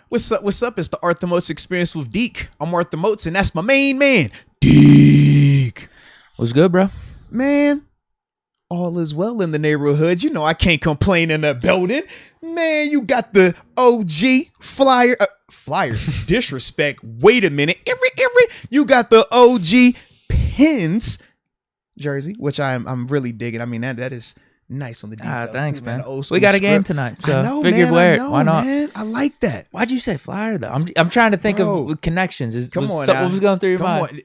What's up? What's up? It's the Arthur Moats Experience with Deke. I'm Arthur Moats, and that's my main man, Deke. What's good, bro? Man, all is well in the neighborhood. You know I can't complain in the building. Man, you got the OG Flyers disrespect. Wait a minute. Every you got the OG Pens jersey, which I'm really digging. I mean, that is nice on the details. Thanks, too, man. We got a game tonight, so I know, figured man, wear I it. know, Why not? Man. I like that. Why'd you say Flyer though? I'm trying to think of connections. Come on, what was going through your mind? On.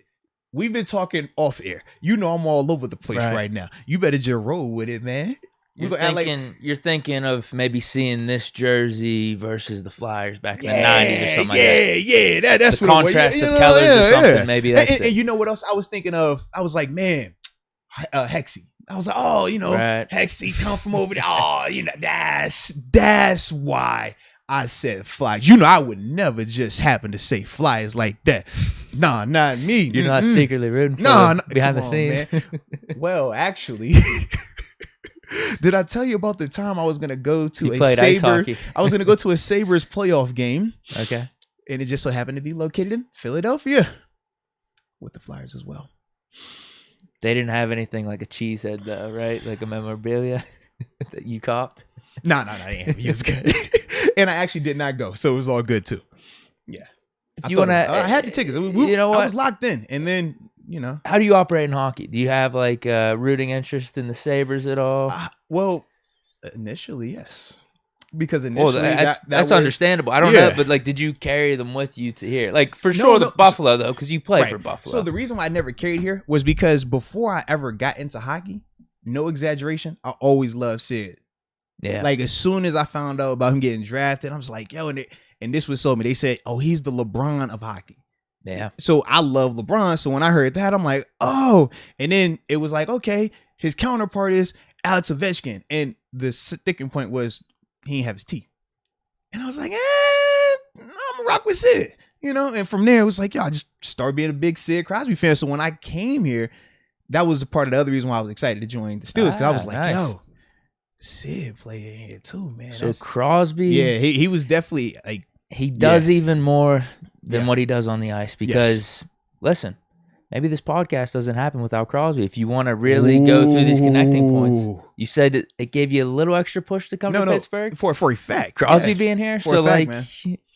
We've been talking off air. You know I'm all over the place right now. You better just roll with it, man. You're thinking of maybe seeing this jersey versus the Flyers back in the 90s or something like that. Yeah. That's the what contrast of colors or something. Maybe that's and you know what else I was thinking of? I was like, man, Hexy. I was like, oh, Hexy come from over there. Oh, that's why I said Flyers. You know, I would never just happen to say Flyers like that. Nah, not me. You're not secretly rooting for them behind the scenes. Well, actually, did I tell you about the time I was going to go to I was going to go to a Sabres playoff game. Okay. And it just so happened to be located in Philadelphia with the Flyers as well. They didn't have anything like a cheesehead though, right? Like a memorabilia that you copped? No, it was good. And I actually did not go, so it was all good too. Yeah. I had the tickets. You know what? I was locked in. And then, How do you operate in hockey? Do you have like a rooting interest in the Sabres at all? Well, initially, yes. Because initially, that's understandable. I don't know, but like, did you carry them with you to here? Like, for sure, the Buffalo though, because you play for Buffalo. So the reason why I never carried here was because before I ever got into hockey, no exaggeration, I always loved Sid. Yeah. Like as soon as I found out about him getting drafted, I was like, yo, and this was told me. They said, oh, he's the LeBron of hockey. Yeah. So I love LeBron. So when I heard that, I'm like, oh, and then it was like, okay, his counterpart is Alex Ovechkin, and the sticking point was he didn't have his teeth. And I was like, I'm gonna rock with Sid, and from there it was like, I just started being a big Sid Crosby fan. So when I came here, that was a part of the other reason why I was excited to join the Steelers, because I was like, yo, Sid played here too, man. So Crosby, he was definitely like, he does even more than what he does on the ice, because listen, maybe this podcast doesn't happen without Crosby. If you want to really go through these connecting points, you said it gave you a little extra push to come to Pittsburgh for a fact. Crosby being here, for a fact,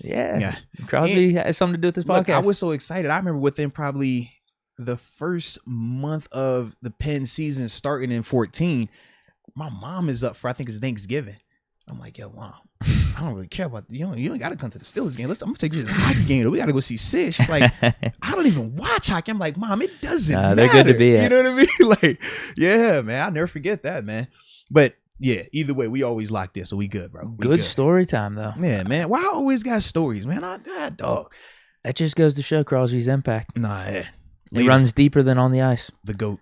man. Crosby has something to do with this podcast. I was so excited. I remember within probably the first month of the Penn season starting in 2014, my mom is up for, I think it's Thanksgiving. I'm like, yo, Mom, I don't really care about you ain't got to come to the Steelers game. I'm gonna take you to this hockey game. We got to go see Sid. She's like, I don't even watch hockey. I'm like, Mom, it doesn't matter. They're good to be at. You know what I mean? Like, yeah, man, I'll never forget that, man. But yeah, either way, we always locked in, so we good, bro. Good story time though. Yeah, man. Why I always got stories, man? Dog. That just goes to show Crosby's impact. Nah, yeah. It runs deeper than on the ice. The GOAT.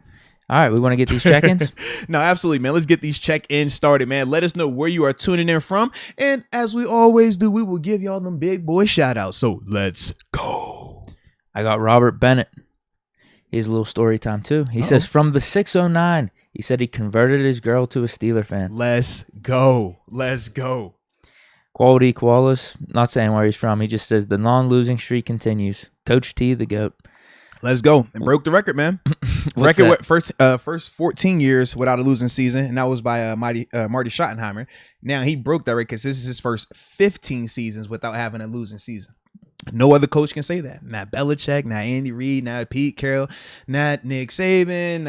All right, we want to get these check-ins? No, absolutely, man. Let's get these check-ins started, man. Let us know where you are tuning in from. And as we always do, we will give y'all them big boy shout-outs. So let's go. I got Robert Bennett. He's a little story time, too. He says, from the 609, he said he converted his girl to a Steeler fan. Let's go. Let's go. Quality Koalas, not saying where he's from. He just says, the non-losing streak continues. Coach T, the GOAT. Let's go. And broke the record, man. Record first 14 years without a losing season, and that was by Marty Schottenheimer. Now he broke that record because this is his first 15 seasons without having a losing season. No other coach can say that. Not Belichick, not Andy Reid, not Pete Carroll, not Nick Saban.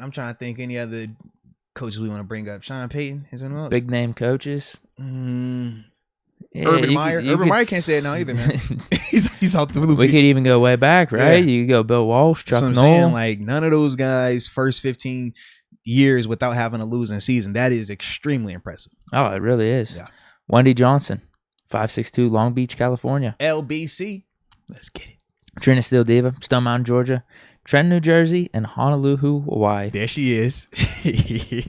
I'm trying to think any other coaches we want to bring up. Sean Payton is one of those. Big name coaches. Yeah, Urban Meyer. Urban Meyer can't say it now either, man. he's out the loop. We could even go way back, right? Yeah. You could go Bill Walsh, Chuck Noll. Saying, like, none of those guys' first 15 years without having a losing season. That is extremely impressive. Oh, it really is. Yeah. Wendy Johnson, 562, Long Beach, California. LBC. Let's get it. Trina Steel Diva, Stone Mountain, Georgia. Trenton, New Jersey, and Honolulu, Hawaii. There she is.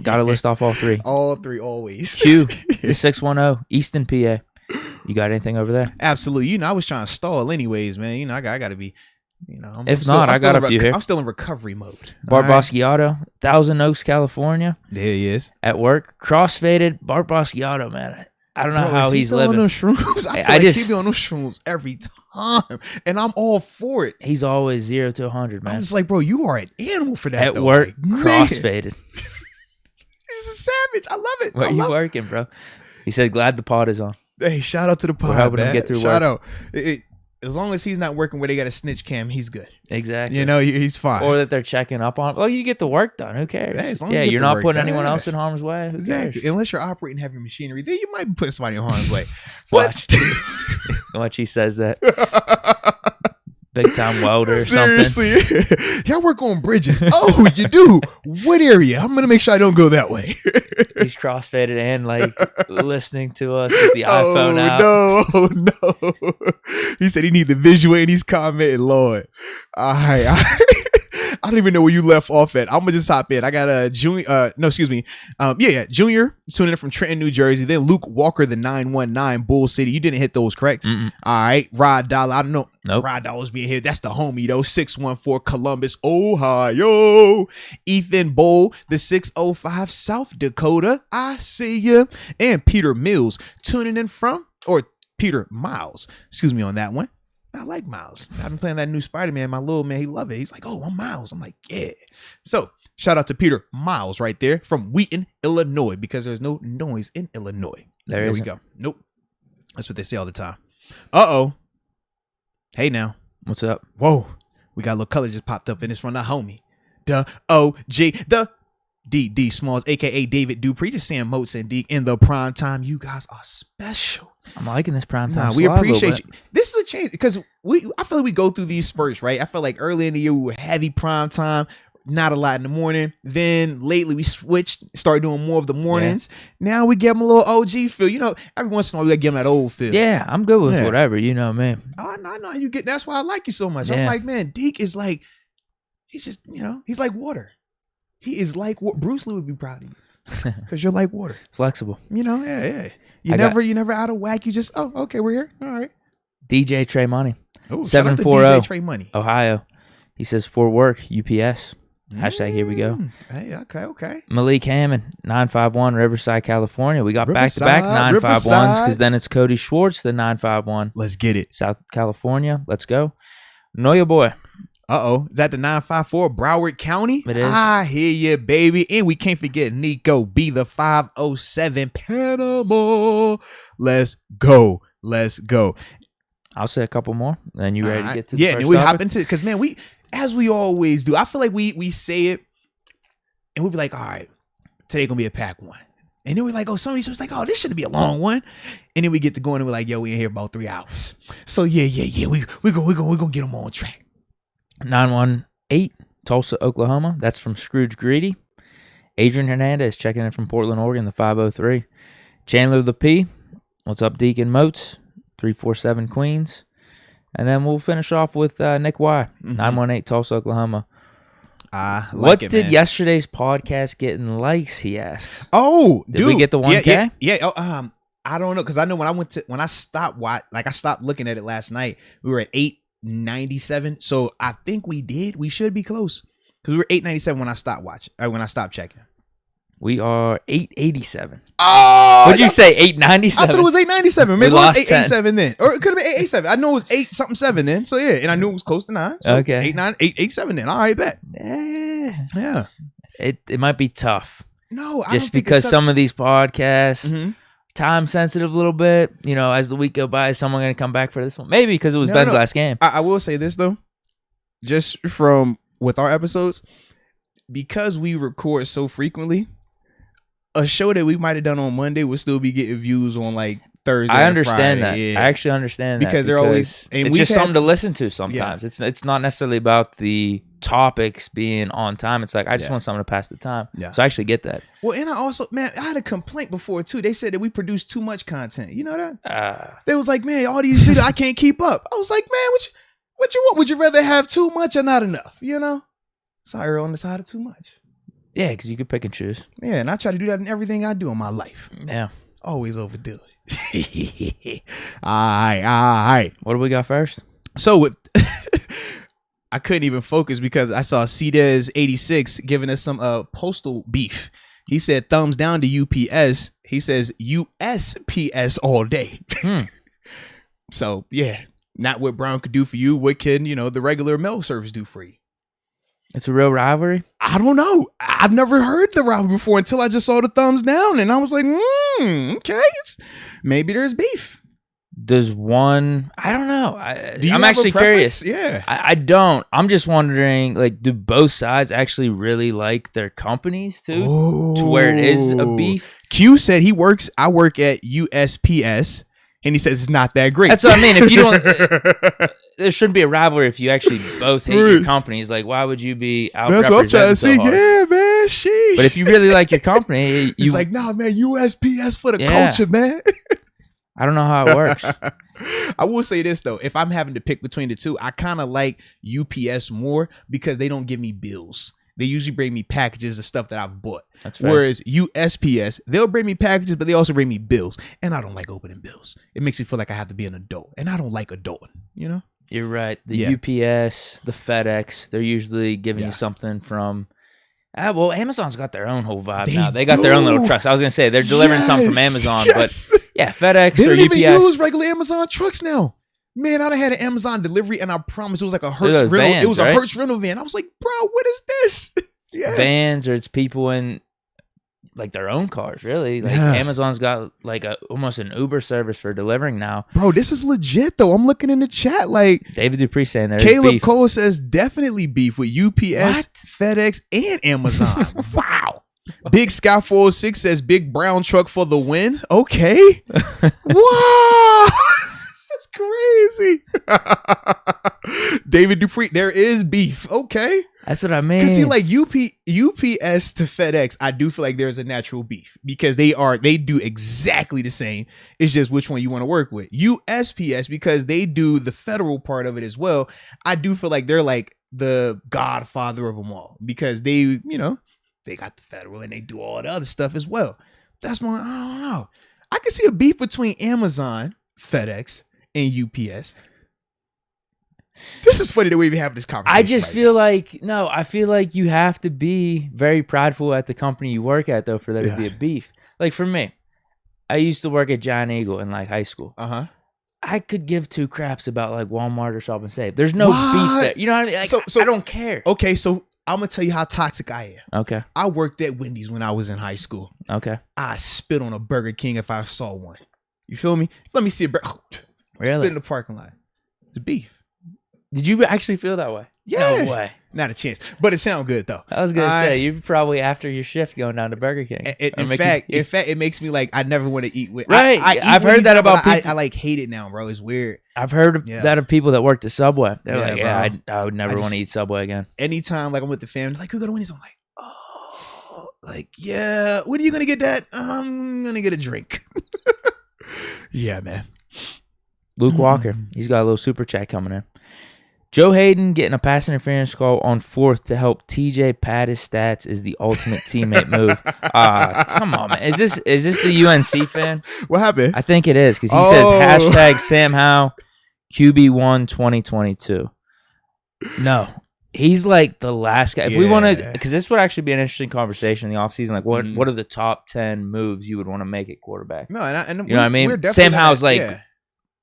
Got to list off all three. All three, always. Q, the 610, Easton, PA. You got anything over there? Absolutely. I was trying to stall anyways, man. I got to be, I got a few here. I'm still in recovery mode. Bart Basquiato, Thousand Oaks, California. There he is. At work, crossfaded Bart Basquiato, man. I don't know Bro, how is he he's still living. on those shrooms. I feel I like just- he be on those shrooms every time, and I'm all for it. He's always 0 to 100, man. I'm just like, bro, you are an animal for that. At though. work, Like, man, crossfaded. He's a savage. I love it. Where I you love it. working, bro? He said, glad the pod is on. Hey, shout out to the pod, helping him man. get through Shout work. out. As long as he's not working where they got a snitch cam, he's good. Exactly. You know, he's fine. Or that they're checking up on. Well, you get the work done. Who cares? Yeah, as long as you get you're the not work putting done, anyone yeah. else in harm's way. Who Exactly. cares? Unless you're operating heavy machinery, then you might be putting somebody in harm's way. Watch. Watch he says that. Big time welder or something. Seriously. Y'all work on bridges. Oh, you do? What area? I'm going to make sure I don't go that way. He's crossfaded and like listening to us with the iPhone out. No. He said he need the visual and he's commenting, Lord. All right. I don't even know where you left off at. I'm gonna just hop in. I got a Junior. Junior tuning in from Trenton, New Jersey. Then Luke Walker, the 919 Bull City. You didn't hit those, correct? Mm-mm. All right. Rod Dollar. I don't know. Nope. Rod Dollar's being here. That's the homie though. 614 Columbus, Ohio. Ethan Bowl, the 605 South Dakota. I see you. And Peter Mills tuning in from, or Peter Miles. Excuse me on that one. I like Miles. I've been playing that new Spider-Man. My little man, he love it. He's like, oh, I'm Miles. I'm like, yeah. So shout out to Peter Miles right there from Wheaton, Illinois, because there's no noise in Illinois. There we go. Nope. That's what they say all the time. Uh-oh. Hey now. What's up? Whoa. We got a little color just popped up and it's from the homie. The OG. The D Smalls, a.k.a. David Dupree. Just saying Moats and Deke in the prime time. You guys are special. I'm liking this prime time. We appreciate you. This is a change because I feel like we go through these spurts, right? I feel like early in the year we were heavy prime time, not a lot in the morning. Then lately we switched, started doing more of the mornings. Yeah. Now we give them a little OG feel. You know, every once in a while we gotta give them that old feel. Yeah, I'm good with whatever. You know me. I know how you get. That's why I like you so much. Yeah. I'm like, man, Deke is like, he's just, you know, he's like water. He is like what Bruce Lee would be proud of you because you're like water. Flexible. You know, yeah. You never out of whack. You just, oh, okay, we're here. All right. DJ Trey Money. Oh, 740 DJ Trey Money. Ohio. He says for work, UPS. Hashtag here we go. Hey, okay. Malik Hammond, 951 Riverside, California. We got Riverside, back-to-back 951s Riverside. because then it's Cody Schwartz, the 951. Let's get it. South California. Let's go. Know your boy. Uh-oh. Is that the 954 Broward County? It is. I hear you, baby. And we can't forget Nico B, the 507 Panama. Let's go. I'll say a couple more. Then you ready to get to the yeah, first and we topic? hop into it because, man, as we always do, I feel like we say it and we'll be like, all right, today gonna be a pack one. And then we're like, oh, somebody's just like, oh, this shouldn't be a long one. And then we get to going and we're like, yo, we in here about 3 hours. So yeah. We gonna get them on track. 918 Tulsa, Oklahoma. That's from Scrooge Greedy. Adrian Hernandez checking in from Portland, Oregon, the 503. Chandler the P. What's up, Deke and Moats? 347 Queens. And then we'll finish off with Nick Y. 918 Tulsa, Oklahoma. What did yesterday's podcast get in likes? He asks. Oh, did we get the 1K? Yeah. Oh, I don't know because I know when I stopped I stopped looking at it last night. We were at 897. So I think we did. We should be close because we were 897 when I stopped watching. When I stopped checking. We are 887. Oh, what'd you say? 897. I thought it was 897. Maybe it was 887 then, or it could have been 887. I know it was 8-something-7 then. So yeah, and I knew it was close to 9. So okay, 887 then. All right, bet. Yeah. It might be tough. No, I just don't because think some of these podcasts time sensitive a little bit. You know, as the week go by, is someone going to come back for this one? Maybe because it was Ben's last game. I will say this though, just from with our episodes, because we record so frequently. A show that we might have done on Monday would still be getting views on like Thursday. I understand Friday. that. I actually understand because that they're always. And it's just something to listen to sometimes. Yeah. It's not necessarily about the topics being on time. It's like I just want something to pass the time. Yeah. So I actually get that. Well, and I had a complaint before too. They said that we produce too much content. You know that? They was like, man, all these videos I can't keep up. I was like, man, what you want? Would you rather have too much or not enough? You know? So I err on the side of too much. Yeah, because you could pick and choose. Yeah, and I try to do that in everything I do in my life. Yeah. Always overdo it. All right. What do we got first? So I couldn't even focus because I saw CDES86 giving us some postal beef. He said thumbs down to UPS. He says USPS all day. So yeah, not what Brown could do for you. What can, the regular mail service do for you? It's a real rivalry? I don't know. I've never heard the rivalry before until I just saw the thumbs down, and I was like, okay, maybe there's beef. Does one? I don't know. I'm actually curious. Yeah, I don't. I'm just wondering, like, do both sides actually really like their companies too, to where it is a beef? Q said I work at USPS, and he says it's not that great. That's what I mean. If you don't, there shouldn't be a rivalry if you actually both hate your companies. Like, why would you be out? That's what I'm trying to see. Yeah, man. Sheesh. But if you really like your company, he's like, nah, man, USPS for the culture, man. I don't know how it works. I will say this though, if I'm having to pick between the two, I kind of like UPS more because they don't give me bills. They usually bring me packages of stuff that I've bought. That's fair. Whereas USPS, they'll bring me packages, but they also bring me bills. And I don't like opening bills. It makes me feel like I have to be an adult. And I don't like adulting, You're right. The UPS, the FedEx, they're usually giving you something from... well, Amazon's got their own whole vibe now. They got their own little trucks. I was going to say, they're delivering something from Amazon. But yeah, FedEx they or don't UPS. even use regular Amazon trucks now. Man, I done had an Amazon delivery, and I promise it was like a Hertz rental. Vans, it was a Hertz rental van. I was like, bro, what is this? Vans, or it's people in like their own cars, really. Like Amazon's got like almost an Uber service for delivering now. Bro, this is legit though. I'm looking in the chat like David Dupree saying there. Caleb Cole says definitely beef with UPS, FedEx, and Amazon. Wow. Big Sky 406 says big brown truck for the win. Okay. Wow. This is crazy. David Dupree, there is beef. Okay. That's what I mean. Because see, like UPS to FedEx, I do feel like there's a natural beef because they do exactly the same. It's just which one you want to work with. USPS, because they do the federal part of it as well. I do feel like they're like the godfather of them all because they got the federal and they do all the other stuff as well. That's why I don't know. I can see a beef between Amazon, FedEx, and UPS. This is funny that we even have this conversation. I just feel I feel like you have to be very prideful at the company you work at, though, for there to be a beef. Like for me, I used to work at Giant Eagle in like high school. I could give two craps about like Walmart or Shop and Save. There's no beef there. You know what I mean? Like, so I don't care. Okay, so I'm gonna tell you how toxic I am. Okay. I worked at Wendy's when I was in high school. Okay. I spit on a Burger King if I saw one. You feel me? Let me see a burger. Really? Spit in the parking lot. It's beef. Did you actually feel that way? Yeah. No way. Not a chance. But it sounded good though. I was gonna say you're probably after your shift going down to Burger King. In fact, it makes me like I never want to eat with. Right. I've heard that about people. I like hate it now, bro. It's weird. I've heard that of people that worked at Subway. They're like, bro. I would never want to eat Subway again. Anytime like I'm with the family, like we go to Wendy's, I'm like, oh, like yeah. When are you gonna get that? I'm gonna get a drink. Yeah, man. Luke Walker, he's got a little super chat coming in. Joe Haden getting a pass interference call on 4th to help TJ pad his stats is the ultimate teammate move. Come on, man. Is this the UNC fan? What happened? I think it is because he says hashtag Sam Howell QB1 2022. No. He's like the last guy. If we want to, because this would actually be an interesting conversation in the offseason. Like, what are the top 10 moves you would want to make at quarterback? No, and you know what I mean? Sam Howell's like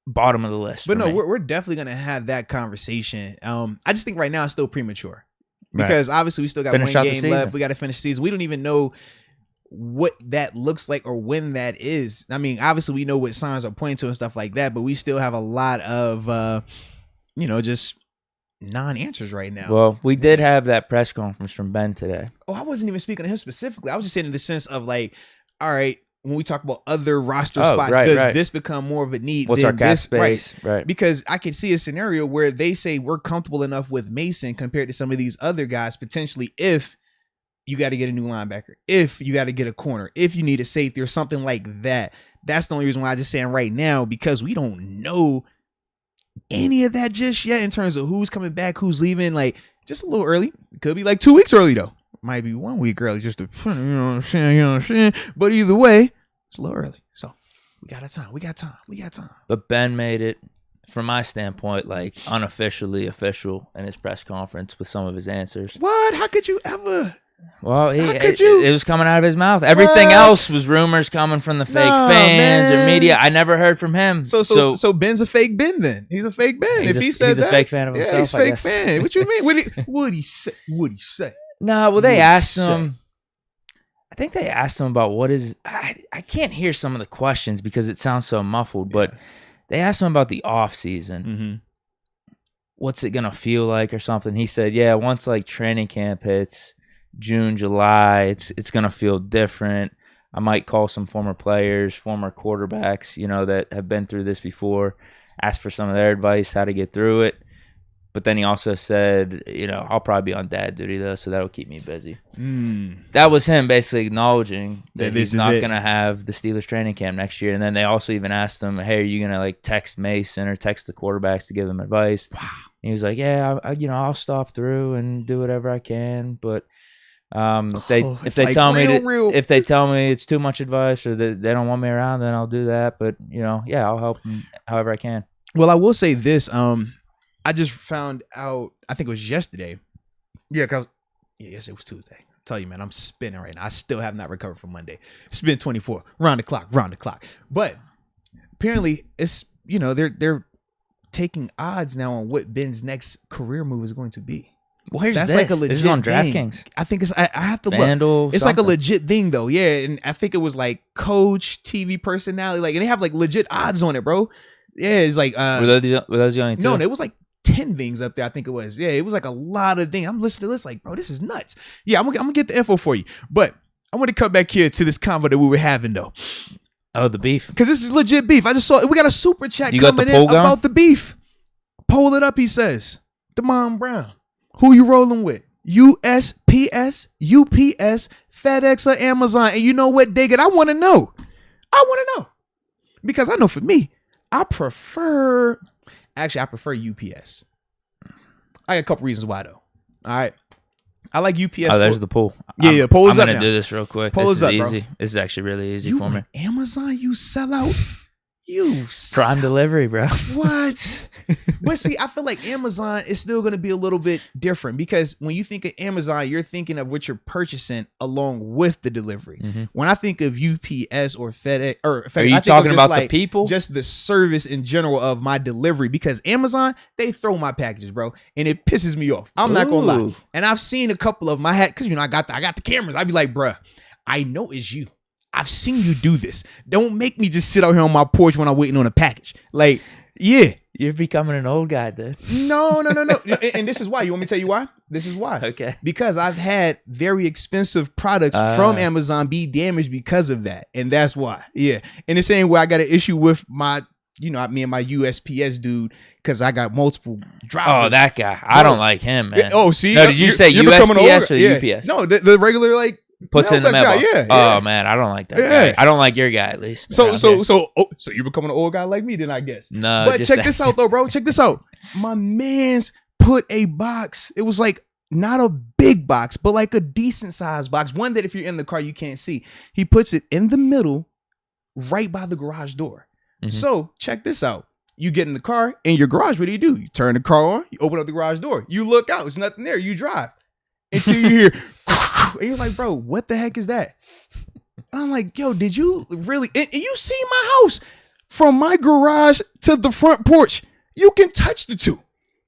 bottom of the list. But no, we're definitely going to have that conversation. I just think right now it's still premature because obviously we still got one game left. We got to finish the season. We don't even know what that looks like or when that is. I mean, obviously we know what signs are pointing to and stuff like that, but we still have a lot of, just non-answers right now. Well, we did have that press conference from Ben today. Oh, I wasn't even speaking to him specifically. I was just saying in the sense of like, all right, when we talk about other roster spots, does this become more of a need? What's our cap space? Right. Because I could see a scenario where they say we're comfortable enough with Mason compared to some of these other guys, potentially if you got to get a new linebacker, if you got to get a corner, if you need a safety or something like that. That's the only reason why I'm just saying right now, because we don't know any of that just yet in terms of who's coming back, who's leaving. Like, just a little early. It could be like 2 weeks early, though. Might be 1 week early, just to, you know what I'm saying? But either way, it's a little early. So we got time. We got time. But Ben made it, from my standpoint, like unofficially official in his press conference with some of his answers. What? How could you ever? Well, could you? it was coming out of his mouth. Everything else was rumors coming from the fake fans or media. I never heard from him. So Ben's a fake Ben then. He's a fake Ben. If he says he's a fake fan of himself, he's a fake fan. What you mean? What'd he say? No, well, they asked him. I think they asked him about what is. I can't hear some of the questions because it sounds so muffled, but they asked him about the off season. Mm-hmm. What's it gonna feel like or something? He said, "Yeah, once like training camp hits, June, July, it's gonna feel different. I might call some former players, former quarterbacks, that have been through this before, ask for some of their advice, how to get through it." But then he also said, I'll probably be on dad duty though, so that'll keep me busy. That was him basically acknowledging that he's not gonna have the Steelers training camp next year. And then they also even asked him, "Hey, are you gonna like text Mason or text the quarterbacks to give them advice?" Wow. And he was like, "Yeah, I'll stop through and do whatever I can, but." If they tell me it's too much advice or that they don't want me around, then I'll do that. But I'll help them however I can. Well, I will say this. I just found out. I think it was yesterday. Yes, it was Tuesday. I tell you, man, I'm spinning right now. I still have not recovered from Monday. Spin 24, round the clock. But apparently, it's they're taking odds now on what Ben's next career move is going to be. Where's That's this? like a legit This is on thing. DraftKings. I think it's. I have to Vandal, look. It's like a legit thing though. Yeah, and I think it was like coach, TV personality, and they have like legit odds on it, bro. Yeah, it's like. Were those the only two? No, it was like 10 things up there. I think it was. Yeah, it was like a lot of things. I'm listening to this like, bro, this is nuts. Yeah, I'm gonna get the info for you, but I want to come back here to this convo that we were having though. Oh, the beef. Because this is legit beef. I just saw we got a super chat you coming in about the beef. Poll it up, he says. Damon Brown. Who you rolling with? USPS, UPS, FedEx, or Amazon? And you know what, Deke? I want to know. Because I know for me, I prefer UPS. I got a couple reasons why though. All right. I like UPS. Oh, there's the poll. Yeah, poll is up now. I'm going to do this real quick. Poll is up, easy. Bro. This is actually really easy for me. Amazon, you sell out. Prime delivery, bro. What? But see, I feel like Amazon is still going to be a little bit different because when you think of Amazon, you're thinking of what you're purchasing along with the delivery. Mm-hmm. When I think of UPS or FedEx, are you talking about the people? Just the service in general of my delivery, because Amazon, they throw my packages, bro, and it pisses me off. I'm not gonna lie. And I've seen a couple of them. I had because I got the cameras. I'd be like, bruh, I know it's you. I've seen you do this. Don't make me just sit out here on my porch when I'm waiting on a package. Like, yeah. You're becoming an old guy, dude. No. And this is why. You want me to tell you why? This is why. Okay. Because I've had very expensive products from Amazon be damaged because of that. And that's why. Yeah. And the same way I got an issue with me and my USPS dude, because I got multiple drivers. Oh, that guy. I don't like him, man. Oh, see? No, did you say USPS or UPS? No, the regular, like, puts in the mailbox. Yeah. Oh man, I don't like that guy. I don't like your guy at least. So you're becoming an old guy like me then, I guess. No, but check this out though, bro. Check this out. My man's put a box. It was like not a big box, but like a decent sized box. One that if you're in the car you can't see. He puts it in the middle, right by the garage door. Mm-hmm. So check this out. You get in the car in your garage. What do? You turn the car on. You open up the garage door. You look out. There's nothing there. You drive until you hear. And you're like, bro, what the heck is that? I'm like, yo, did you really? And you see my house from my garage to the front porch. You can touch the two.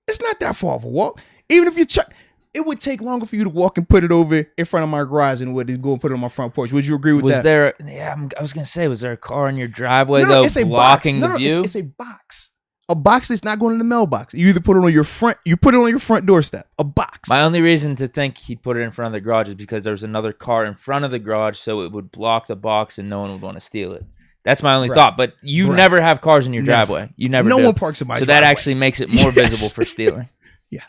It's not that far of a walk. Even if you check, it would take longer for you to walk and put it over in front of my garage than what is going to put it on my front porch. Would you agree with that? I was going to say, was there a car in your driveway blocking the view? It's a box. A box that's not going in the mailbox. You either put it on your front doorstep. A box. My only reason to think he'd put it in front of the garage is because there was another car in front of the garage, so it would block the box and no one would want to steal it. That's my only thought. But you never have cars in your driveway. You never. No one parks in my driveway. So that actually makes it more visible for stealing. Yeah.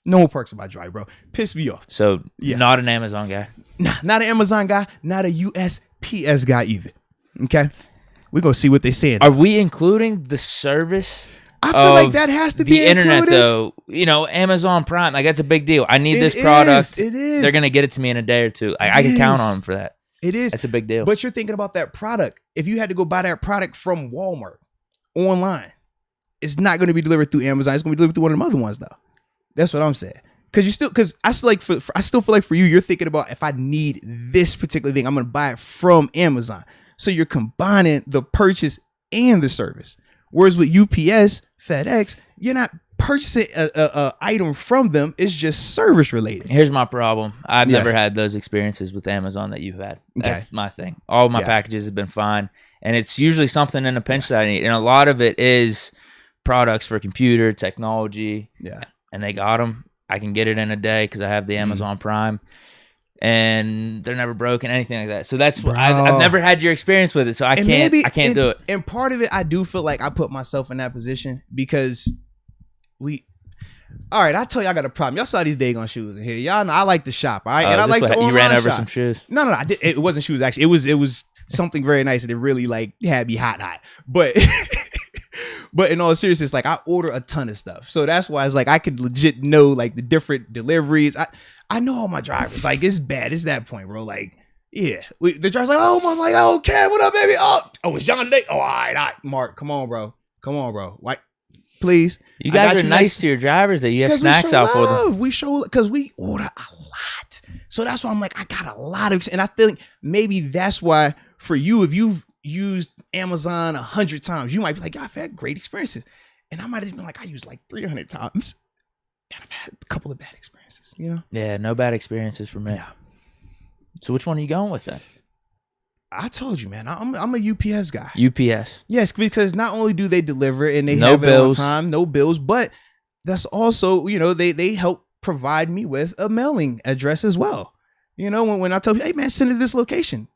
No one parks in my driveway, bro. Piss me off. So not an Amazon guy. Nah, not an Amazon guy. Not a USPS guy either. Okay. We're going to see what they say. Are we including the service? I feel like that has to be the internet, included. Though. Amazon Prime, like that's a big deal. I need this product. It is. They're gonna get it to me in a day or two. I can count on them for that. It is. That's a big deal. But you're thinking about that product. If you had to go buy that product from Walmart online, it's not going to be delivered through Amazon. It's going to be delivered through one of them other ones, though. That's what I'm saying. Because I still I still feel like for you, you're thinking about if I need this particular thing, I'm gonna buy it from Amazon. So you're combining the purchase and the service. Whereas with UPS, FedEx, you're not purchasing a item from them. It's just service related. Here's my problem. I've never had those experiences with Amazon that you've had. That's my thing. All of my packages have been fine. And it's usually something in a pinch that I need. And a lot of it is products for computer, technology. Yeah. And they got them. I can get it in a day because I have the Amazon Prime. And they're never broken, anything like that. So that's I've never had your experience with it, so I can't do it. And part of it, I do feel like I put myself in that position because all right, I tell you, I got a problem. Y'all saw these Dagon shoes in here. Y'all know I like to shop, all right? And I like to online you ran over shop. Some shoes? No, I did. It wasn't shoes, actually. It was something very nice and it really like had me hot. But but in all seriousness, like I order a ton of stuff. So that's why it's like I could legit know like the different deliveries. I know all my drivers. Like, it's bad. It's that point, bro. Like, yeah. The driver's like, oh, I'm like, oh, Kev, what up, baby? Oh, it's John today. Oh, all right. Mark, come on, bro. Like, please. You guys are nice to your drivers that you have snacks out for them. We show, because we order a lot. So that's why I'm like, I got a lot of, and I think maybe that's why for you, if you've used Amazon 100 times, you might be like, I've had great experiences. And I might have been like, I used like 300 times. And I've had a couple of bad experiences, you know? Yeah, no bad experiences for me. Yeah. So which one are you going with then? I told you, man. I'm a UPS guy. UPS. Yes, because not only do they deliver and they have it on time, no bills, but that's also, they help provide me with a mailing address as well. You know, when I tell you, hey, man, send it to this location.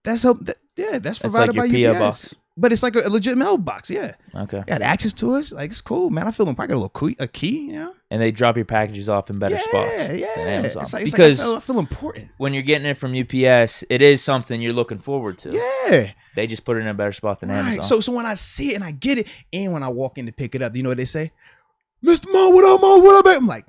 That's provided by UPS. Box. But it's like a legit mailbox, yeah. Okay. Got access to us. Like, it's cool, man. I feel them probably got a key, you know? And they drop your packages off in better spots than Amazon. It's because I feel important. When you're getting it from UPS, it is something you're looking forward to. Yeah. They just put it in a better spot than Amazon. So when I see it and I get it, and when I walk in to pick it up, you know what they say? Mr. Mo, what up, Mo? What up, man? I'm like,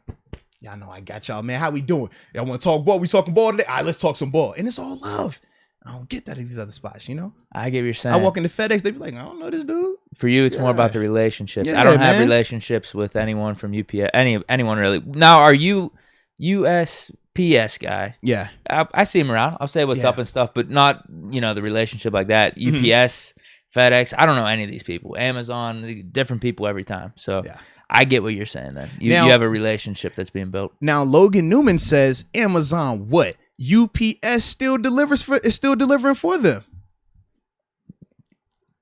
y'all know I got y'all, man. How we doing? Y'all want to talk ball? We talking ball today? All right, let's talk some ball. And it's all love. I don't get that in these other spots, you know? I get what you're saying. I walk into FedEx, they be like, I don't know this dude. For you, it's more about the relationships. I don't have relationships with anyone from UPS, anyone really. Now, are you USPS guy? Yeah. I see him around. I'll say what's up and stuff, but not, the relationship like that. UPS, FedEx, I don't know any of these people. Amazon, different people every time. So I get what you're saying then. You have a relationship that's being built. Now, Logan Newman says, Amazon what? UPS still delivering for them.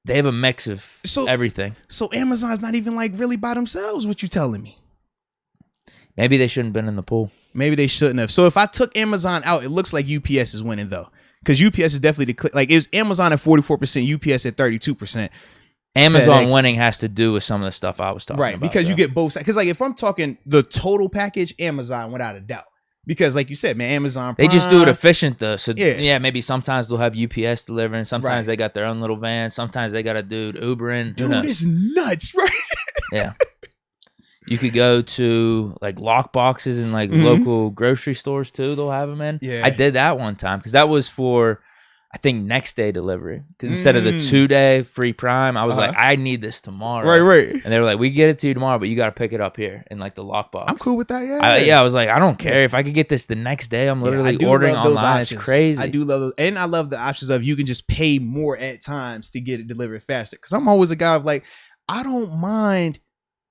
They have a mix of everything. So Amazon's not even like really by themselves. What you telling me? Maybe they shouldn't have been in the pool. Maybe they shouldn't have. So if I took Amazon out, it looks like UPS is winning though, because UPS is definitely it was Amazon at 44%, UPS at 32%. Amazon winning has to do with some of the stuff I was talking about. Right, because you get both sides. Because like if I'm talking the total package, Amazon without a doubt. Because like you said, man, Amazon Prime, they just do it efficient though. So maybe sometimes they'll have UPS delivering. Sometimes they got their own little van. Sometimes they got a dude Ubering. Dude, it's nuts, right? Yeah. You could go to like lock boxes in like local grocery stores too. They'll have them in. Yeah. I did that one time because that was for, I think, next day delivery. Because instead of the 2-day free Prime, I was like, I need this tomorrow. Right. And they were like, we get it to you tomorrow, but you got to pick it up here in like the lockbox. I'm cool with that, I was like, I don't care. If I could get this the next day, I'm literally ordering online. It's crazy. I do love those. And I love the options of you can just pay more at times to get it delivered faster. Because I'm always a guy of like, I don't mind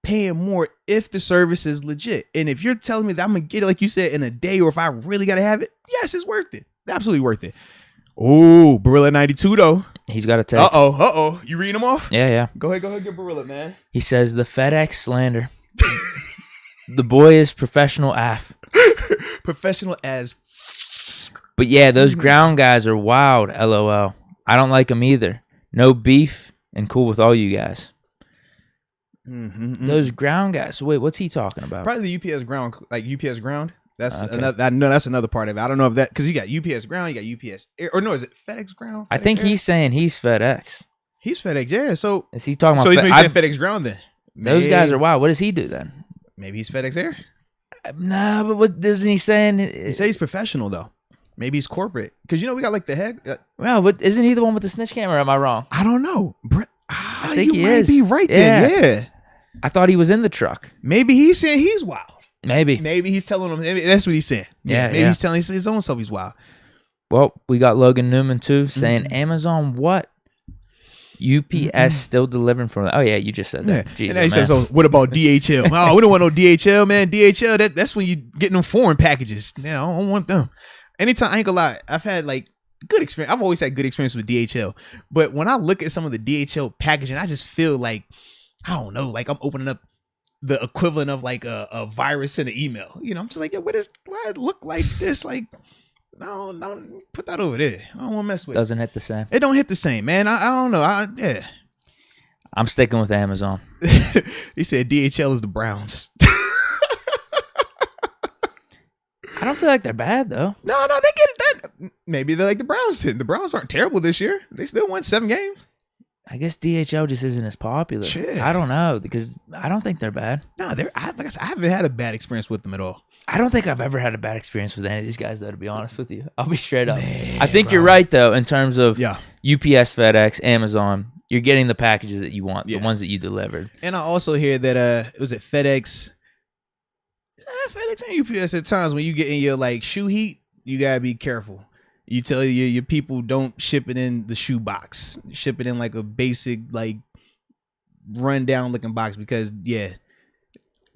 paying more if the service is legit. And if you're telling me that I'm going to get it, like you said, in a day, or if I really got to have it, yes, it's worth it. Absolutely worth it. Oh, Barilla 92 though. He's got a take. Uh-oh. You reading them off? Yeah. Go ahead, get Barilla, man. He says the FedEx slander. The boy is professional AF. Professional as. But yeah, those ground guys are wild, LOL. I don't like them either. No beef and cool with all you guys. Those ground guys. So wait, what's he talking about? Probably the UPS ground, like UPS ground. That's another. I know that's another part of it. I don't know if that, because you got UPS ground, you got UPS air, or no, is it FedEx ground? FedEx I think air? He's saying he's FedEx. He's FedEx, yeah. So is he talking about? So he's saying FedEx ground then. Those guys are wild. What does he do then? Maybe he's FedEx air. Nah, but what isn't he saying? He said he's professional though. Maybe he's corporate, because we got like the head. Well, but isn't he the one with the snitch camera? Am I wrong? I don't know. I think you might be right then. Yeah. I thought he was in the truck. Maybe he's saying he's wild. Maybe he's telling them. Maybe that's what he's saying. Maybe he's telling his own self he's wild. Well, we got Logan Newman too saying Amazon what? UPS still delivering from. Oh yeah, you just said that. Jeez, and then he says, "So what about DHL? Oh, we don't want no DHL, man. DHL, that's when you getting them foreign packages. Yeah, I don't want them. Anytime, I ain't gonna lie, I've had like good experience. I've always had good experience with DHL, but when I look at some of the DHL packaging, I just feel like I don't know, like I'm opening up the equivalent of like a virus in an email. You know, I'm just like, yeah, why it look like this? Like, no, put that over there. I don't want to mess with it. Doesn't hit the same. It don't hit the same, man. I don't know. I'm sticking with Amazon. He said DHL is the Browns. I don't feel like they're bad though. No, they get it done. Maybe they're like the Browns did. The Browns aren't terrible this year. They still won 7 games. I guess DHL just isn't as popular. Shit. I don't know because I don't think they're bad. No, like I said, I haven't had a bad experience with them at all. I don't think I've ever had a bad experience with any of these guys, though, to be honest with you. I'll be straight up. Man, I think you're right, though, in terms of UPS, FedEx, Amazon. You're getting the packages that you want, the ones that you delivered. And I also hear that, was it FedEx? FedEx and UPS at times when you get in your like shoe heat, you got to be careful. You tell your people don't ship it in the shoe box. Ship it in like a basic, like rundown looking box because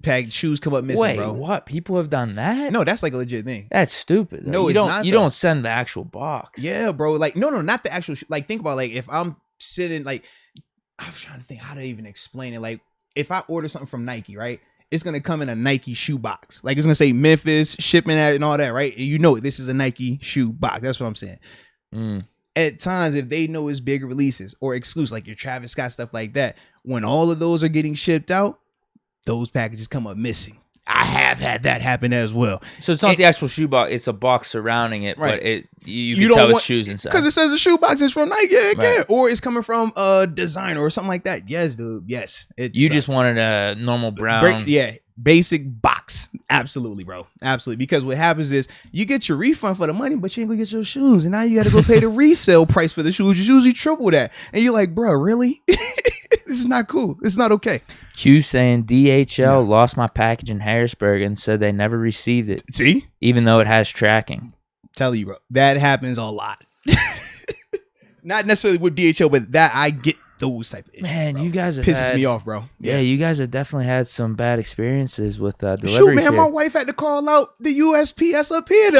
packed shoes come up missing. Wait, bro. What? People have done that? No, that's like a legit thing. That's stupid. Though. No, you it's not. You don't send the actual box. Yeah, bro. Like no, not the actual. Like think about like if I'm sitting like I'm trying to think how to even explain it. Like if I order something from Nike, right? It's gonna come in a Nike shoe box. Like it's gonna say Memphis shipping at and all that, right? And you know this is a Nike shoe box. That's what I'm saying. At times, if they know it's bigger releases or exclusive, like your Travis Scott stuff like that, when all of those are getting shipped out, those packages come up missing. I have had that happen as well. So it's not the actual shoe box; it's a box surrounding it, right. But you can tell it's shoes inside because it says the shoe box is from Nike, right. Or it's coming from a designer or something like that. Yes, dude. Yes, you just wanted a normal brown, basic box. Absolutely, bro. Absolutely. Because what happens is you get your refund for the money, but you ain't gonna get your shoes, and now you got to go pay the resale price for the shoes. It's usually triple that, and you're like, bro, really? This is not cool. This is not okay. Q saying DHL lost my package in Harrisburg and said they never received it. See? Even though it has tracking. Tell you, bro. That happens a lot. Not necessarily with DHL, but that I get those type of issues. Man, bro. you guys have pisses me off, bro. Yeah, you guys have definitely had some bad experiences with deliveries. Shoot, man, my wife had to call out the USPS up here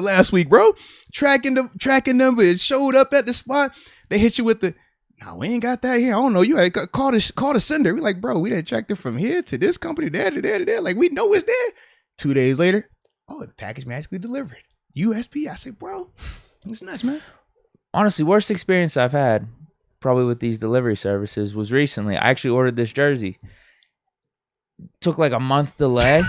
last week, bro. Tracking number. It showed up at the spot. They hit you with the no, we ain't got that here. I don't know. You had to call the sender. We like, bro, we didn't track it from here to this company, there to there to there. Like, we know it's there. 2 days later, the package magically delivered. USP. I say, bro, it's nuts, man. Honestly, worst experience I've had probably with these delivery services was recently. I actually ordered this jersey. Took like a month delay.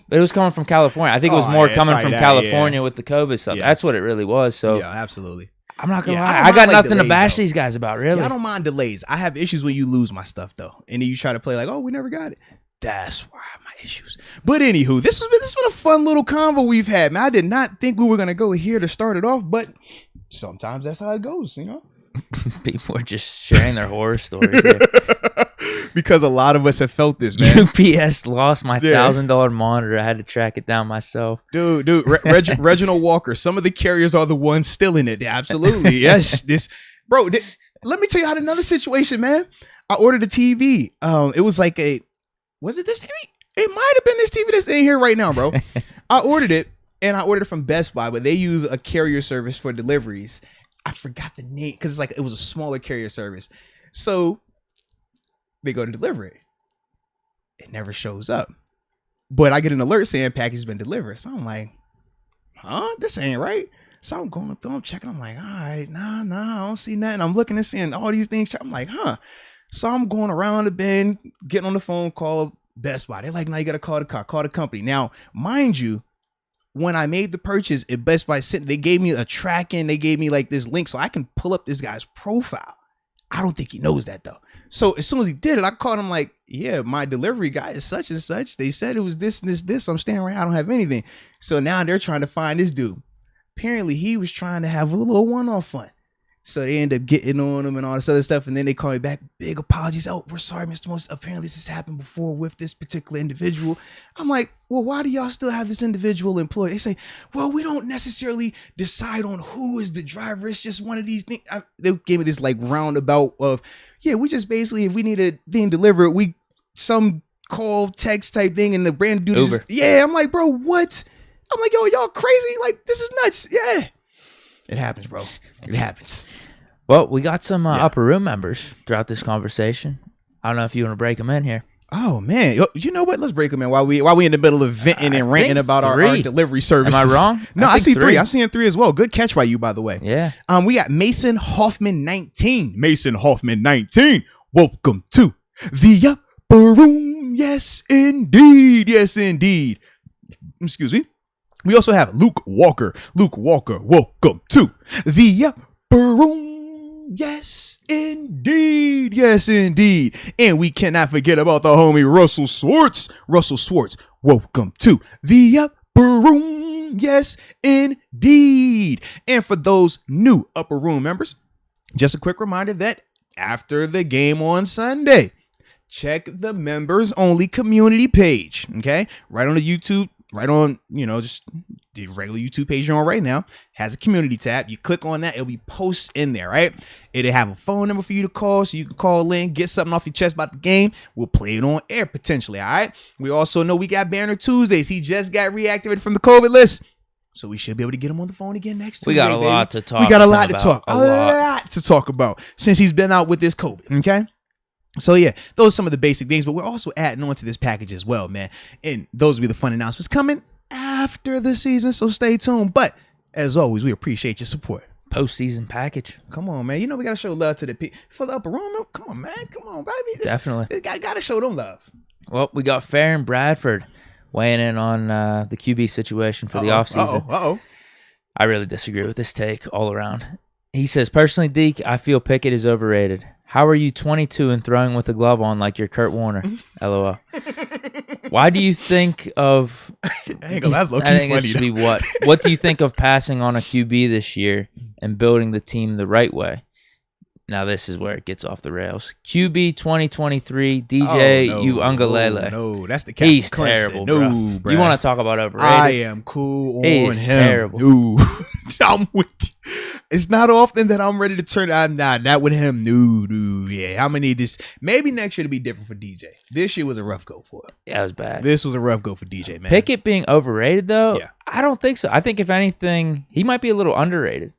But it was coming from California. I think it was more coming from California with the COVID stuff. That's what it really was. So yeah, absolutely. I'm not gonna lie. I got nothing to bash these guys about, really. Yeah, I don't mind delays. I have issues when you lose my stuff though, and then you try to play like, oh, we never got it. That's why I have my issues. But anywho, this has been a fun little convo we've had, man. I did not think we were gonna go here to start it off, but sometimes that's how it goes, you know. People are just sharing their horror stories here. Because a lot of us have felt this, man. UPS lost my $1,000 monitor. I had to track it down myself. Dude, Reginald Walker. Some of the carriers are the ones still in it. Absolutely, yes. Let me tell you how another situation, man. I ordered a TV. It was like was it this TV? It might have been this TV that's in here right now, bro. I ordered it, and I ordered it from Best Buy, but they use a carrier service for deliveries. I forgot the name because it was a smaller carrier service. So they go to deliver it. It never shows up. But I get an alert saying package has been delivered. So I'm like, huh? This ain't right. So I'm going through, I'm checking. I'm like, all right, nah, I don't see nothing. I'm looking and seeing all these things. I'm like, huh? So I'm going around the bend, getting on the phone, call Best Buy. They're like, now you got to call the company. Now, mind you, when I made the purchase at Best Buy, they gave me a tracking. They gave me like this link so I can pull up this guy's profile. I don't think he knows that though. So as soon as he did it, I called him like, yeah, my delivery guy is such and such. They said it was this and this. I'm standing right. I don't have anything. So now they're trying to find this dude. Apparently he was trying to have a little one-off fun. So they end up getting on him and all this other stuff. And then they call me back. Big apologies. Oh, we're sorry, Mr. Moats. Apparently this has happened before with this particular individual. I'm like, well, why do y'all still have this individual employed? They say, well, we don't necessarily decide on who is the driver. It's just one of these things. They gave me this like roundabout of, yeah, we just basically, if we need a thing delivered, we some call text type thing and the brand dude Uber. Yeah, I'm like, bro, what? I'm like, yo, y'all crazy? Like, this is nuts. Yeah. It happens, bro. It happens. Well, we got some upper room members throughout this conversation. I don't know if you want to break them in here. Oh, man. You know what? Let's break them in while we in the middle of venting and ranting about our delivery services. Am I wrong? No, I see three. I'm seeing three as well. Good catch by you, by the way. Yeah. We got Mason Hoffman 19. Mason Hoffman 19. Welcome to the upper room. Yes, indeed. Yes, indeed. Excuse me. We also have Luke Walker. Luke Walker, welcome to the upper room. Yes, indeed. Yes, indeed. And we cannot forget about the homie Russell Swartz. Russell Swartz, welcome to the upper room. Yes, indeed. And for those new upper room members, just a quick reminder that after the game on Sunday, check the members only community page. Okay, right on the YouTube. Right on, just the regular YouTube page you're on right now has a community tab. You click on that, it'll be posts in there, right? It'll have a phone number for you to call so you can call in, get something off your chest about the game. We'll play it on air potentially, all right? We also know we got Banter Tuesdays. He just got reactivated from the COVID list. So we should be able to get him on the phone again next Tuesday. We got a lot to talk about. We got a lot to talk. A lot to talk about since he's been out with this COVID, okay? So yeah, those are some of the basic things, but we're also adding on to this package as well, man. And those will be the fun announcements coming after the season, so stay tuned. But as always, we appreciate your support. Postseason package. Come on, man. We got to show love to the people for the upper room. Come on, man. Come on, baby. Definitely. This guy got to show them love. Well, we got Farron Bradford weighing in on the QB situation for the offseason. I really disagree with this take all around. He says, personally, Deke, I feel Pickett is overrated. How are you 22 and throwing with a glove on like you're Kurt Warner? LOL. Why do you think of... I think this should be what? What do you think of passing on a QB this year and building the team the right way? Now this is where it gets off the rails. QB 2023, DJ Uungalele. No, that's the captain. He's terrible, bro. Bro. You want to talk about overrated? I am cool on him. Terrible. No. I'm with you. It's not often that I'm ready to turn out. Nah, not with him. No. Yeah, I'm going to need this. Maybe next year to be different for DJ. This year was a rough go for him. Yeah, it was bad. This was a rough go for DJ, man. Pickett being overrated, though? Yeah. I don't think so. I think, if anything, he might be a little underrated.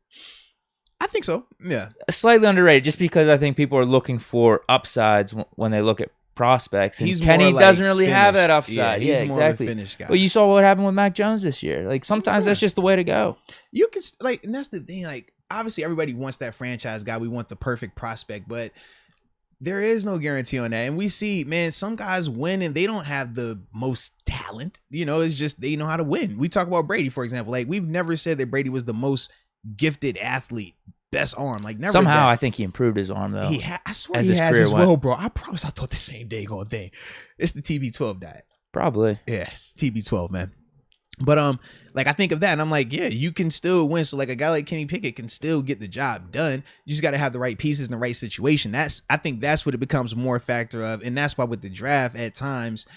I think so. Yeah. Slightly underrated just because I think people are looking for upsides when they look at prospects. And Kenny doesn't really have that upside. Yeah, exactly. More of a finished guy. Well, you saw what happened with Mac Jones this year. Like, sometimes that's just the way to go. You can, like, and that's the thing. Like, obviously, everybody wants that franchise guy. We want the perfect prospect, but there is no guarantee on that. And we see, man, some guys win and they don't have the most talent. It's just they know how to win. We talk about Brady, for example. Like, we've never said that Brady was the most gifted athlete, best arm. Like, never. Somehow I think he improved his arm though. I swear he has as well, bro. I promise I thought the same day going thing. It's the TB12 diet. Probably. Yeah, it's TB12, man. But like, I think of that and I'm like, yeah, you can still win. So like a guy like Kenny Pickett can still get the job done. You just got to have the right pieces in the right situation. I think that's what it becomes more a factor of. And that's why with the draft at times,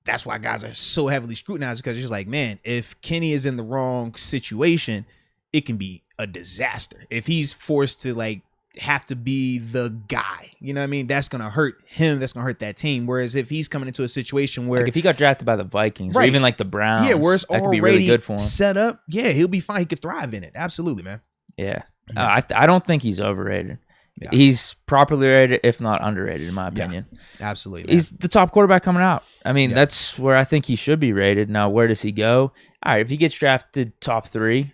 that's why guys are so heavily scrutinized, because it's just like, man, if Kenny is in the wrong situation, it can be a disaster. If he's forced to like have to be the guy, you know what I mean? That's going to hurt him. That's going to hurt that team. Whereas if he's coming into a situation where, like, if he got drafted by the Vikings, or even like the Browns, where it's that could already be really good for him. Set up, he'll be fine. He could thrive in it. Absolutely, man. Yeah. I don't think he's overrated. Yeah. He's properly rated, if not underrated, in my opinion. Yeah, absolutely, man. He's the top quarterback coming out. I mean, that's where I think he should be rated. Now, where does he go? All right, if he gets drafted top 3,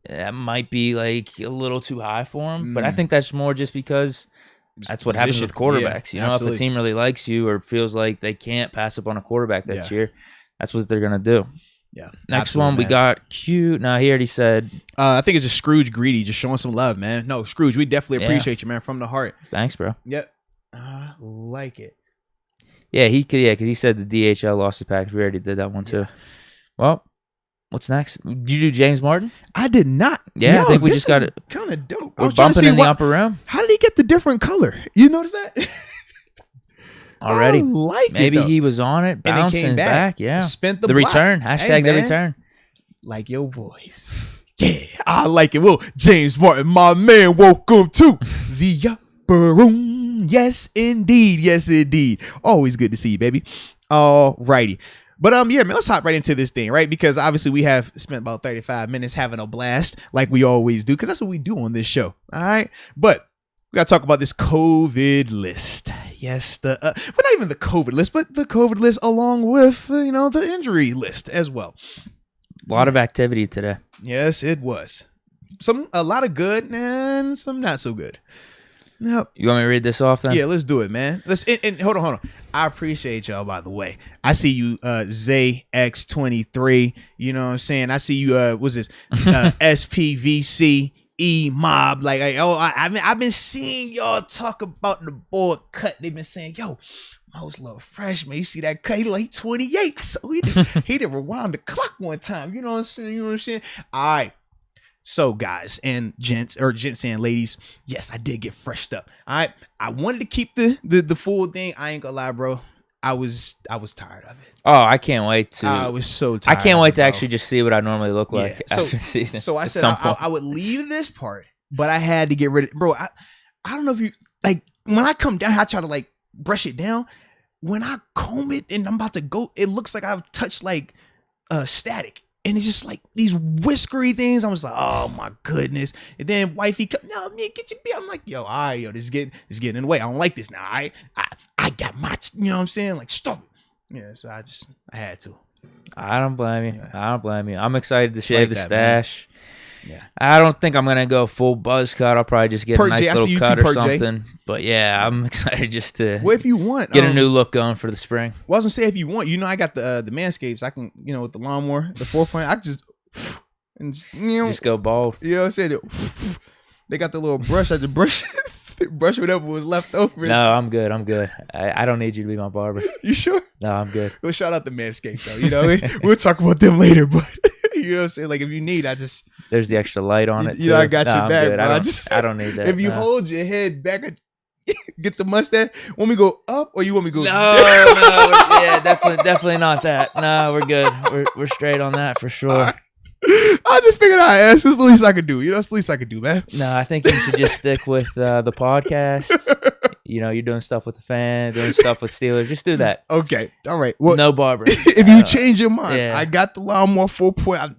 that might be like a little too high for him. But I think that's more just because that's what happens with quarterbacks. If a team really likes you or feels like they can't pass up on a quarterback that year, that's what they're going to do. Yeah. Next one, we got Q. No, he already said. I think it's just Scrooge Greedy, just showing some love, man. No, Scrooge, we definitely appreciate you, man, from the heart. Thanks, bro. Yep. I like it. Yeah, because he said the DHL lost his package. We already did that one too. Well, What's next? Did you do James Martin? I did not. Yeah, I think we just got it. Kind of dope. We're bumping in the upper room. How did he get the different color? You notice that? Already. I like Maybe it, he was on it, bouncing back. Yeah. Spent the return. Hashtag the return. Like your voice. Yeah, I like it. Well, James Martin, my man, welcome to the upper room. Yes, indeed. Yes, indeed. Always good to see you, baby. All righty. But yeah, man, let's hop right into this thing, right? Because obviously we have spent about 35 minutes having a blast like we always do, because that's what we do on this show. All right. But we got to talk about this COVID list. Yes, well, not even the COVID list, but the COVID list along with, the injury list as well. A lot of activity today. Yes, it was. A lot of good and some not so good. No. You want me to read this off then? Yeah, let's do it, man. And hold on. I appreciate y'all, by the way. I see you, ZayX23. You know what I'm saying? I see you, what's this? SPVC E-Mob. Like, I've been seeing y'all talk about the board cut. They've been saying, yo, Moats little freshman. You see that cut? He like 28. So he did rewind the clock one time. You know what I'm saying? All right. So guys and gents and ladies, yes, I did get freshed up. All right. I wanted to keep the full thing. I ain't gonna lie, bro. I was tired of it. Oh, I can't wait to. I was so tired. I can't wait to actually just see what I normally look like after the season. So I said I would leave this part, but I had to get rid of it. Bro, I don't know if you like when I come down, I try to like brush it down. When I comb it and I'm about to go, it looks like I've touched like static. And it's just like these whiskery things. I was like, oh my goodness. And then wifey come, no, man, get your beard. I'm like, yo, all right, yo, this is getting in the way. I don't like this now. I got my, you know what I'm saying? Like, stop it. Yeah, so I had to. I don't blame you. Yeah. I don't blame you. I'm excited to shave the stash. Man. Yeah. I don't think I'm gonna go full buzz cut. I'll probably just get a nice little cut or something. But yeah, I'm excited just to if you want, get a new look going for the spring. Well, I was gonna say if you want, I got the Manscapes. I can, with the lawnmower, the 4-point, I just and just go bald. You know what I'm saying? They got the little brush. I just brush whatever was left over. No, I'm good. I don't need you to be my barber. You sure? No, I'm good. Well, shout out to Manscaped though. We'll talk about them later, but you know what I'm saying? Like if you need, there's the extra light on it too. I got your back, bro. I don't need that. If you hold your head back, get the mustache. Want me to go up or you want me to go down? No, yeah, definitely not that. No, we're good. We're straight on that for sure. Right. I just figured out. That's the least I could do. That's the least I could do, man. No, I think you should just stick with the podcast. You're doing stuff with the fan, doing stuff with Steelers. Just do that. Okay. All right. Well, no barber. If you change your mind, yeah. I got the lawnmower 4-point.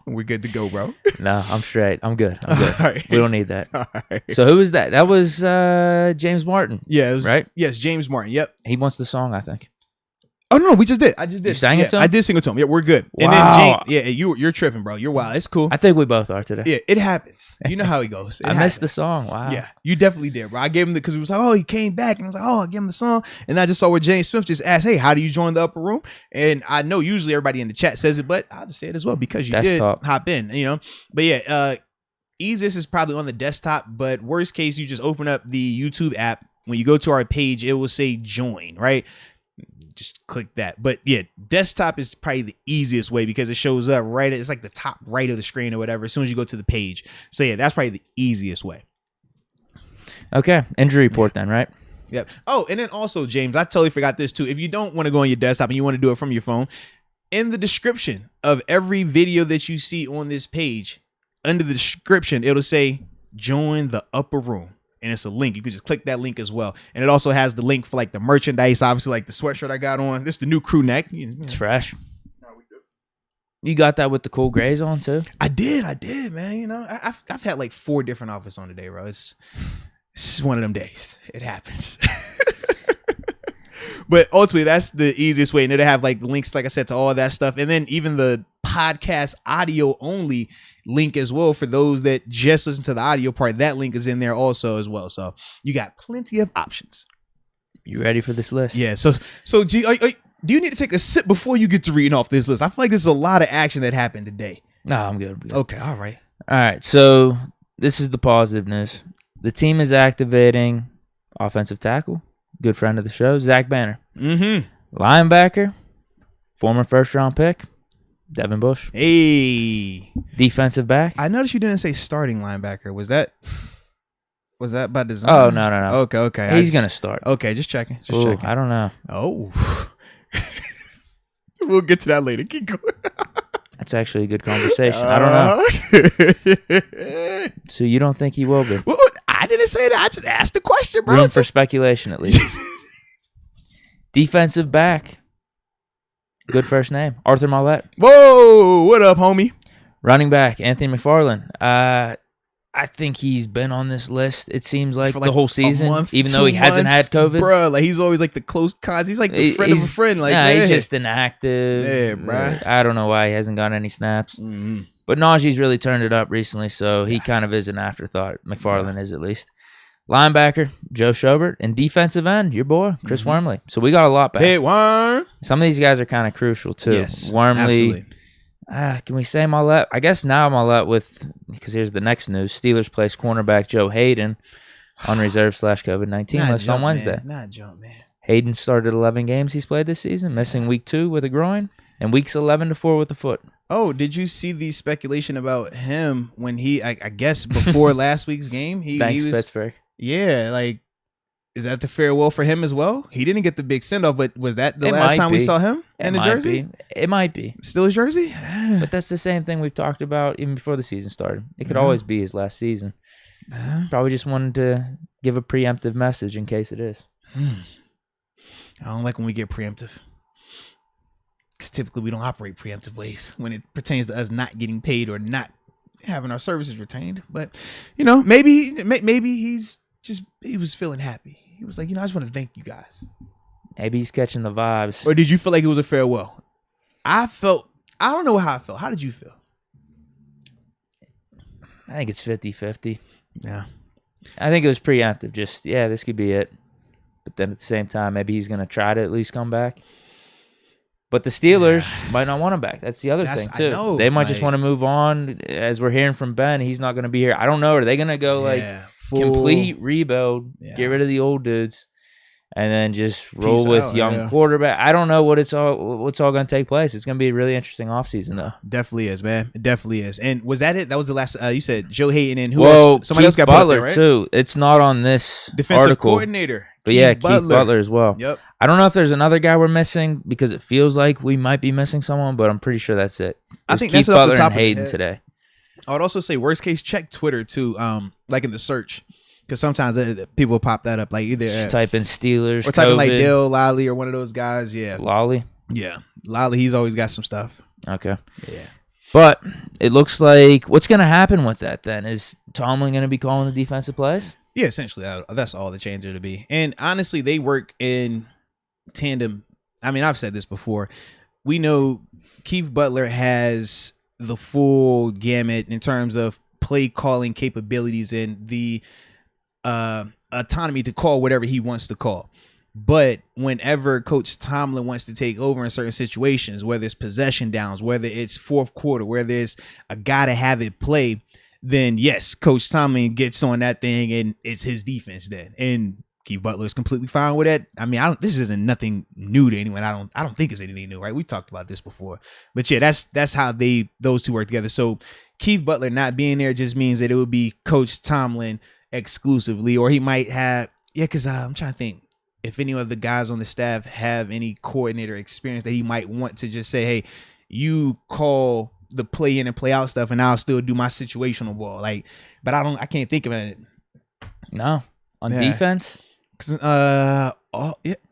We're good to go, bro. No, I'm straight. I'm good. Right. We don't need that. Right. So who was that? That was James Martin. Yeah, it was, right? Yes, James Martin. Yep. He wants the song, I think. Oh no, we just did. I just did. You sang it to him? I did sing it to him. Yeah, we're good. Wow. And then James, you're tripping, bro. You're wild. It's cool. I think we both are today. Yeah, it happens. You know how he goes. I missed the song. Wow. Yeah, you definitely did, bro. I gave him because he was like, oh, he came back, and I was like, oh, I gave him the song, and I just saw where James Smith just asked, hey, how do you join the upper room? And I know usually everybody in the chat says it, but I'll just say it as well because you did hop in, But yeah, easiest is probably on the desktop, but worst case, you just open up the YouTube app. When you go to our page, it will say join, right? Just click that. But yeah, desktop is probably the easiest way because it shows up right. It's like the top right of the screen or whatever as soon as you go to the page. So yeah, that's probably the easiest way. Okay. Injury report then, right? Yep. Oh, and then also, James, I totally forgot this too. If you don't want to go on your desktop and you want to do it from your phone, in the description of every video that you see on this page, under the description, it'll say join the upper room. And it's a link. You can just click that link as well. And it also has the link for like the merchandise, obviously like the sweatshirt I got on. This is the new crew neck. It's fresh. You got that with the cool grays on too? I did, man. I've had like 4 different outfits on today, bro. It's one of them days. It happens. But ultimately, that's the easiest way. And it'll have like the links, like I said, to all of that stuff. And then even the podcast audio only link as well for those that just listen to the audio part. That link is in there also as well. So you got plenty of options. You ready for this list? Yeah. So G, do you need to take a sip before you get to reading off this list? I feel like there's a lot of action that happened today. No, I'm good. Okay. All right. All right. So this is the positive news. The team is activating offensive tackle. Good friend of the show, Zach Banner. Mm-hmm. Linebacker, former first-round pick, Devin Bush. Hey. Defensive back. I noticed you didn't say starting linebacker. Was that by design? Oh, no. Okay. He's going to start. Okay, just checking. I don't know. Oh. We'll get to that later. Keep going. That's actually a good conversation. I don't know. So you don't think he will be? Well, I didn't say that. I just asked the question, bro. Room for speculation, at least. Defensive back. Good first name. Arthur Mollett. Whoa. What up, homie? Running back. Anthony McFarland. I think he's been on this list, it seems like the whole season, month, even though he hasn't had COVID. Bro, like he's always like the close cons. He's like the friend of a friend. Like, he's just inactive. Yeah, bro. I don't know why he hasn't gotten any snaps. Mm-hmm. But Najee's really turned it up recently, so he kind of is an afterthought. McFarland is at least. Linebacker, Joe Schobert. And defensive end, your boy, Chris Wormley. So we got a lot back. Hey, Worm. Some of these guys are kind of crucial, too. Yes, Wormley. absolutely. Can we say Mollett? I guess now Mollett because here's the next news. Steelers placed cornerback Joe Haden on reserve / COVID-19 list on Wednesday. Not jump, man. Hayden started 11 games he's played this season, missing week 2 with a groin and weeks 11 to 4 with a foot. Oh, did you see the speculation about him when I guess before last week's game? Thanks, he was, Pittsburgh. Yeah, like, is that the farewell for him as well? He didn't get the big send-off, but was that the last time we saw him in the jersey? It might be. Still his jersey? But that's the same thing we've talked about even before the season started. It could always be his last season. Probably just wanted to give a preemptive message in case it is. I don't like when we get preemptive. Because typically we don't operate preemptive ways when it pertains to us not getting paid or not having our services retained. But, maybe he was feeling happy. He was like, I just want to thank you guys. Maybe he's catching the vibes. Or did you feel like it was a farewell? I don't know how I felt. How did you feel? I think it's 50-50. Yeah. I think it was preemptive. Just, this could be it. But then at the same time, maybe he's going to try to at least come back. But the Steelers might not want him back. That's the other thing, too. I know, they might just want to move on. As we're hearing from Ben, he's not going to be here. I don't know. Are they going to go, complete rebuild, get rid of the old dudes, and then just roll with young quarterback? I don't know what's all going to take place. It's going to be a really interesting offseason, though. Definitely is, man. It definitely is. And was that it? That was the last. You said Joe Hayden and who else? Somebody else got Butler, put up there, right? too. It's not on this defensive article. Coordinator. But Keith Butler as well. Yep. I don't know if there's another guy we're missing because it feels like we might be missing someone, but I'm pretty sure that's it. I think Keith that's off the Butler top and of the Haden head. today. I would also say worst case check Twitter too, like in the search, because sometimes people pop that up, like either just type in Steelers or type in like COVID. Dale Lally or one of those guys. Yeah, Lolly. Yeah, Lally. He's always got some stuff. Okay. Yeah. But it looks like what's going to happen with that then? Is Tomlin going to be calling the defensive plays? Yeah, essentially, that's all the change to be. And honestly, they work in tandem. I mean, I've said this before. We know Keith Butler has the full gamut in terms of play calling capabilities and the autonomy to call whatever he wants to call. But whenever Coach Tomlin wants to take over in certain situations, whether it's possession downs, whether it's fourth quarter, where there's a guy to have it play, then yes, Coach Tomlin gets on that thing and it's his defense then. And Keith Butler is completely fine with that. I mean, this isn't nothing new to anyone. I don't think it's anything new, right? We talked about this before. But yeah, that's how those two work together. So Keith Butler not being there just means that it would be Coach Tomlin exclusively, or he might have, because I'm trying to think if any of the guys on the staff have any coordinator experience that he might want to just say, hey, you call the play in and play out stuff and I'll still do my situational ball. But I can't think of it. No. On defense? No,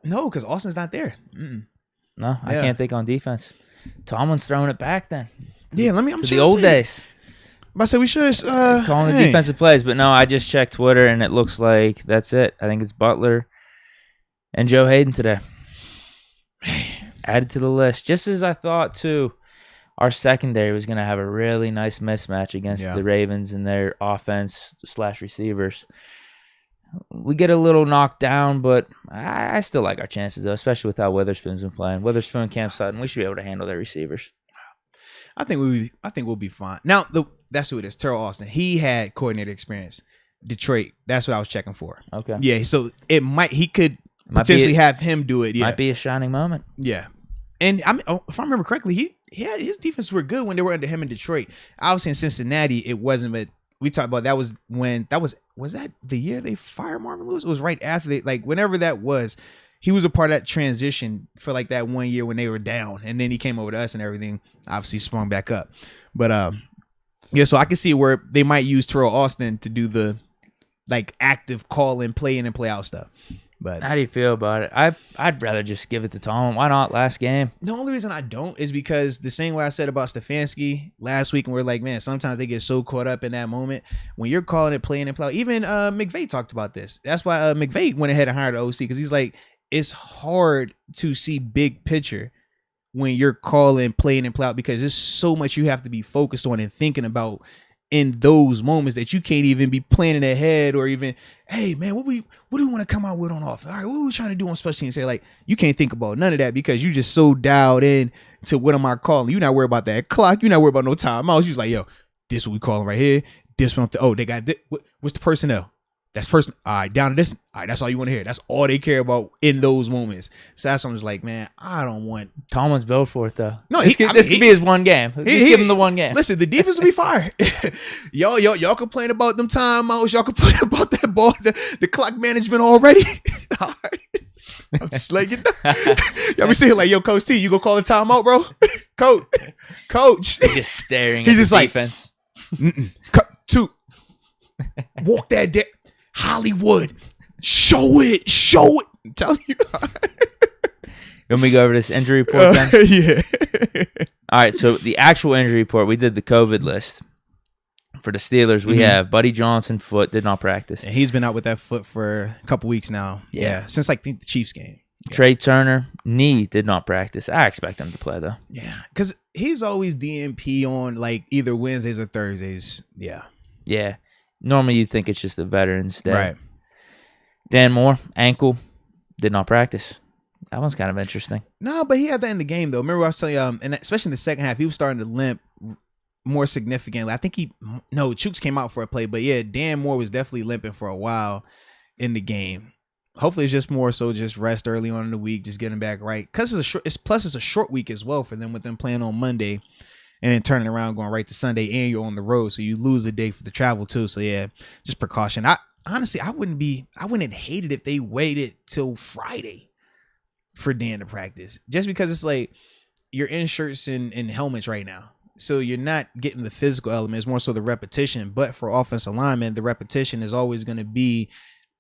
because Austin's not there. Mm-mm. No, I can't think on defense. Tomlin's throwing it back then. Yeah, I'm to the old days. I said we should calling the defensive plays, but no, I just checked Twitter and it looks like that's it. I think it's Butler and Joe Hayden today. Added to the list. Just as I thought too, our secondary was going to have a really nice mismatch against the Ravens and their offense / receivers. We get a little knocked down, but I still like our chances, though, especially with how Witherspoon's been playing. Witherspoon, Cam Sutton, we should be able to handle their receivers. I think we'll be fine. Now, that's who it is, Terrell Austin. He had coordinator experience. Detroit, that's what I was checking for. Okay. Yeah, so he could potentially have him do it. Yeah, might be a shining moment. Yeah, and if I remember correctly, his defense were good when they were under him in Detroit. Obviously in Cincinnati, it wasn't. But we talked about that was that the year they fired Marvin Lewis? It was right after whenever that was. He was a part of that transition for like that 1 year when they were down, and then he came over to us and everything. Obviously sprung back up, but yeah. So I can see where they might use Terrell Austin to do the active call in, play in and play out stuff. But how do you feel about it? I'd rather just give it to Tom. Why not last game? The only reason I don't is because the same way I said about Stefanski last week, and we're like, man, sometimes they get so caught up in that moment when you're calling it, playing and play. Even McVay talked about this. That's why McVay went ahead and hired the OC, because he's like, it's hard to see big picture when you're calling, playing and play out, because there's so much you have to be focused on and thinking about in those moments that you can't even be planning ahead, or even, hey man, what do we want to come out with on offense? All right, what are we trying to do on special teams? Say, like, you can't think about none of that because you just so dialed in to what am I calling. You're not worried about that clock. You're not worried about no timeouts. You're just like, yo, this what we calling right here. This one, they got this. What's the personnel? That's person. All right, down to this. All right, that's all you want to hear. That's all they care about in those moments. So that's why I'm just like, man, I don't want. Tomlin's built for it though. No, this could be his one game. Just give him the one game. Listen, the defense will be fired. y'all complain about them timeouts. Y'all complain about that ball, the clock management already. All right. I'm just like, y'all be saying like, yo, Coach T, you gonna call a timeout, bro? Coach. He's just staring. He's at just the like, defense. Cut two. Walk that deck. Hollywood, show it. I'm telling you. You want me to go over this injury report then? Yeah. All right, so the actual injury report, we did the COVID list. For the Steelers, we have Buddy Johnson, foot, did not practice. And he's been out with that foot for a couple weeks now. Yeah. Since I think the Chiefs game. Yeah. Trey Turner, knee, did not practice. I expect him to play, though. Yeah, because he's always DNP on like either Wednesdays or Thursdays. Yeah. Yeah. Normally, you'd think it's just the Veterans Day. Right. Dan Moore, ankle, did not practice. That one's kind of interesting. No, but he had that in the game, though. Remember I was telling you, and especially in the second half, he was starting to limp more significantly. I think Chooks came out for a play, but yeah, Dan Moore was definitely limping for a while in the game. Hopefully, it's just more so just rest early on in the week, just getting back right. Because it's a short week as well for them, with them playing on Monday and then turning around going right to Sunday, and you're on the road, so you lose a day for the travel too. So yeah, just precaution. I wouldn't hate it if they waited till Friday for Dan to practice, just because it's like you're in shirts and helmets right now, so you're not getting the physical element. It's more so the repetition. But for offensive linemen, the repetition is always going to be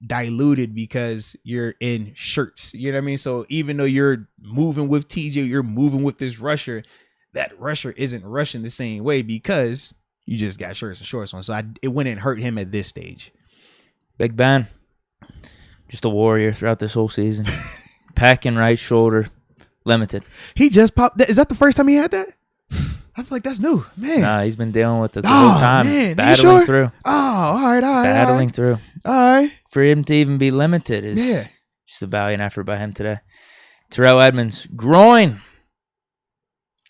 diluted because you're in shirts. You know what I mean? So even though you're moving with TJ, you're moving with this rusher, that rusher isn't rushing the same way because you just got shirts and shorts on. So it wouldn't hurt him at this stage. Big Ben, just a warrior throughout this whole season. Packing right shoulder, limited. He just popped. Is that the first time he had that? I feel like that's new, man. Nah, he's been dealing with it the whole time, man. battling through. Oh, all right, battling through. All right. For him to even be limited is just a valiant effort by him today. Terrell Edmonds, groin.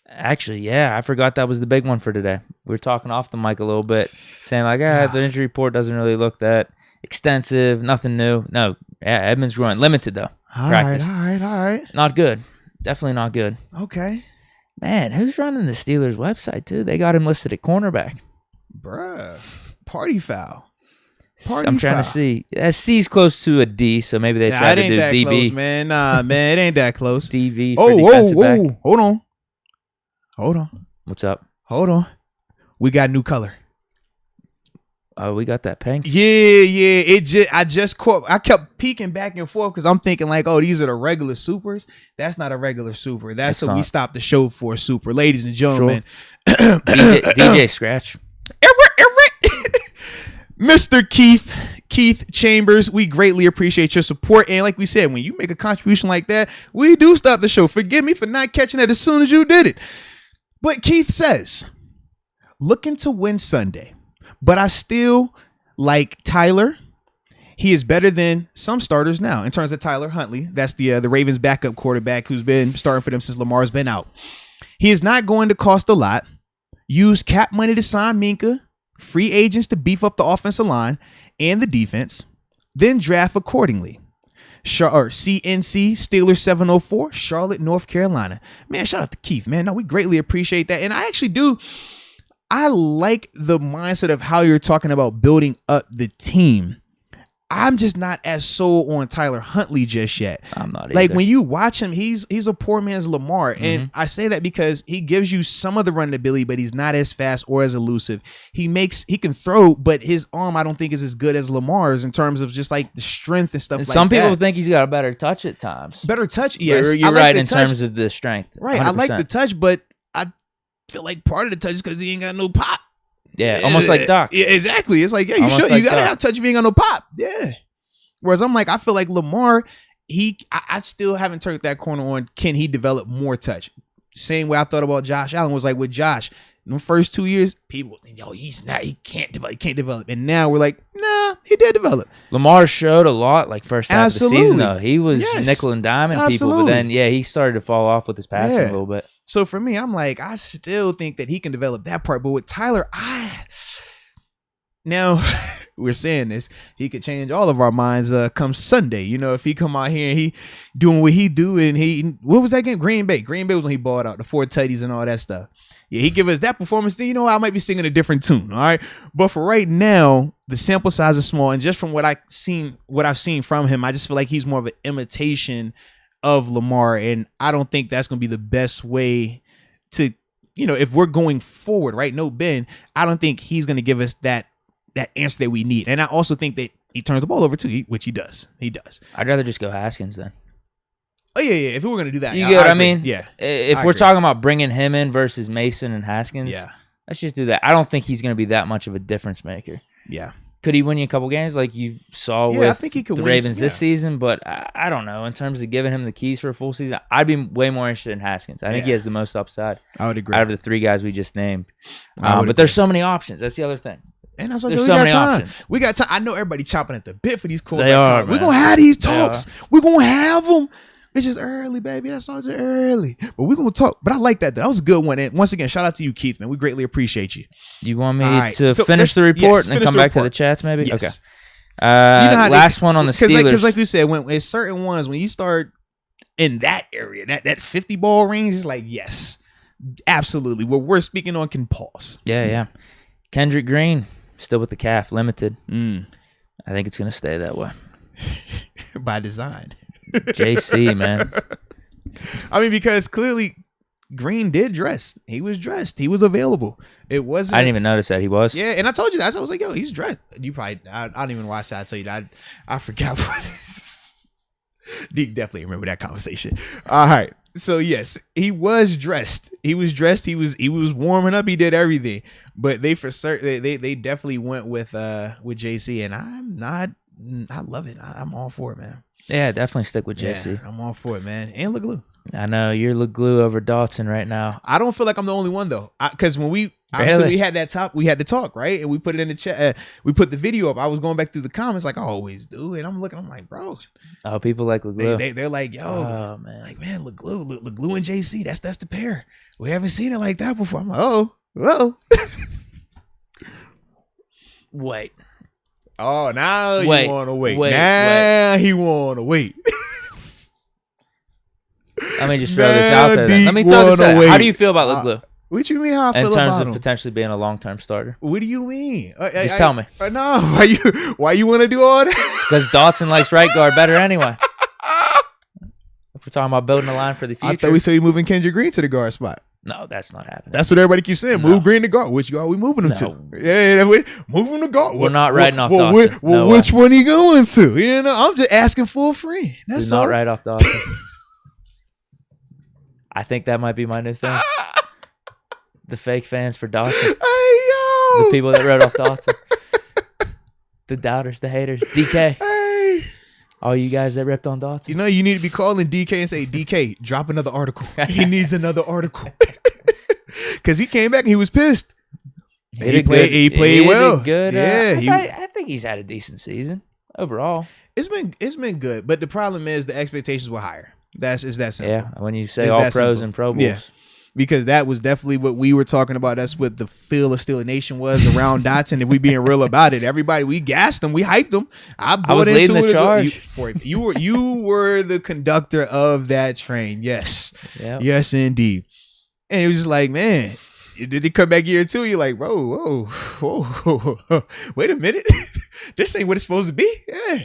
Actually, I forgot that was the big one for today. We were talking off the mic a little bit, saying like, the injury report doesn't really look that extensive, nothing new. No, Edmonds groin, limited though. All right. Not good. Definitely not good. Okay. Man, who's running the Steelers website too? They got him listed at cornerback. Bruh. Party foul. I'm trying to see. C's close to a D, so maybe they tried to do DB. Close, man. Nah, man, it ain't that close. DV for defensive back. Hold on. What's up? Hold on. We got new color. Oh, we got that pink. Yeah. I kept peeking back and forth because I'm thinking like, oh, these are the regular supers. That's not a regular super. That's what we stopped the show for. Super, ladies and gentlemen. Sure. DJ Scratch. Mr. Keith Chambers, we greatly appreciate your support. And like we said, when you make a contribution like that, we do stop the show. Forgive me for not catching it as soon as you did it. But Keith says, looking to win Sunday, but I still like Tyler. He is better than some starters now in terms of Tyler Huntley. That's the Ravens backup quarterback who's been starting for them since Lamar's been out. He is not going to cost a lot. Use cap money to sign Minka, free agents to beef up the offensive line and the defense, then draft accordingly. CNC Steelers 704, Charlotte, North Carolina. Man, shout out to Keith, man. No, we greatly appreciate that. And I actually do. I like the mindset of how you're talking about building up the team. I'm just not as sold on Tyler Huntley just yet. I'm not either. Like when you watch him, he's a poor man's Lamar. And I say that because he gives you some of the run ability, but he's not as fast or as elusive. He can throw, but his arm I don't think is as good as Lamar's in terms of just like the strength and stuff like that. Some people think he's got a better touch at times. Better touch, yes. You're right in terms of the strength. Right. 100%. I like the touch, but I feel like part of the touch is because he ain't got no pop. Yeah, almost like Doc. Yeah, exactly. It's like, yeah, you should. Like you gotta have touch if you ain't got no pop. Yeah. Whereas I'm like, I feel like Lamar, I still haven't turned that corner on. Can he develop more touch? Same way I thought about Josh Allen was like with Josh. In the first 2 years, people, he can't develop. And now we're like, nah, he did develop. Lamar showed a lot like first half of the season though. He was nickel and diming people, but then he started to fall off with his passing a little bit. So for me, I'm like, I still think that he can develop that part. But with Tyler, now we're saying this, he could change all of our minds come Sunday. You know, if he come out here and he doing what he do, and what was that game? Green Bay. Green Bay was when he balled out the 4 tutties and all that stuff. Yeah, he give us that performance. Then you know I might be singing a different tune. All right, but for right now, the sample size is small, and just from what I've seen from him, I just feel like he's more of an imitation of Lamar, and I don't think that's going to be the best way to, if we're going forward, right? No, Ben, I don't think he's going to give us that answer that we need. And I also think that he turns the ball over too, which he does. He does. I'd rather just go Haskins then. Oh, yeah. If we were going to do that. You get what I mean? Yeah. If we're talking about bringing him in versus Mason and Haskins, let's just do that. I don't think he's going to be that much of a difference maker. Yeah. Could he win you a couple games like you saw with I think he could the Ravens this season? But I don't know. In terms of giving him the keys for a full season, I'd be way more interested in Haskins. I think he has the most upside. I would agree. Out of the 3 guys we just named. But there's so many options. That's the other thing. And that's what there's so many options. We got time. I know everybody chomping at the bit for these quarterbacks. They are. We're going to have these talks. We're going to have them. It's just early, baby. That's all just early. But we're going to talk. But I like that. That was a good one. And once again, shout out to you, Keith, man. We greatly appreciate you. You want me to finish the report and then come back to the chats maybe? Yes. Okay. Last one on the Steelers. Because like you said, when it's certain ones, when you start in that area, that 50 ball range, is like, yes, absolutely. What we're speaking on can pause. Yeah. Kendrick Green, still with the calf, limited. I think it's going to stay that way. By design. JC, man. I mean, because clearly Green did dress. He was dressed. He was available. It wasn't. I didn't even notice that he was. Yeah, and I told you that. I was like, yo, he's dressed. You probably, I don't even watch that. I tell you that. I forgot what. Deke definitely remember that conversation. All right. So yes, he was dressed. He was dressed. He was warming up. He did everything. But they for certain they definitely went with JC, and I love it. I'm all for it, man. Yeah, definitely stick with JC. Yeah, I'm all for it, man. And LeGlue. I know you're LeGlue over Dotson right now. I don't feel like I'm the only one though, because when we had the talk, right, and we put it in the chat. We put the video up. I was going back through the comments like I always do, and I'm like, bro. Oh, people like LeGlue. They're like, yo, oh man, like man, LeGlue and JC. That's the pair. We haven't seen it like that before. I'm like, oh. Wait. Oh, now you want to wait. Now he want to wait. Let me just throw this out there. Let me throw this out. How do you feel about LeGlue? What you mean? How I feel in terms about of potentially being a long-term starter? What do you mean? Just tell me. No, why you want to do all that? Because Dotson likes right guard better anyway. If we're talking about building a line for the future, I thought we said we moving Kendrick Green to the guard spot. No, that's not happening. That's what everybody keeps saying. Move Green to guard. Which guard we moving him to? Yeah, move him to guard. We're not writing off Dotson. Which one he going to? You know, I'm just asking for a friend. That's all. Not write off Dotson. I think that might be my new thing. The fake fans for Dotson. Hey, yo. The people that wrote off Dotson. The doubters, the haters. DK. Hey. All you guys that ripped on Dotson. You know, you need to be calling DK and say, DK, drop another article. He needs another article. Because he came back and he was pissed. He played well. Good. Yeah, I think he's had a decent season overall. It's been good, but the problem is the expectations were higher. It's that simple. Yeah, when you say all pros and Pro Bowls. because that was definitely what we were talking about. That's what the feel of Steeler Nation was around Dotson. If we being real about it, everybody, we gassed him, we hyped him. I was into leading the it. charge. You were the conductor of that train. Yes, Yep. yes, indeed. And it was just like, man, did he come back year 2? You're like, whoa, wait a minute, this ain't what it's supposed to be. Yeah,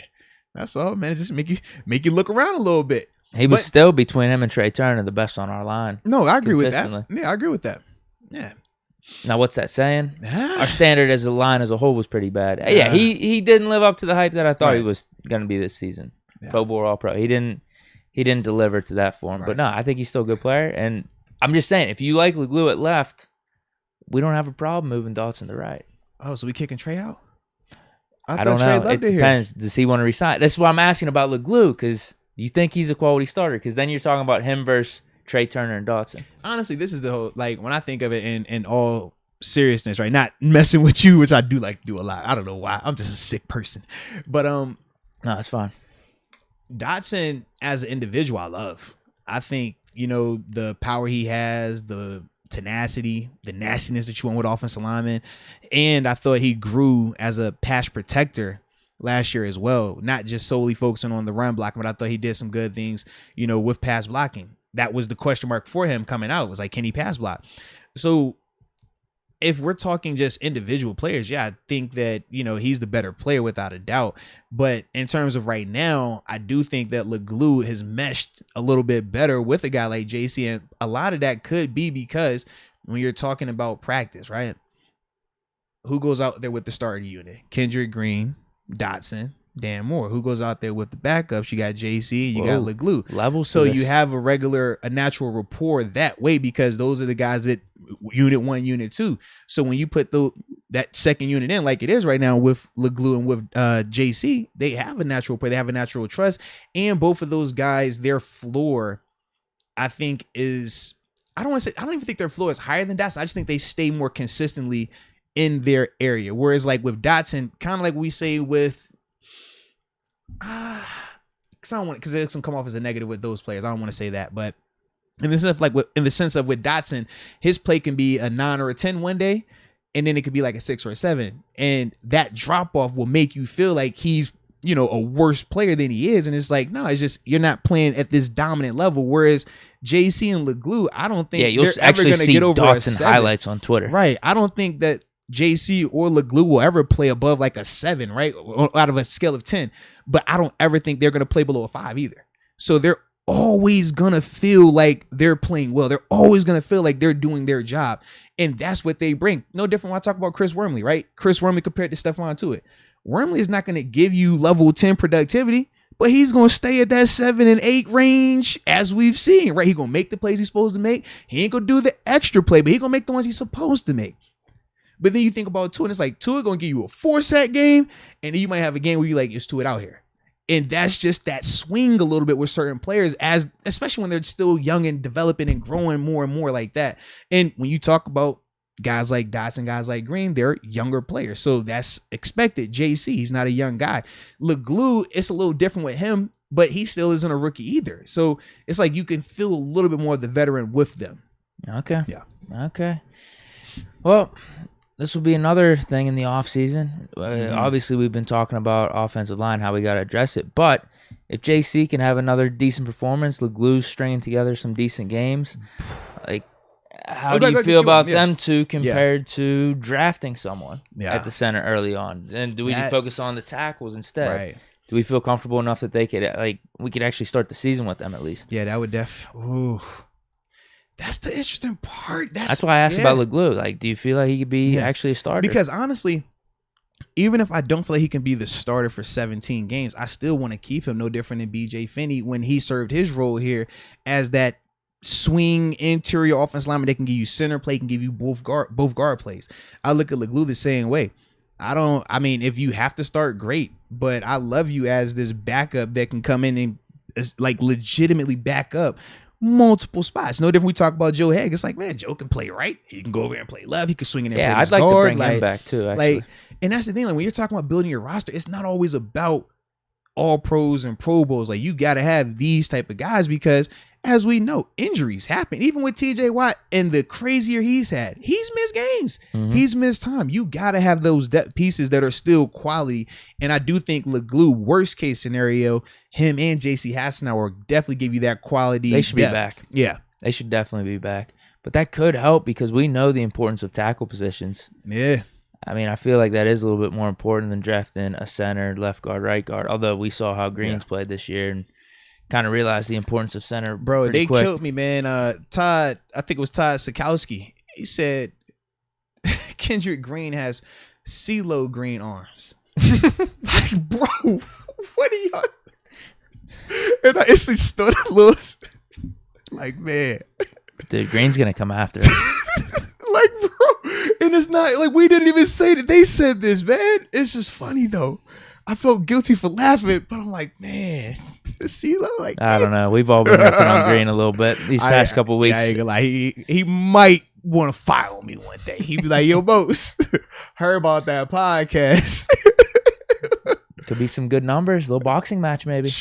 that's all, man. It just make you look around a little bit. He was still, between him and Trey Turner, the best on our line. No, I agree with that. Yeah, I agree with that. Yeah. Now, what's that saying? Our standard as a line as a whole was pretty bad. Yeah, he didn't live up to the hype that I thought he was going to be this season. Yeah. Pro Bowl, All-Pro. He didn't deliver to that form. Right. But no, I think he's still a good player. And I'm just saying, if you like LeGlue at left, we don't have a problem moving Dotson to right. Oh, so we kicking Trey out? I don't know. It depends. Does he want to resign? That's why I'm asking about LeGlue, because you think he's a quality starter, because then you're talking about him versus Trey Turner and Dotson. Honestly, this is the whole, like, when I think of it in all seriousness, right? Not messing with you, which I do like to do a lot. I don't know why. I'm just a sick person. But no, it's fine. Dotson as an individual, I love. I think, the power he has, the tenacity, the nastiness that you want with offensive linemen, and I thought he grew as a pass protector last year as well, not just solely focusing on the run blocking, but I thought he did some good things, with pass blocking. That was the question mark for him coming out, was like, can he pass block? So if we're talking just individual players, yeah, I think that, he's the better player without a doubt. But in terms of right now, I do think that LeGlue has meshed a little bit better with a guy like JC. And a lot of that could be because when you're talking about practice, right? Who goes out there with the starting unit? Kendrick Green, Dotson, Dan Moore. Who goes out there with the backups? You got JC, you got LeGlue. So you have a natural rapport that way, because those are the guys that unit 1, unit 2. So when you put that second unit in, like it is right now with LeGlue and with JC, they have a natural play, they have a natural trust, and both of those guys, their floor, I think is, I don't even think their floor is higher than Dotson. I just think they stay more consistently in their area. Whereas like with Dotson, kind of like we say with, because I don't want, because it's gonna come off as a negative with those players. I don't want to say that, but in the sense of with Dotson, his play can be a 9 or a 10 one day, and then it could be like a 6 or a 7, and that drop off will make you feel like he's a worse player than he is, and it's like, no, it's just you're not playing at this dominant level. Whereas JC and LeGlue, I don't think you'll they're actually ever gonna see get over Dotson a 7. highlights on Twitter, right? I don't think that JC or LeGlue will ever play above like a 7, right? Out of a scale of 10. But I don't ever think they're going to play below a 5 either. So they're always going to feel like they're playing well. They're always going to feel like they're doing their job. And that's what they bring. No different when I talk about Chris Wormley, right? Chris Wormley compared to Stephon Tuitt. Wormley is not going to give you level 10 productivity, but he's going to stay at that 7 and 8 range as we've seen, right? He's going to make the plays he's supposed to make. He ain't going to do the extra play, but he's going to make the ones he's supposed to make. But then you think about Tua, and it's like Tua gonna give you a 4-sack game, and then you might have a game where you like, it's Tua out here. And that's just that swing a little bit with certain players, especially when they're still young and developing and growing more and more like that. And when you talk about guys like Dotson, guys like Green, they're younger players. So that's expected. JC, he's not a young guy. LeGlue, it's a little different with him, but he still isn't a rookie either. So it's like you can feel a little bit more of the veteran with them. Okay. Yeah. Okay. Well, this will be another thing in the offseason. Obviously, we've been talking about offensive line, how we got to address it. But if JC can have another decent performance, LeGlue's stringing together some decent games, like, how do you feel about them two compared to drafting someone at the center early on? And do we focus on the tackles instead? Right. Do we feel comfortable enough that they could, we could actually start the season with them at least? Yeah, that would that's the interesting part. That's why I asked about LeGlue. Like, do you feel like he could be actually a starter? Because honestly, even if I don't feel like he can be the starter for 17 games, I still want to keep him, no different than BJ Finney when he served his role here as that swing interior offense lineman that can give you center play, can give you both guard plays. I look at LeGlue the same way. I mean, if you have to start, great, but I love you as this backup that can come in and like legitimately back up multiple spots. No different. We talk about Joe Haig. It's like, man, Joe can play right. He can go over and play left. He can swing in there. Yeah, I'd like to bring him back too. Actually, and that's the thing. Like when you're talking about building your roster, it's not always about all pros and Pro Bowls. Like you got to have these type of guys because as we know, injuries happen. Even with TJ Watt and the crazier he's had, he's missed games. Mhm. He's missed time. You got to have those depth pieces that are still quality. And I do think LeGlue, worst case scenario, him and JC Hassanauer will definitely give you that quality. They should depth. be back. Yeah. They should definitely be back. But that could help because we know the importance of tackle positions. Yeah. I mean, I feel like that is a little bit more important than drafting a center, left guard, right guard. Although we saw how Green's played this year and kind of realized the importance of center. Bro, they quick. killed me, man. Todd, I think it was Todd Sikowski. He said Kendrick Green has CeeLo Green arms. Like, bro, what are y'all? And I instantly stood a little like, man. Dude, Green's going to come after him. Like, bro, and it's not like we didn't even say that they said this, man. It's just funny though. I felt guilty for laughing, but I'm like, man, CeeLo, like, I don't know. We've all been ripping on Green a little bit these past couple weeks. I ain't gonna lie. He might want to file me one day. He'd be like, yo, Moats, heard about that podcast. Could be some good numbers. Little boxing match, maybe.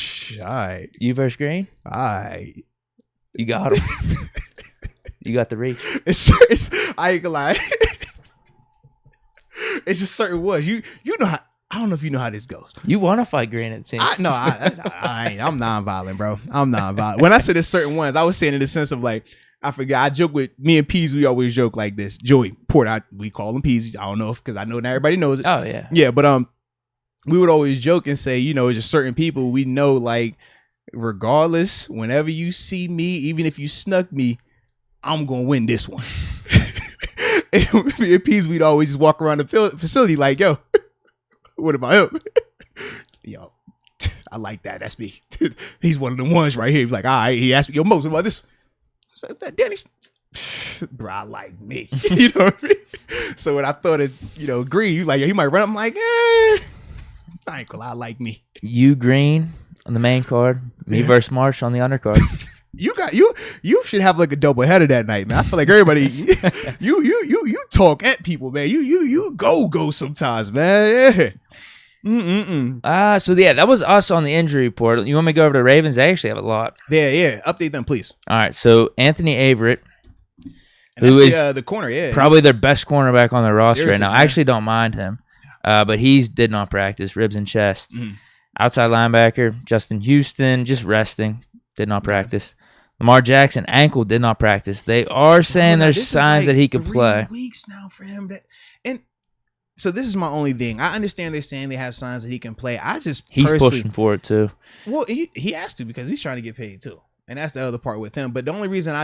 All right. You versus Green? All right. You got him. You got the reach. It's I ain't gonna lie. It's just certain ones. You know how. I don't know if you know how this goes. You want to fight Green, it seems. I ain't. I'm non-violent, bro. I'm non-violent. When I said there's certain ones, I was saying in the sense of like, I forgot. I joke with me and Peasy. We always joke like this. Joey Porter, we call him Peasy. I don't know because I know not everybody knows it. Oh yeah. Yeah, but we would always joke and say, you know, it's just certain people we know. Like, regardless, whenever you see me, even if you snuck me, I'm gonna win this one. And me and Peasy, we'd always just walk around the facility like, yo. What about him? Yo, I like that. That's me. He's one of the ones right here. He's like, all right. He asked me, yo, Moats, what about this? I was like, Danny's, bro, I like me. You know what I mean? So when I thought of, you know, Green, you like, yo, he might run. I'm like, I ain't gonna lie, I like me. You Green on the main card, me versus Marsh on the undercard. You should have like a double header that night, man. I feel like everybody, you talk at people, man. You go sometimes, man. Yeah. So yeah, that was us on the injury report. You want me to go over to the Ravens? They actually have a lot. Yeah. Update them, please. All right. So Anthony Averett, and who is the corner, yeah, probably their best cornerback on their roster seriously, right now. man. I actually don't mind him, but he did not practice, ribs and chest. Mm. Outside linebacker Justin Houston, just resting, did not practice. Lamar Jackson, ankle, did not practice. They are saying there's signs that he could play. 3 weeks now for him. And so this is my only thing. I understand they're saying they have signs that he can play. He's pushing for it too. Well, he has to because he's trying to get paid too. And that's the other part with him. But the only reason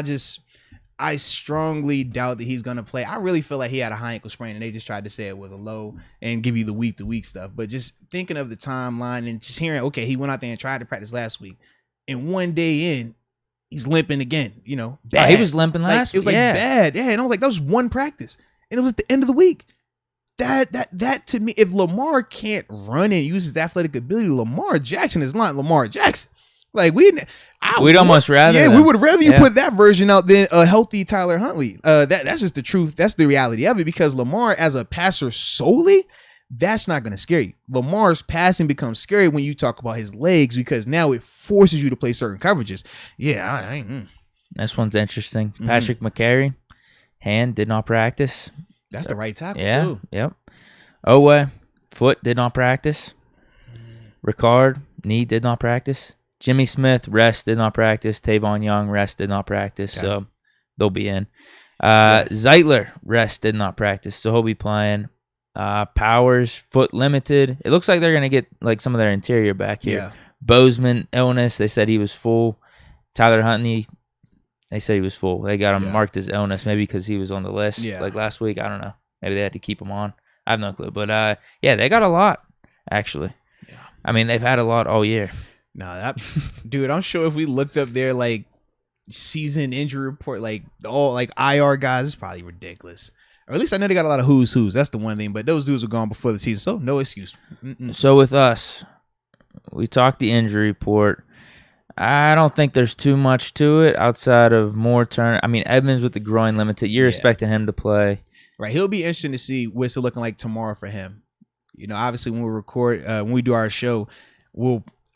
I strongly doubt that he's going to play. I really feel like he had a high ankle sprain and they just tried to say it was a low and give you the week to week stuff. But just thinking of the timeline and just hearing, okay, he went out there and tried to practice last week. And one day in, he's limping again, you know. Bad. Oh, he was limping last week. It was like bad. Yeah, and I was like, that was one practice. And it was at the end of the week. That to me, if Lamar can't run and use his athletic ability, Lamar Jackson is not Lamar Jackson. Like we'd almost rather. Yeah, we would rather you put that version out than a healthy Tyler Huntley. That's just the truth. That's the reality of it because Lamar as a passer solely, that's not going to scare you. Lamar's passing becomes scary when you talk about his legs because now it forces you to play certain coverages. Yeah. This one's interesting. Patrick McCary, hand, did not practice. That's the right tackle, too. Yep. Owe, foot, did not practice. Ricard, knee, did not practice. Jimmy Smith, rest, did not practice. Tavon Young, rest, did not practice. Okay. So they'll be in. Zeitler, rest, did not practice. So he'll be playing. Powers, foot limited. It looks like they're going to get like some of their interior back here. Yeah. Bozeman, illness. They said he was full. Tyler Huntley, they said he was full. They got him marked as illness, maybe because he was on the list like last week. I don't know. Maybe they had to keep him on. I have no clue. But, they got a lot, actually. Yeah. I mean, they've had a lot all year. No, dude, I'm sure if we looked up their, like, season injury report, like, all, like, IR guys, it's probably ridiculous. Or at least I know they got a lot of who's. That's the one thing. But those dudes were gone before the season, so no excuse. So with us, we talked the injury report. I don't think there's too much to it outside of more turn. I mean, Edmonds with the groin limited. You're expecting him to play. Right. He'll be interesting to see what's it looking like tomorrow for him. You know, obviously when we record, when we do our show,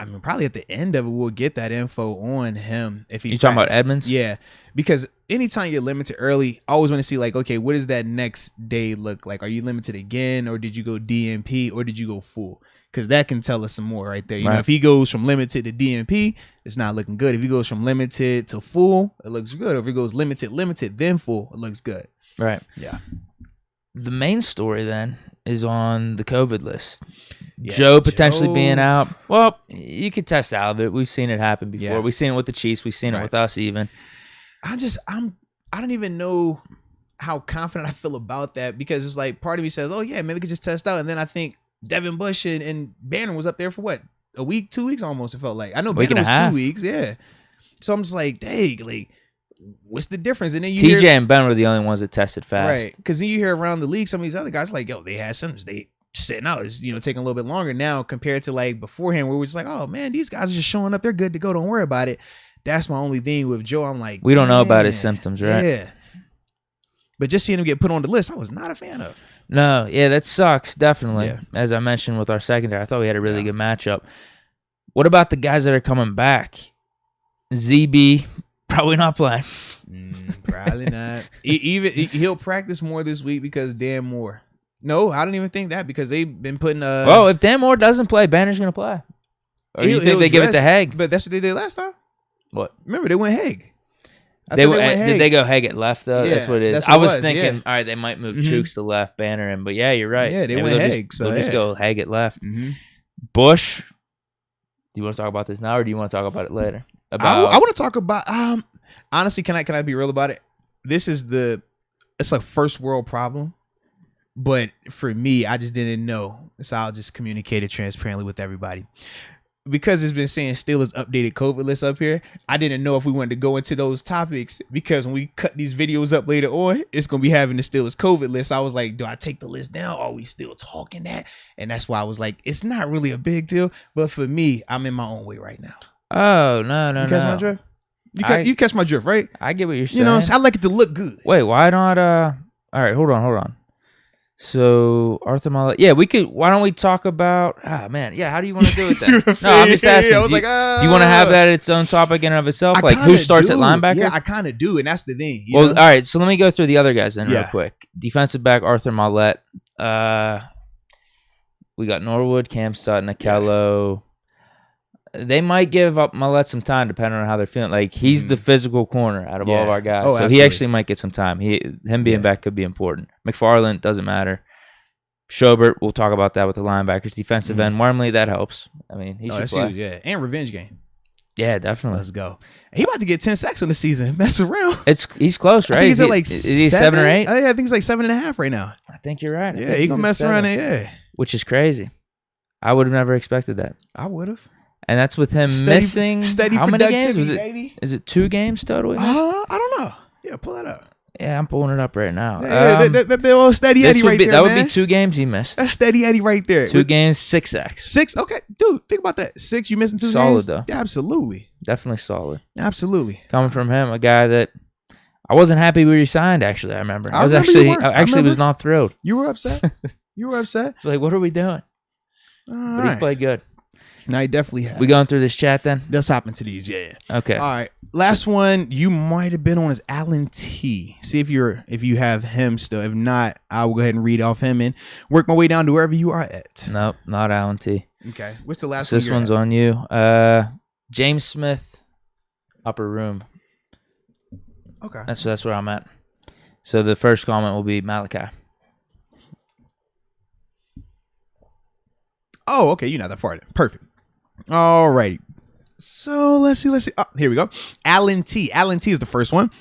I mean, probably at the end of it, we'll get that info on him. If he You talking about Edmonds? Yeah, because anytime you're limited early, I always want to see like, okay, what does that next day look like? Are you limited again, or did you go DNP, or did you go full? Because that can tell us some more right there. You know, if he goes from limited to DNP, it's not looking good. If he goes from limited to full, it looks good. If he goes limited, then full, it looks good. Right. Yeah. The main story then is on the COVID list. Yes, Joe potentially being out. Well, you could test out of it. We've seen it happen before. Yeah. We've seen it with the Chiefs. We've seen it with us even. I don't even know how confident I feel about that, because it's like part of me says, oh yeah, man, they could just test out. And then I think Devin Bush and Banner was up there for what? A week, 2 weeks almost, it felt like. I know Banner was 2 weeks, yeah. So I'm just like, dang, like, what's the difference? And then you TJ and Ben were the only ones that tested fast. Right. Because then you hear around the league, some of these other guys like, yo, they had symptoms. They sitting out. It's, you know, taking a little bit longer now compared to like beforehand, where we're just like, oh man, these guys are just showing up. They're good to go. Don't worry about it. That's my only thing with Joe. I'm like, we don't know about his symptoms, right? Yeah. But just seeing him get put on the list, I was not a fan of. No, yeah, that sucks, definitely. Yeah. As I mentioned with our secondary, I thought we had a really good matchup. What about the guys that are coming back? ZB, probably not playing. Probably not. He'll practice more this week because Dan Moore. No, I don't even think that, because they've been putting well, if Dan Moore doesn't play, Banner's going to play. Or you think they give it to Haig? But that's what they did last time. What? Remember, they went Haig. Did they go Haig at left, though? Yeah, that's what it is. I was thinking, all right, they might move Chooks to left, Banner in. But yeah, you're right. Yeah, they went Haig. They'll just go Haig at left. Bush, do you want to talk about this now, or do you want to talk about it later? I want to talk about, honestly, can I be real about it? This is it's like first world problem. But for me, I just didn't know. So I'll just communicate it transparently with everybody. Because it's been saying Steelers updated COVID list up here, I didn't know if we wanted to go into those topics, because when we cut these videos up later on, it's going to be having the Steelers COVID list. I was like, do I take the list down? Are we still talking that? And that's why I was like, it's not really a big deal. But for me, I'm in my own way right now. Oh, no. You catch my drift? You catch my drift, right? I get what you're saying. You know, I like it to look good. Wait, why not? All right, hold on. So Arthur Mallet, yeah, we could. Why don't we talk about? Man, yeah. How do you want to do it? Then? I'm just asking. I was do you want to have that its own topic in and of itself? Like who starts at linebacker? Yeah, I kind of do, and that's the thing. Well, all right. So let me go through the other guys then real quick. Defensive back Arthur Mallet. We got Norwood, Cam Sutton, Akello. They might give up Mallet some time depending on how they're feeling. Like he's the physical corner out of all of our guys, so absolutely. He actually might get some time. Him being back could be important. McFarland doesn't matter. Schobert, we'll talk about that with the linebackers. Defensive end, Wormley, that helps. I mean, he should play. Huge, and revenge game. Yeah, definitely. Let's go. He about to get 10 sacks on the season. Mess around. He's close, right? Is he 7 or 8? I think he's like 7.5 right now. I think you're right. Yeah, he's gonna mess around. Which is crazy. I would have never expected that. I would have. And that's with him missing how many games? Is it 2 games total? I don't know. Yeah, pull that up. Yeah, I'm pulling it up right now. Yeah, that old Steady Eddie right there, that would be 2 games he missed. That's Steady Eddie right there. 2 games, 6 sacks. 6? Okay. Dude, think about that. 6, you missing 2 games? Solid, though. Yeah, absolutely. Definitely solid. Absolutely. Coming from him, a guy that I wasn't happy we resigned, actually, I remember. I was not thrilled. You were upset? You were upset? Like, what are we doing? But he's played good. No, he definitely has. We going through this chat then? Let's hop into these, yeah. Okay. All right. Last one you might have been on is Alan T. See if you have him still. If not, I will go ahead and read off him and work my way down to wherever you are at. Nope, not Alan T. Okay. What's the last one? This one's on you. James Smith, upper room. Okay. That's where I'm at. So the first comment will be Malachi. Oh, okay. You're not that far. Perfect. All righty. So let's see. Oh, here we go. Alan T. Alan T is the first one.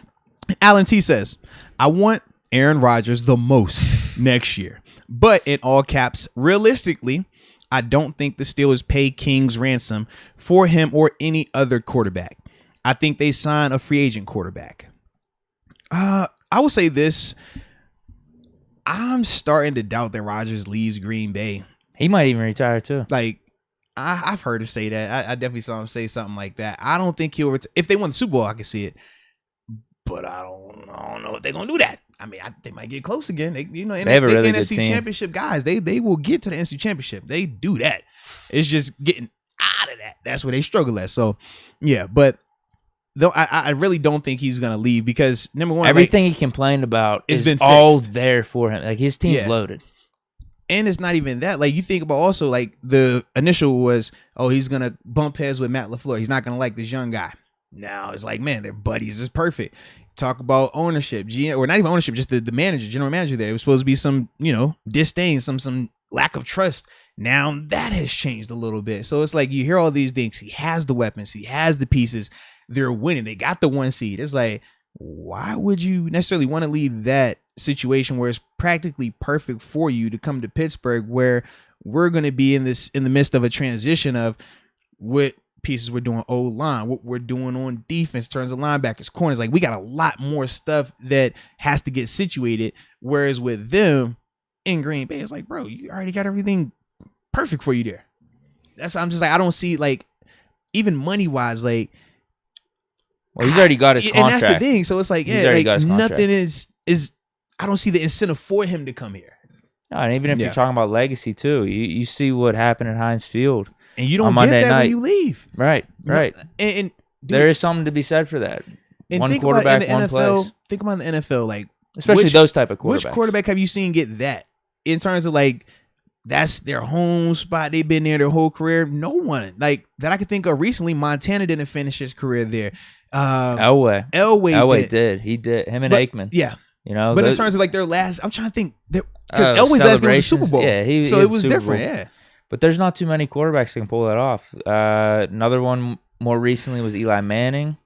Alan T says, I want Aaron Rodgers the most next year. But in all caps, realistically, I don't think the Steelers pay King's ransom for him or any other quarterback. I think they sign a free agent quarterback. I will say this. I'm starting to doubt that Rodgers leaves Green Bay. He might even retire too. Like, I've heard him say that. I definitely saw him say something like that. I don't think he'll if they win the Super Bowl, I can see it. But I don't know if they're gonna do that. I mean, they might get close again. They have a really NFC good team. Championship guys. They will get to the NFC Championship. They do that. It's just getting out of that. That's where they struggle at. So, yeah, but though I really don't think he's gonna leave because number one, everything he complained about it's is been all fixed. there for him. Like his team's loaded. And it's not even that. Like you think about also like the initial was, oh, he's gonna bump heads with Matt LaFleur. He's not gonna like this young guy. Now it's like, man, they're buddies. It's perfect. Talk about ownership, or not even ownership, just the manager, general manager. There it was supposed to be some, disdain, some lack of trust. Now that has changed a little bit. So it's like you hear all these things. He has the weapons. He has the pieces. They're winning. They got the 1 seed. It's like, why would you necessarily want to leave that situation where it's practically perfect for you to come to Pittsburgh, where we're going to be in the midst of a transition of what pieces we're doing O-line, what we're doing on defense, turns of linebackers, corners. Like we got a lot more stuff that has to get situated. Whereas with them in Green Bay, it's like, bro, you already got everything perfect for you there. I'm just like, I don't see like even money wise, like. Well, he's already got his contract. And that's the thing. So it's like, nothing is. I don't see the incentive for him to come here. No, and even if you're talking about legacy too, you see what happened at Heinz Field, and you don't get that when you leave. Right. And dude, there is something to be said for that. And one quarterback, one NFL, place. Think about the NFL, like especially those type of quarterbacks. Which quarterback have you seen get that in terms of like? That's their home spot. They've been there their whole career. No one like that I could think of recently. Montana didn't finish his career there. Elway did. He did. Him and Aikman. Yeah. But in terms of like their last, I'm trying to think because Elway's last game was the Super Bowl. Yeah, so it was different. Yeah. But there's not too many quarterbacks that can pull that off. Another one more recently was Eli Manning.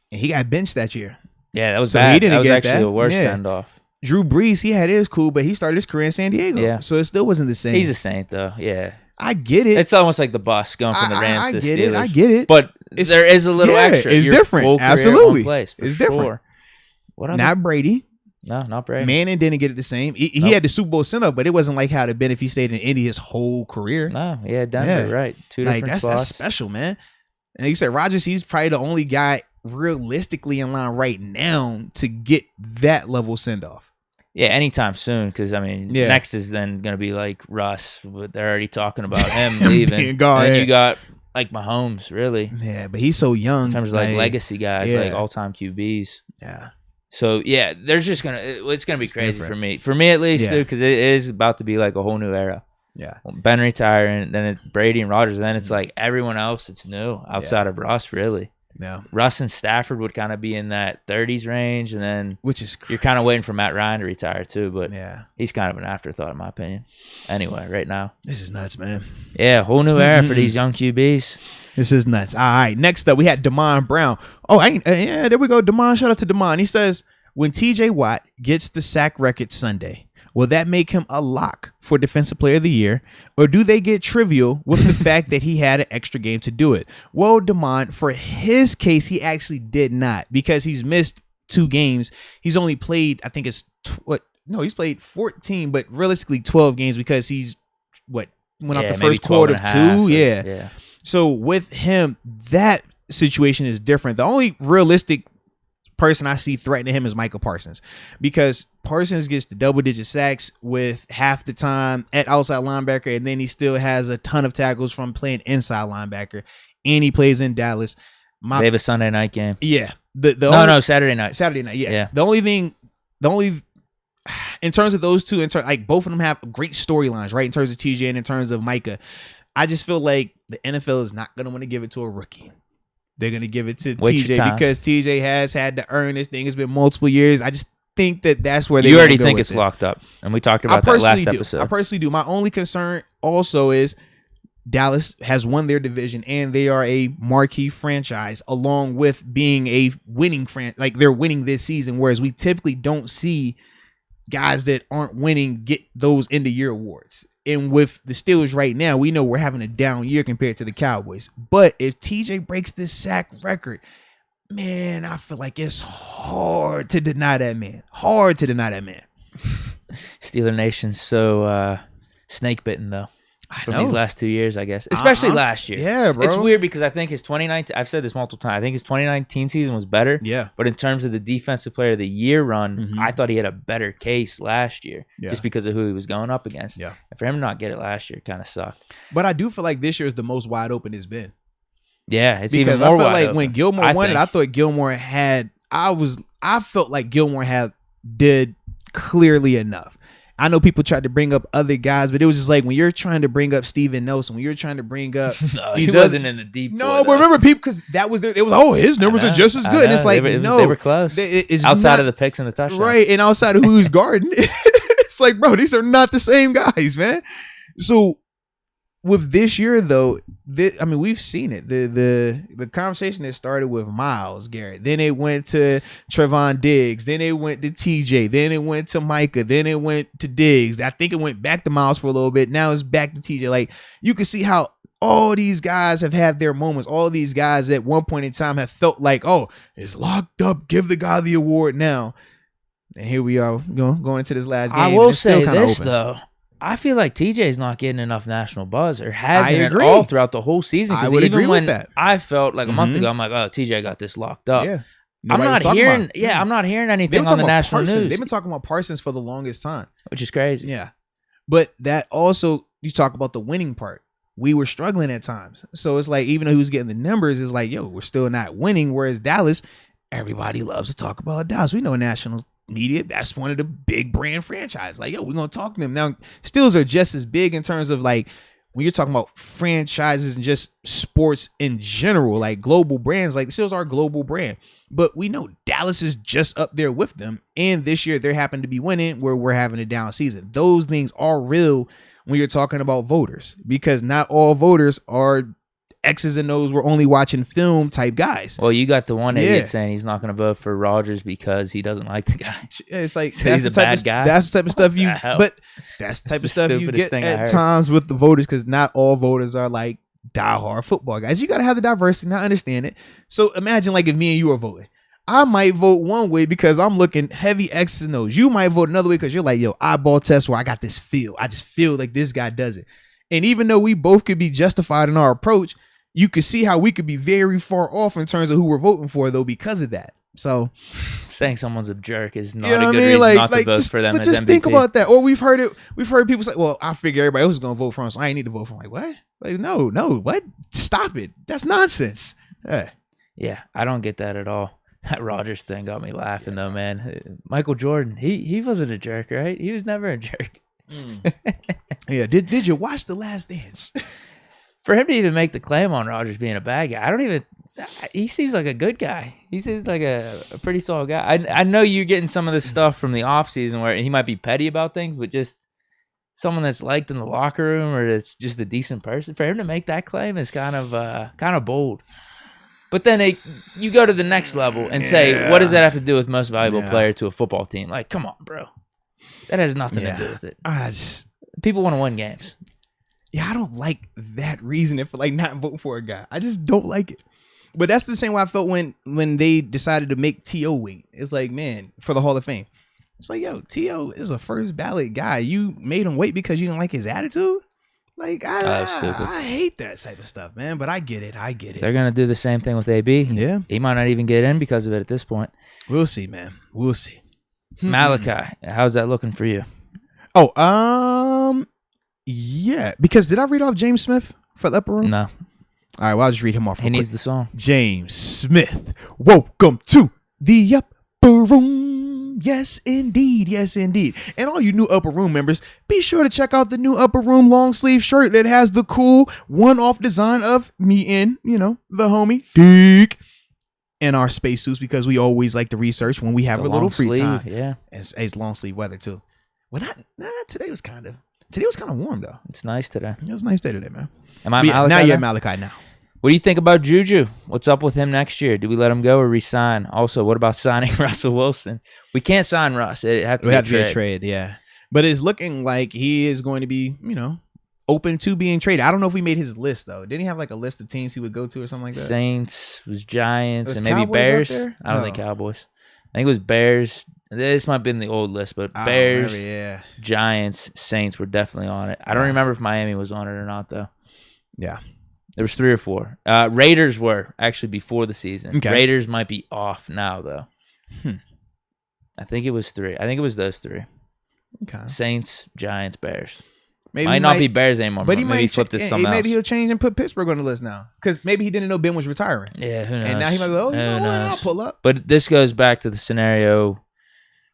And he got benched that year. Yeah, that was bad. He didn't that was get actually the worst send off. Drew Brees, he had his cool, but he started his career in San Diego. Yeah. So it still wasn't the same. He's a Saint, though. Yeah. I get it. It's almost like the bus going from the Rams to the Steelers. I get it. But there is a little extra. It's different. Absolutely. It's different. Not Brady. No, not Brady. Manning didn't get it the same. He had the Super Bowl send-off, but it wasn't like how it'd been if he stayed in Indy his whole career. No, Denver, right. Two different spots. That's special, man. And you said Rodgers, he's probably the only guy realistically in line right now to get that level send-off. Yeah, anytime soon, because, next is then going to be like Russ. But they're already talking about him leaving. And then you got, like, Mahomes, really. Yeah, but he's so young. In terms of, like, legacy guys, like all-time QBs. Yeah. So, yeah, there's just going to – it's going to be crazy different. For me. For me, at least, dude, because it is about to be, like, a whole new era. Yeah. Ben retiring, then it's Brady and Rodgers, and then it's, like, everyone else that's new outside of Russ, really. Yeah. Russ and Stafford would kind of be in that 30s range, and then which is crazy. You're kind of waiting for Matt Ryan to retire too, but he's kind of an afterthought in my opinion. Anyway, right now. This is nuts, man. Yeah, whole new era for these young QBs. This is nuts. All right, next up we had Damon Brown. Oh, there we go. Damon, shout out to Damon. He says, when TJ Watt gets the sack record Sunday, will that make him a lock for Defensive Player of the Year? Or do they get trivial with the fact that he had an extra game to do it? Well, Damon, for his case, he actually did not because he's missed 2 games. He's only played, I think it's, he's played 14, but realistically 12 games because he's, went out the first quarter of 2? Yeah. So with him, that situation is different. The only realistic person I see threatening him is Micah Parsons, because Parsons gets the double-digit sacks with half the time at outside linebacker, and then he still has a ton of tackles from playing inside linebacker, and he plays in Dallas. They have a Sunday night game. Yeah. Saturday night. Saturday night, yeah. The only in terms of those two, like both of them have great storylines, right? In terms of TJ and in terms of Micah, I just feel like the NFL is not going to want to give it to a rookie. They're going to give it to TJ because TJ has had to earn this thing. It's been multiple years. I just think that's where you already think it's locked up. And we talked about that last episode. I personally do. My only concern also is Dallas has won their division and they are a marquee franchise along with being a winning franchise. Like they're winning this season, whereas we typically don't see guys that aren't winning get those end of year awards. And with the Steelers right now, we know we're having a down year compared to the Cowboys. But if TJ breaks this sack record, man, I feel like it's hard to deny that man. Steeler Nation's so snake bitten, though. from these last 2 years, I guess. Especially last year. Yeah, bro. It's weird because I think his 2019, I've said this multiple times, I think his 2019 season was better. Yeah. But in terms of the defensive player of the year run, I thought he had a better case last year just because of who he was going up against. Yeah. And for him to not get it last year kind of sucked. But I do feel like this year is the most wide open it's been. Yeah, it's because even more I feel wide like open. when Gilmore won it, I thought Gilmore I felt like Gilmore did clearly enough. I know people tried to bring up other guys, but it was just like when you're trying to bring up Steven Nelson, when you're trying to bring up he wasn't in the deep. No, but remember people because that was it was his numbers are just as good. And it's like they were close. It's outside of the picks and the touchdowns, right? And outside of who's guarding, it's like, bro, these are not the same guys, man. So with this year though, we've seen it. The conversation that started with Myles Garrett, then it went to Trevon Diggs, then it went to TJ, then it went to Micah, then it went to Diggs. I think it went back to Myles for a little bit. Now it's back to TJ. Like you can see how all these guys have had their moments. All these guys at one point in time have felt like, oh, it's locked up. Give the guy the award now. And here we are going into this last game. I will say this though. I feel like TJ's not getting enough national buzz or hasn't at all throughout the whole season. I would agree with that. I felt like a month ago, I'm like, oh, TJ got this locked up. Yeah. I'm not hearing anything on the national news. They've been talking about Parsons for the longest time. Which is crazy. Yeah. But that also, you talk about the winning part. We were struggling at times. So it's like, even though he was getting the numbers, it's like, yo, we're still not winning. Whereas Dallas, everybody loves to talk about Dallas. We know national media, that's one of the big brand franchise. Like, yo, we're gonna talk to them. Now, Steelers are just as big in terms of like when you're talking about franchises and just sports in general, like global brands. Like the Steelers are a global brand, but we know Dallas is just up there with them. And this year they happen to be winning where we're having a down season. Those things are real when you're talking about voters, because not all voters are X's and O's, we're only watching film type guys. Well, you got the one idiot saying he's not going to vote for Rodgers because he doesn't like the guy. It's like he's a bad guy. That's the type of stuff that's the type of stuff you get at times with the voters, because not all voters are like diehard football guys. You got to have the diversity. I understand it. So imagine like if me and you are voting, I might vote one way because I'm looking heavy X's and O's. You might vote another way because you're like, yo, eyeball test where I got this feel. I just feel like this guy does it. And even though we both could be justified in our approach, you could see how we could be very far off in terms of who we're voting for, though, because of that. So saying someone's a jerk is not a good reason not to vote for them as MVP. Just think about that. Or we've heard people say, well, I figure everybody else is going to vote for him, so I ain't need to vote for him. Like, what? Like, no, what? Stop it. That's nonsense. Yeah, I don't get that at all. That Rodgers thing got me laughing, though, man. Michael Jordan, he wasn't a jerk, right? He was never a jerk. Yeah, did you watch The Last Dance? For him to even make the claim on Rodgers being a bad guy, he seems like a good guy. He seems like a pretty solid guy. I know you're getting some of this stuff from the offseason where he might be petty about things, but just someone that's liked in the locker room or that's just a decent person, for him to make that claim is kind of bold. But then you go to the next level and say, what does that have to do with most valuable player to a football team? Like, come on, bro. That has nothing to do with it. People want to win games. Yeah, I don't like that reasoning for like not voting for a guy. I just don't like it. But that's the same way I felt when they decided to make T.O. wait. It's like, man, for the Hall of Fame. It's like, yo, T.O. is a first ballot guy. You made him wait because you didn't like his attitude? Like, I hate that type of stuff, man. But I get it. They're going to do the same thing with AB. Yeah. He might not even get in because of it at this point. We'll see, man. We'll see. Malachi, how's that looking for you? Oh, yeah. Because did I read off James Smith for the upper room? No. All right, well, I'll just read him off. He needs the song. James Smith, welcome to the upper room. Yes, indeed. Yes, indeed. And all you new upper room members, be sure to check out the new upper room long sleeve shirt that has the cool one-off design of me and, the homie Deke in our spacesuits, because we always like to research when we have a little free time. Yeah. It's long sleeve weather too. Well, today was kind of warm though. It's nice today. It was a nice day today, man. Am I Malachi? Now you're Malachi now. What do you think about Juju? What's up with him next year? Do we let him go or resign? Also, what about signing Russell Wilson? We can't sign Russ. It have to be a trade, yeah. But it's looking like he is going to be, open to being traded. I don't know if we made his list though. Didn't he have like a list of teams he would go to or something like that? Saints, was Giants, and maybe Cowboys Bears. I don't think Cowboys. I think it was Bears. This might be in the old list, but I don't Bears, remember, yeah. Giants, Saints were definitely on it. I don't remember if Miami was on it or not, though. Yeah. There was 3 or 4. Raiders were actually before the season. Okay. Raiders might be off now, though. Hmm. I think it was 3. I think it was those 3. Okay. Saints, Giants, Bears. Maybe might not be Bears anymore, but he maybe might flip this something else. Maybe he'll change and put Pittsburgh on the list now. Because maybe he didn't know Ben was retiring. Yeah, who knows? And now he might be like, oh, you know what? I'll pull up. But this goes back to the scenario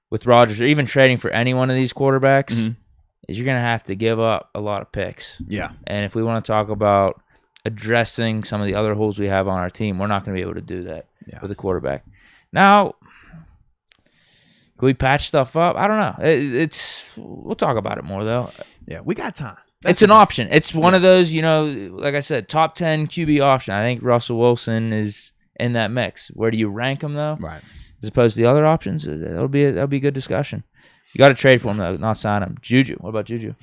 with Rodgers, or even trading for any one of these quarterbacks, is you're going to have to give up a lot of picks. Yeah. And if we want to talk about addressing some of the other holes we have on our team, we're not going to be able to do that with a quarterback. Now, can we patch stuff up? I don't know. We'll talk about it more, though. Yeah, we got time. It's an option. It's one of those, like I said, top 10 QB option. I think Russell Wilson is in that mix. Where do you rank him, though? Right. As opposed to the other options, that'll be a good discussion. You got to trade for him, though, not sign him. Juju. What about Juju?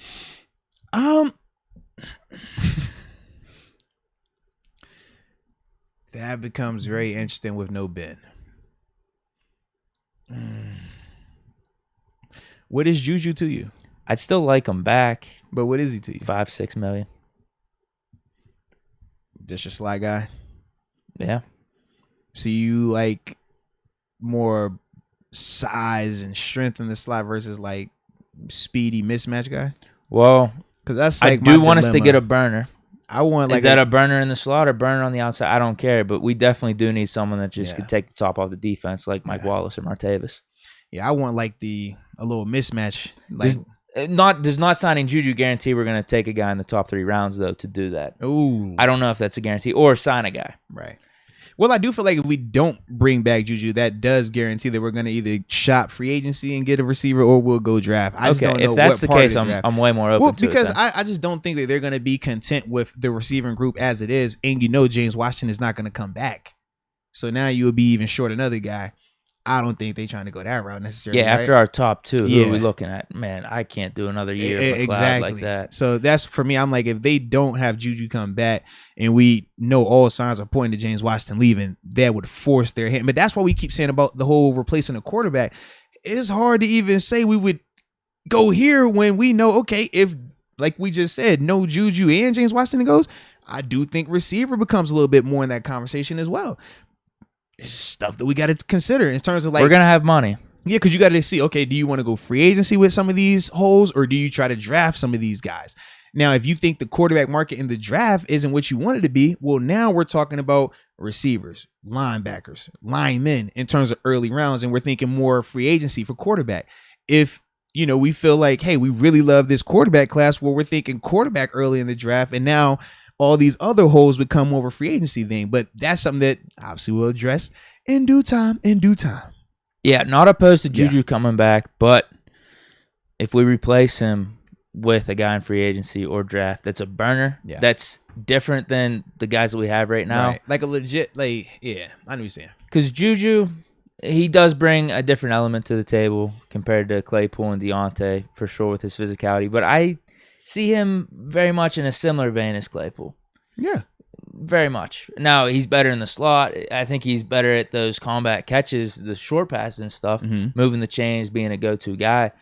That becomes very interesting with no Ben. What is Juju to you? I'd still like him back. But what is he to you? 5-6 million. Just your slot guy? Yeah. So you like more size and strength in the slot versus like speedy mismatch guy? Well, because that's like I do want us to get a burner. I want like is that a burner in the slot or burner on the outside? I don't care, but we definitely do need someone that just could take the top off the defense, like Mike Wallace or Martavis. Yeah, I want like a little mismatch. Like does not signing Juju guarantee we're going to take a guy in the top 3 rounds though to do that? Ooh, I don't know if that's a guarantee or sign a guy. Right. Well, I do feel like if we don't bring back Juju, that does guarantee that we're going to either shop free agency and get a receiver, or we'll go draft. I just don't know if that's what the case, I'm way more open to it. Because I just don't think that they're going to be content with the receiving group as it is, and James Washington is not going to come back. So now you would be even short another guy. I don't think they're trying to go that route necessarily. Yeah, after our top 2, who are we looking at? Man, I can't do another year of McLeod like that. So that's for me. I'm like, if they don't have Juju come back, and we know all signs are pointing to James Washington leaving, that would force their hand. But that's what we keep saying about the whole replacing a quarterback. It's hard to even say we would go here when we know, okay, if like we just said, no Juju and James Washington goes, I do think receiver becomes a little bit more in that conversation as well. It's stuff that we got to consider in terms of like, we're gonna have money. Yeah, because you got to see, okay, do you want to go free agency with some of these holes, or do you try to draft some of these guys? Now, if you think the quarterback market in the draft isn't what you want it to be, well, now we're talking about receivers, linebackers, linemen in terms of early rounds, and we're thinking more free agency for quarterback. If we feel like, hey, we really love this quarterback class, well, we're thinking quarterback early in the draft, and now all these other holes become more of a free agency thing. But that's something that obviously we'll address in due time. Yeah, not opposed to Juju coming back, but if we replace him with a guy in free agency or draft that's a burner, that's different than the guys that we have right now. Right. Like a legit, I know what you're saying. Because Juju, he does bring a different element to the table compared to Claypool and Deontay, for sure, with his physicality. But I see him very much in a similar vein as Claypool. Yeah. Very much. Now, he's better in the slot. I think he's better at those combat catches, the short passes and stuff, moving the chains, being a go-to guy.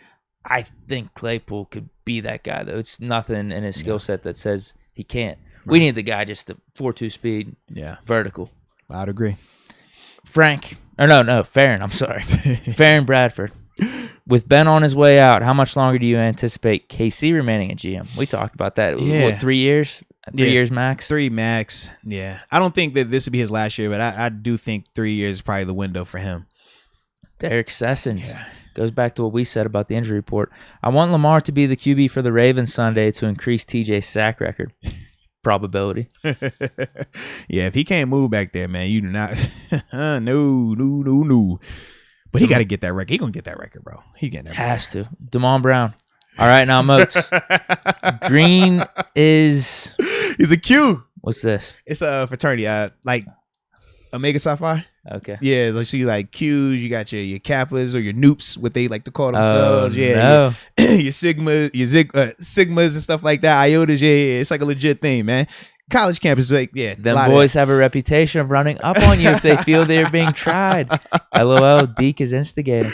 I think Claypool could be that guy, though. It's nothing in his skill set that says he can't. Right. We need the guy just the 4.2 speed, vertical. I'd agree. Farron, I'm sorry. Farron Bradford. With Ben on his way out, how much longer do you anticipate KC remaining at GM? We talked about that. Yeah. What, 3 years? 3 years max? 3 max, yeah. I don't think that this would be his last year, but I do think 3 years is probably the window for him. Derek Sessions. Goes back to what we said about the injury report. I want Lamar to be the QB for the Ravens Sunday to increase TJ's sack record. Probability. Yeah, if he can't move back there, man, you do not. No. But he got to get that record. He going to get that record, bro. He getting that Has to. Damon Brown. All right, now, Moats. Green is... He's a Q. What's this? It's a fraternity. Like Omega Psi Phi. Okay. Yeah, so you like Qs, you got your Kappas or your Noops, what they like to call themselves. Your Sigmas and stuff like that. Iotas, yeah. It's like a legit thing, man. college campus, like, yeah. Them boys have a reputation of running up on you if they feel they're being tried. LOL, Deke is instigating.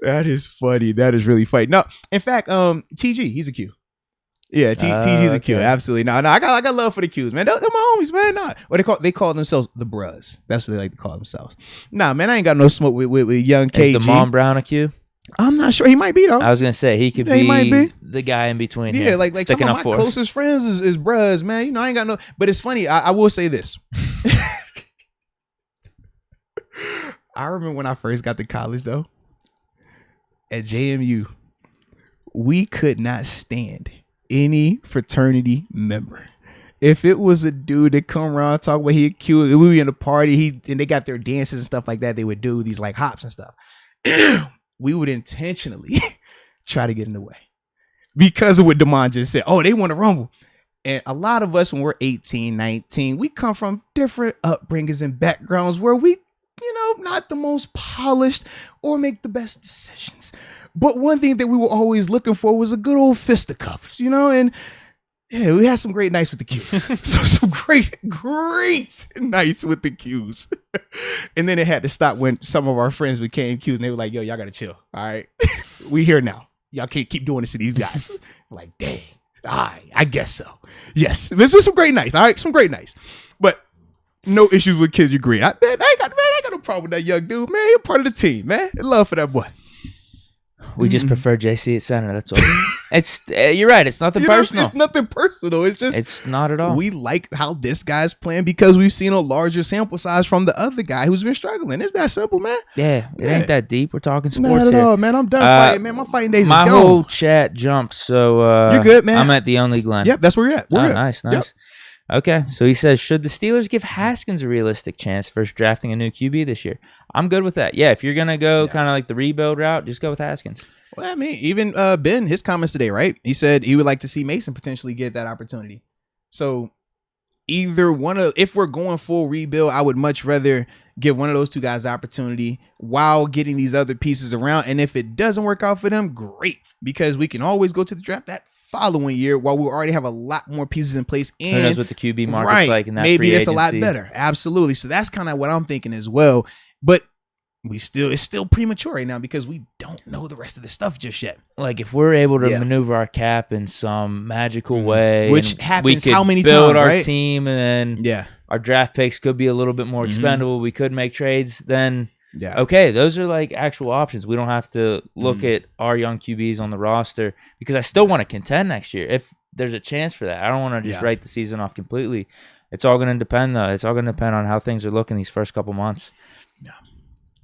That is funny. That is really funny. No, in fact, TG, he's a Q. Yeah, TG's a Q. Absolutely. No, I got love for the Qs, man. They're my homies, man. Nah. Or they call themselves the Bruz. That's what they like to call themselves. Nah, man, I ain't got no smoke with young KG. Is Damon Brown a Q? I'm not sure. He might be, though. I was gonna say he could be the guy in between. Yeah, here, like some of my closest friends is Bruz, man. You know, I ain't got no. But it's funny. I will say this. I remember when I first got to college, though. At JMU, we could not stand any fraternity member. If it was a dude that come around talk about he cute, we be in a party, and they got their dances and stuff like that. They would do these like hops and stuff. We would intentionally try to get in the way because of what Damon just said. Oh, they want to rumble. And a lot of us, when we're 18, 19, we come from different upbringings and backgrounds where we, not the most polished or make the best decisions. But one thing that we were always looking for was a good old fisticuffs, and yeah, we had some great nights with the Qs. So some great nights with the Qs. And then it had to stop when some of our friends became Qs and they were like, yo, y'all got to chill. All right. We here now. Y'all can't keep doing this to these guys. Like, dang. All right. I guess so. Yes. This was some great nights. All right. Some great nights. But no issues with kids. You agree. I ain't got no problem with that young dude, man. He's part of the team, man. Love for that boy. We just prefer JC at center. That's all. It's you're right. It's nothing personal. It's nothing personal. It's just it's not at all. We like how this guy's playing because we've seen a larger sample size from the other guy who's been struggling. It's that simple, man. Yeah, it ain't that deep. We're talking sports not at here. all, man. I'm done fighting, man. My fighting days is gone. My whole chat jumped. So you're good, man. I'm at the only Glenn. Yep, that's where you're at. Nice. Yep. Okay, so he says, should the Steelers give Haskins a realistic chance versus drafting a new QB this year? I'm good with that. Yeah, if you're gonna go kind of like the rebuild route, just go with Haskins. Well, I mean, even Ben, his comments today, right? He said he would like to see Mason potentially get that opportunity. So either if we're going full rebuild, I would much rather give one of those two guys the opportunity while getting these other pieces around. And if it doesn't work out for them, great, because we can always go to the draft that following year while we already have a lot more pieces in place. And who knows what the QB market's like in that maybe free it's agency. a lot better. Absolutely. So that's kind of what I'm thinking as well. But it's still premature right now because we don't know the rest of the stuff just yet. Like if we're able to maneuver our cap in some magical way, which happens we could how many build times, our right? team, and then our draft picks could be a little bit more expendable. We could make trades. Then okay, those are like actual options. We don't have to look at our young QBs on the roster because I still want to contend next year if there's a chance for that. I don't want to just write the season off completely. It's all going to depend though. It's all going to depend on how things are looking these first couple months. Yeah.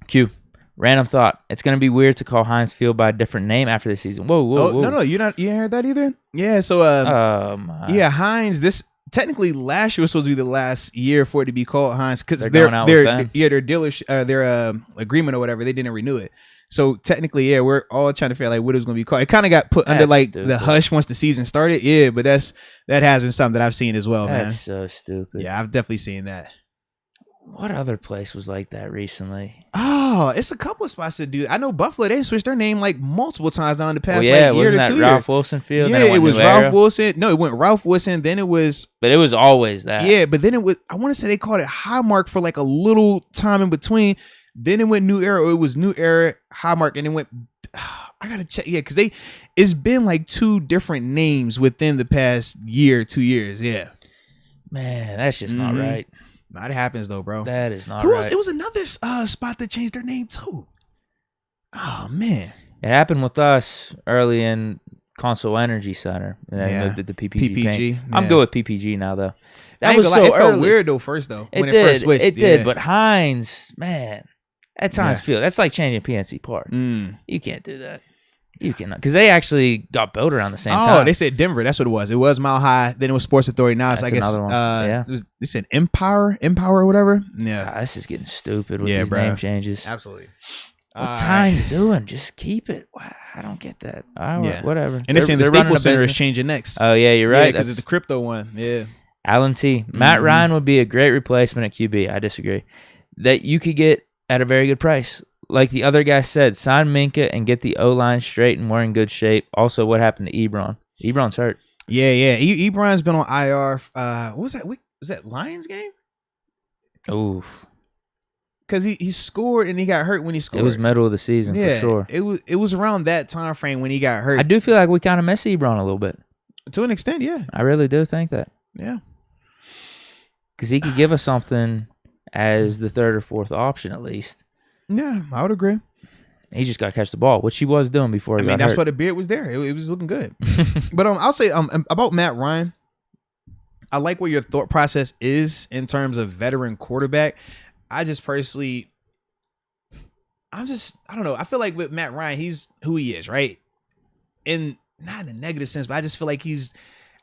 Q. Random thought. It's going to be weird to call Heinz Field by a different name after this season. Whoa. No, you ain't heard that either? Yeah, so Heinz, this technically last year was supposed to be the last year for it to be called Heinz because their dealership, their agreement or whatever, they didn't renew it. So technically, we're all trying to figure out like what it was going to be called. It kind of got put under like the hush once the season started. Yeah, but that has been something that I've seen as well, man. That's so stupid. Yeah, I've definitely seen that. What other place was like that recently? Oh, it's a couple of spots that do. I know Buffalo, they switched their name like multiple times down the past year to 2 years. Ralph Wilson Field? Yeah, it was Ralph Wilson. No, it went Ralph Wilson. Then it was. But it was always that. Yeah, but then it was. I want to say they called it Highmark for like a little time in between. Then it went New Era. Or it was New Era Highmark, and it went. I gotta check. Yeah, because it's been like 2 different names within the past year, 2 years. Yeah. Man, that's just not right. It happens though, bro. That is not Who right. else? It was another spot that changed their name too. Oh man, it happened with us early in Console Energy Center, and then moved it to PPG. I'm good with PPG now though. That was so it early. felt weird though first though. It did. It did. But Heinz, man, that's Heinz Field. That's like changing PNC Park. You can't do that. You cannot, because they actually got built around the same time. Oh, they said Denver. That's what it was. It was Mile High. Then it was Sports Authority. Now it's, I guess, another one. They said Empower or whatever. Yeah, this is getting stupid with these name changes. Absolutely. What's Heinz doing? Just keep it. Wow, I don't get that. Whatever. And they're saying the Staples Center is changing next. Oh yeah, you're right. Because it's the crypto one. Yeah. Alan T. Matt Ryan would be a great replacement at QB. I disagree. That you could get at a very good price. Like the other guy said, sign Minka and get the O-line straight, and we're in good shape. Also, what happened to Ebron? Ebron's hurt. Yeah. Ebron's been on IR. What was that? was that Lions game? Oof. Because he scored and he got hurt when he scored. It was middle of the season for sure. It was around that time frame when he got hurt. I do feel like we kind of miss Ebron a little bit. To an extent, yeah. I really do think that. Yeah. Because he could give us something as the third or fourth option at least. Yeah, I would agree. He just got to catch the ball, which he was doing before he got hurt. That's why the beard was there. It was looking good. But I'll say about Matt Ryan, I like what your thought process is in terms of veteran quarterback. I just personally, I don't know. I feel like with Matt Ryan, he's who he is, right? And not in a negative sense, but I just feel like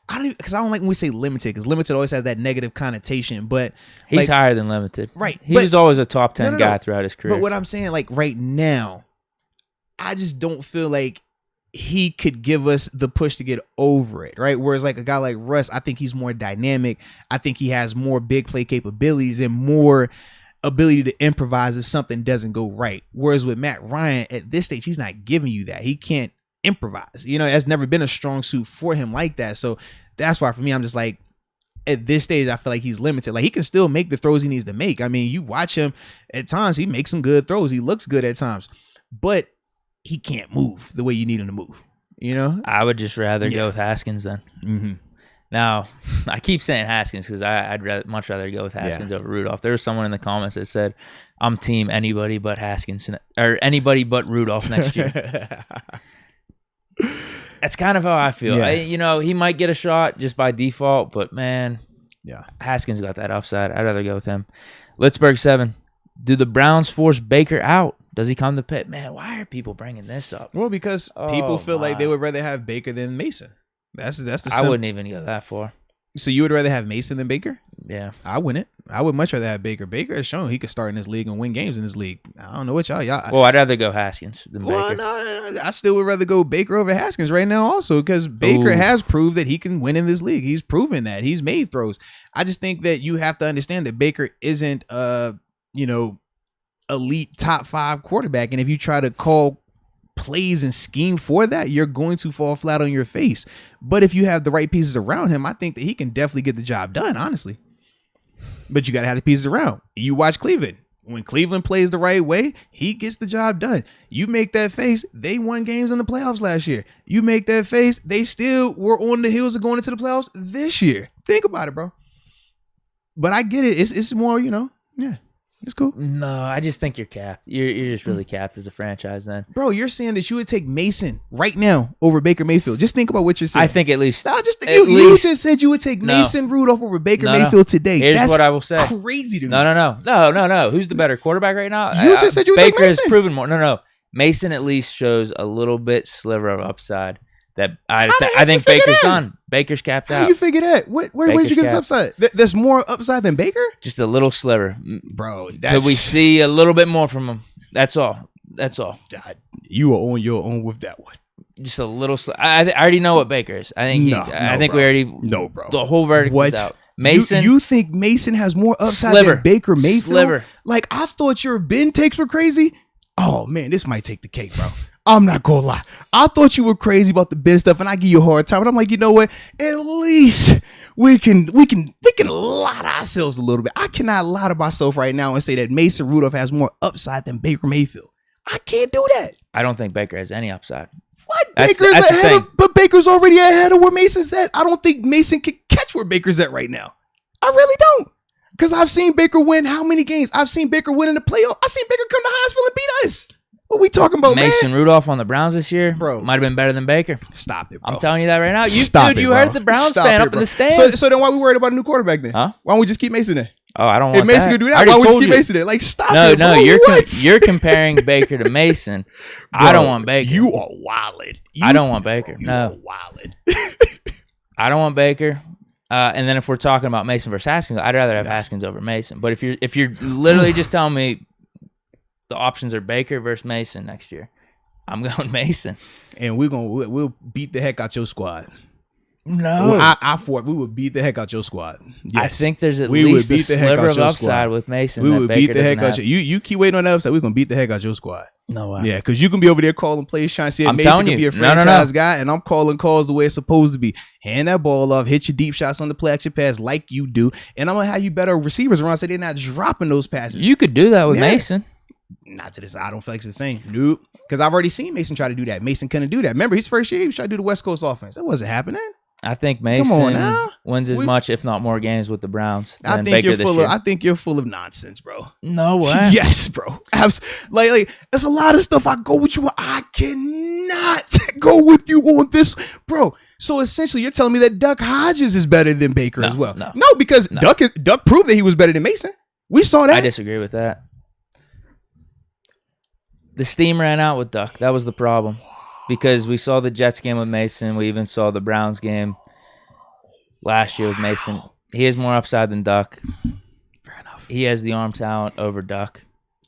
I don't like when we say limited, because limited always has that negative connotation, but he's higher than limited. Right. He was always a top 10 guy throughout his career. But what I'm saying, like right now, I just don't feel like he could give us the push to get over it, right? Whereas like a guy like Russ, I think he's more dynamic. I think he has more big play capabilities and more ability to improvise if something doesn't go right. Whereas with Matt Ryan, at this stage, he's not giving you that. He can't improvise. You know, it's never been a strong suit for him like that. So that's why for me, I'm just like, at this stage, I feel like he's limited. Like he can still make the throws he needs to make. I mean, you watch him at times, he makes some good throws. He looks good at times, but he can't move the way you need him to move. You know, I would just rather go with Haskins then. Mm-hmm. Now, I keep saying Haskins because I'd much rather go with Haskins over Rudolph. There was someone in the comments that said, I'm team anybody but Haskins or anybody but Rudolph next year. That's kind of how I feel. Yeah. He might get a shot just by default, but man, yeah, Haskins got that upside. I'd rather go with him. Litzberg 7. Do the Browns force Baker out? Does he come to Pitt? Man, why are people bringing this up? Well, because people feel like they would rather have Baker than Mason. That's the. I wouldn't even go that far. So you would rather have Mason than Baker? Yeah, I wouldn't. I would much rather have Baker. Baker has shown he could start in this league and win games in this league. I don't know what y'all. Well, I'd rather go Haskins than Baker. No, I still would rather go Baker over Haskins right now also, because Baker has proved that he can win in this league. He's proven that. He's made throws. I just think that you have to understand that Baker isn't elite top 5 quarterback, and if you try to call plays and scheme for that, you're going to fall flat on your face. But if you have the right pieces around him, I think that he can definitely get the job done, honestly. But you got to have the pieces around. You watch Cleveland. When Cleveland plays the right way, he gets the job done. You make that face, they won games in the playoffs last year. You make that face, they still were on the heels of going into the playoffs this year. Think about it, bro. But I get it. It's more, yeah. It's cool. No, I just think you're capped. You're just really capped as a franchise then. Bro, you're saying that you would take Mason right now over Baker Mayfield. Just think about what you're saying. I think at least. No, you just said you would take Mason Rudolph over Baker Mayfield today. Here's what I will say. Crazy to me. No. Who's the better quarterback right now? You just said you would take Baker Mason. has proven more. No. Mason at least shows a little bit sliver of upside. That I think Baker's done. Baker's capped out. How you figure that? Where'd you get this upside? There's more upside than Baker? Just a little sliver. Bro, could we see a little bit more from him? That's all. God, you are on your own with that one. Just a little I already know what Baker is. I think we already bro. The whole verdict is out. Mason, you think Mason has more upside than Baker Mayfield? Sliver. Like I thought your Ben takes were crazy. Oh man, this might take the cake, bro. I'm not gonna lie. I thought you were crazy about the Ben stuff, and I give you a hard time. But I'm like, you know what? At least we can lie to ourselves a little bit. I cannot lie to myself right now and say that Mason Rudolph has more upside than Baker Mayfield. I can't do that. I don't think Baker has any upside. What? But Baker's already ahead of where Mason's at. I don't think Mason can catch where Baker's at right now. I really don't. Because I've seen Baker win how many games? I've seen Baker win in the playoff. I've seen Baker come to Hinesville and beat us. What are we talking about, Mason Rudolph on the Browns this year, bro, might have been better than Baker. Stop it, bro. I'm telling you that right now. You heard the Browns Stop fan it, up bro. in the stands. So then why are we worried about a new quarterback then? Huh? Why don't we just keep Mason there? Oh, I don't want if Mason that. can do that, why don't we just keep Mason there? Like, stop it, bro. You're comparing Baker to Mason. Bro, I don't want Baker. You are wildin'. I don't want Baker. You no. are wildin'. I don't want Baker. And then if we're talking about Mason versus Haskins, I'd rather have Haskins over Mason. But if you're literally just telling me the options are Baker versus Mason next year, I'm going Mason. And we'll beat the heck out your squad. No. I thought we would beat the heck out your squad. Yes. I think there's at least a sliver of upside with Mason. We would beat Baker the heck doesn't out have. you keep waiting on the upside. We're going to beat the heck out your squad. No way. Yeah, because you can be over there calling plays trying to see if I'm Mason telling can you. be a franchise guy, and I'm calling calls the way it's supposed to be. Hand that ball off, hit your deep shots on the play action pass like you do, and I'm going to have you better receivers around so they're not dropping those passes. You could do that with Mason. Not to this. I don't feel like it's the same. Nope. Because I've already seen Mason try to do that. Mason couldn't do that. Remember, his first year, he was trying to do the West Coast offense. That wasn't happening. I think Mason wins as much, if not more, games with the Browns than Baker this year. I think you're full of nonsense, bro. No way. Yes, bro. Like, there's a lot of stuff I go with you. I cannot go with you on this, bro. So essentially, you're telling me that Duck Hodges is better than Baker as well? No, because Duck proved that he was better than Mason. We saw that. I disagree with that. The steam ran out with Duck. That was the problem. Because we saw the Jets game with Mason. We even saw the Browns game last year with Mason. He has more upside than Duck. Fair enough. He has the arm talent over Duck.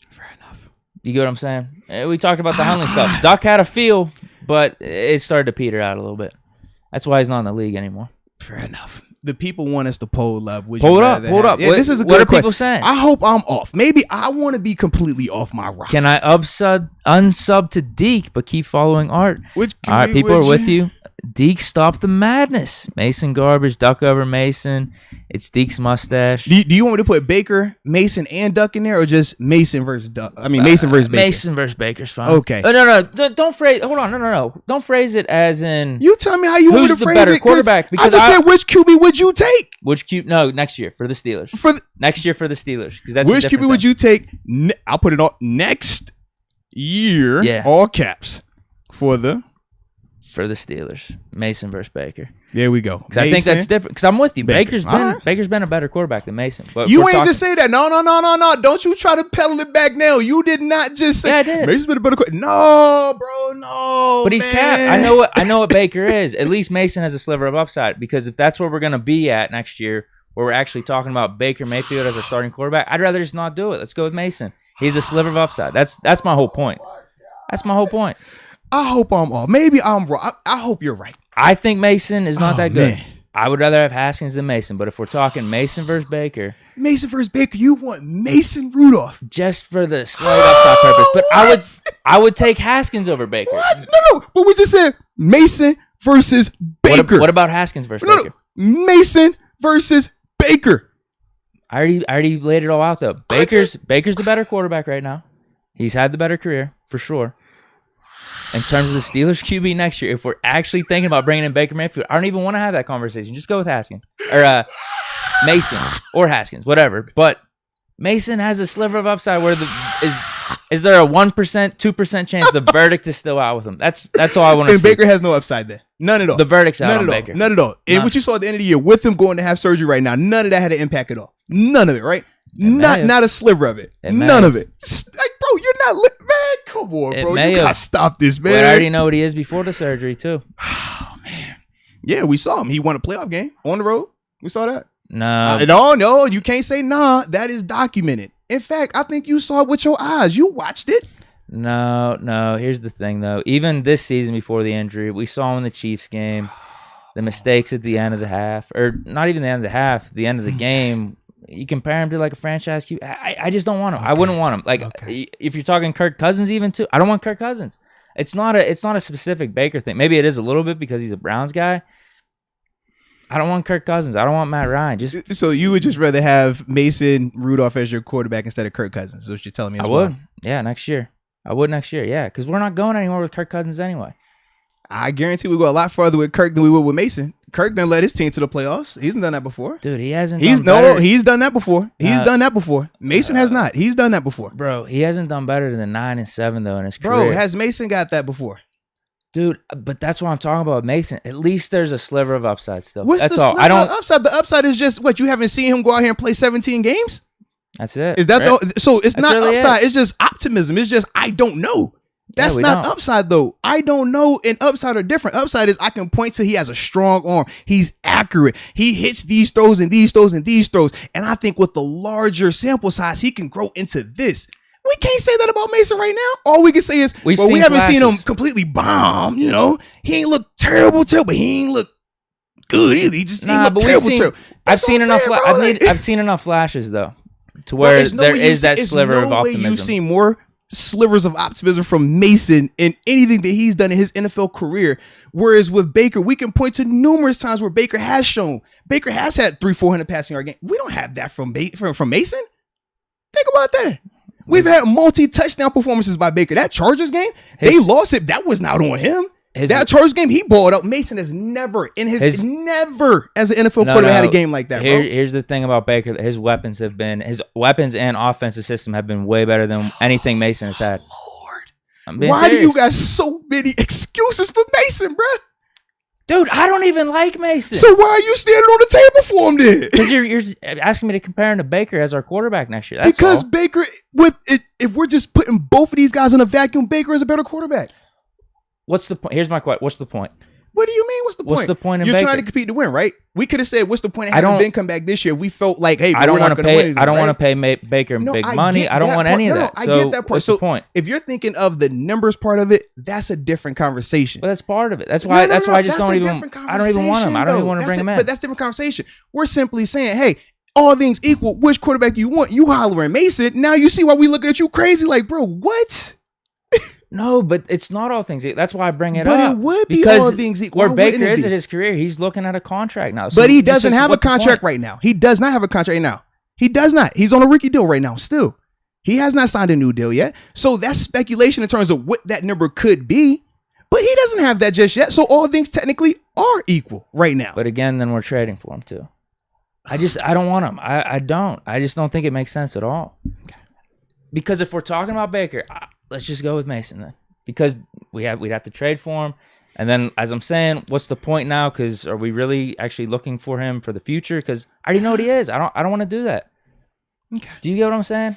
Fair enough. You get what I'm saying? We talked about the Hundley stuff. Duck had a feel, but it started to peter out a little bit. That's why he's not in the league anymore. Fair enough. The people want us to poll up. Hold up. Yeah, this is a good what are question. People saying? I hope I'm off. Maybe I want to be completely off my rock. Can I unsub to Deke, but keep following Art? All right, people are with you. Deke, stop the madness. Mason garbage, Duck over Mason. It's Deke's mustache. Do you want me to put Baker, Mason, and Duck in there, or just Mason versus Duck? I mean, Mason versus Baker. Mason versus Baker's fine. Okay. No. Don't phrase. Hold on. No. Don't phrase it as in. You tell me how you want me to phrase it. Who's the better quarterback? Because I just said, which QB would you take? No, next year for the Steelers. Next year for the Steelers, because that's which QB would you take? I'll put it on next year. Yeah. All caps for the Steelers. Mason versus Baker. There we go. Because I think that's different. Because I'm with you. Baker's been a better quarterback than Mason. But you ain't just say that. No. Don't you try to pedal it back now. You did not just say. Yeah, I did. Mason's been a better quarterback. No, bro. No. But he's capped. I know what Baker is. At least Mason has a sliver of upside. Because if that's where we're gonna be at next year, where we're actually talking about Baker Mayfield as our starting quarterback, I'd rather just not do it. Let's go with Mason. He's a sliver of upside. That's my whole point. That's my whole point. I hope I'm off. Maybe I'm wrong. I hope you're right. I think Mason is not that good. Man. I would rather have Haskins than Mason. But if we're talking Mason versus Baker, you want Mason Rudolph just for the slight upside purpose. But I would take Haskins over Baker. What? No. But we just said Mason versus Baker. What about Haskins versus Baker? Mason versus Baker. I already laid it all out though. Baker's the better quarterback right now. He's had the better career for sure. In terms of the Steelers QB next year, if we're actually thinking about bringing in Baker Mayfield, I don't even want to have that conversation. Just go with Haskins or Mason or Haskins, whatever. But Mason has a sliver of upside. Where is there a 1%, 2% chance the verdict is still out with him? That's all I want to see. And Baker has no upside there. None at all. The verdict's out on Baker. None at all. And what you saw at the end of the year with him going to have surgery right now, none of that had an impact at all. None of it, right? Not a sliver of it. None of it. Like, bro, you're not man. Come on, bro. You gotta stop this, man. I already know what he is before the surgery too. Oh man. Yeah, we saw him. He won a playoff game on the road. We saw that. No, you can't say nah. That is documented. In fact, I think you saw it with your eyes. You watched it. No. Here's the thing, though. Even this season before the injury, we saw him in the Chiefs game. The mistakes at the end of the half, or not even the end of the half, the end of the game. You compare him to like a franchise QB. I just don't want him. Okay. I wouldn't want him. Like if you're talking Kirk Cousins, even too, I don't want Kirk Cousins. It's not a specific Baker thing. Maybe it is a little bit because he's a Browns guy. I don't want Kirk Cousins. I don't want Matt Ryan. So you would just rather have Mason Rudolph as your quarterback instead of Kirk Cousins? Is what you're telling me? I would. Yeah, next year. I would next year. Yeah, because we're not going anywhere with Kirk Cousins anyway. I guarantee we go a lot further with Kirk than we would with Mason. Kirk done led his team to the playoffs. He's done that before. Dude, he hasn't. He's done that before. He's done that before. Mason has not. He's done that before. Bro, he hasn't done better than 9-7 though in his career. Bro, has Mason got that before? Dude, but that's what I'm talking about. Mason, at least there's a sliver of upside still. What's that's the all. Sliver of upside? The upside is just what you haven't seen him go out here and play 17 games. That's it. Is that right? So? It's that's not really upside. It's just optimism. It's just I don't know. That's not upside though. I don't know. And upside are different. Upside is I can point to he has a strong arm. He's accurate. He hits these throws and these throws and these throws. And I think with the larger sample size, he can grow into this. We can't say that about Mason right now. All we can say is, we haven't seen him completely bomb. You know, he ain't look terrible, but he ain't look good either. He looked terrible. I've seen enough flashes though, to where there is that sliver of optimism. You've seen more slivers of optimism from Mason in anything that he's done in his NFL career. Whereas with Baker, we can point to numerous times where Baker has shown. Baker has had 300-400 passing yard game. We don't have that from Mason. Think about that. We've had multi-touchdown performances by Baker. That Chargers game, they lost it. That was not on him. That Chargers game, he balled up. Mason has never never as an NFL quarterback had a game like that. Here's the thing about Baker: his weapons and offensive system have been way better than anything Mason has had. Lord, why do you got so many excuses for Mason, bro? Dude, I don't even like Mason. So why are you standing on the table for him then? Because you're asking me to compare him to Baker as our quarterback next year. That's because all. Baker, if we're just putting both of these guys in a vacuum, Baker is a better quarterback. What's the point? Here's my question. What's the point? What do you mean? What's the point? What's the point in You're Baker? trying to compete to win, right? We could have said, what's the point of having Ben come back this year? We felt like, hey, I don't want to pay. I don't want to pay Baker big money. I don't want any of that. I get that part. What's the point? If you're thinking of the numbers part of it, that's a different conversation. But that's part of it. That's why. That's why I just don't even. I don't even want him. I don't even want to bring him in. But that's a different conversation. We're simply saying, hey, all things equal, which quarterback you want? You hollering Mason. Now you see why we looking at you crazy, like, bro, what? No, but it's not all things equal. That's why I bring it up. But it would be all things equal. Where Baker is in his career, he's looking at a contract now. So but he doesn't have a contract right now. He does not have a contract right now. He does not. He's on a rookie deal right now still. He has not signed a new deal yet. So that's speculation in terms of what that number could be. But he doesn't have that just yet. So all things technically are equal right now. But again, then we're trading for him too. I don't want him. I don't. I just don't think it makes sense at all. Because if we're talking about Baker, let's just go with Mason then, because we'd have to trade for him, and then as I'm saying, what's the point now? Because are we really actually looking for him for the future? Because I already know what he is. I don't want to do that. Okay. Do you get what I'm saying?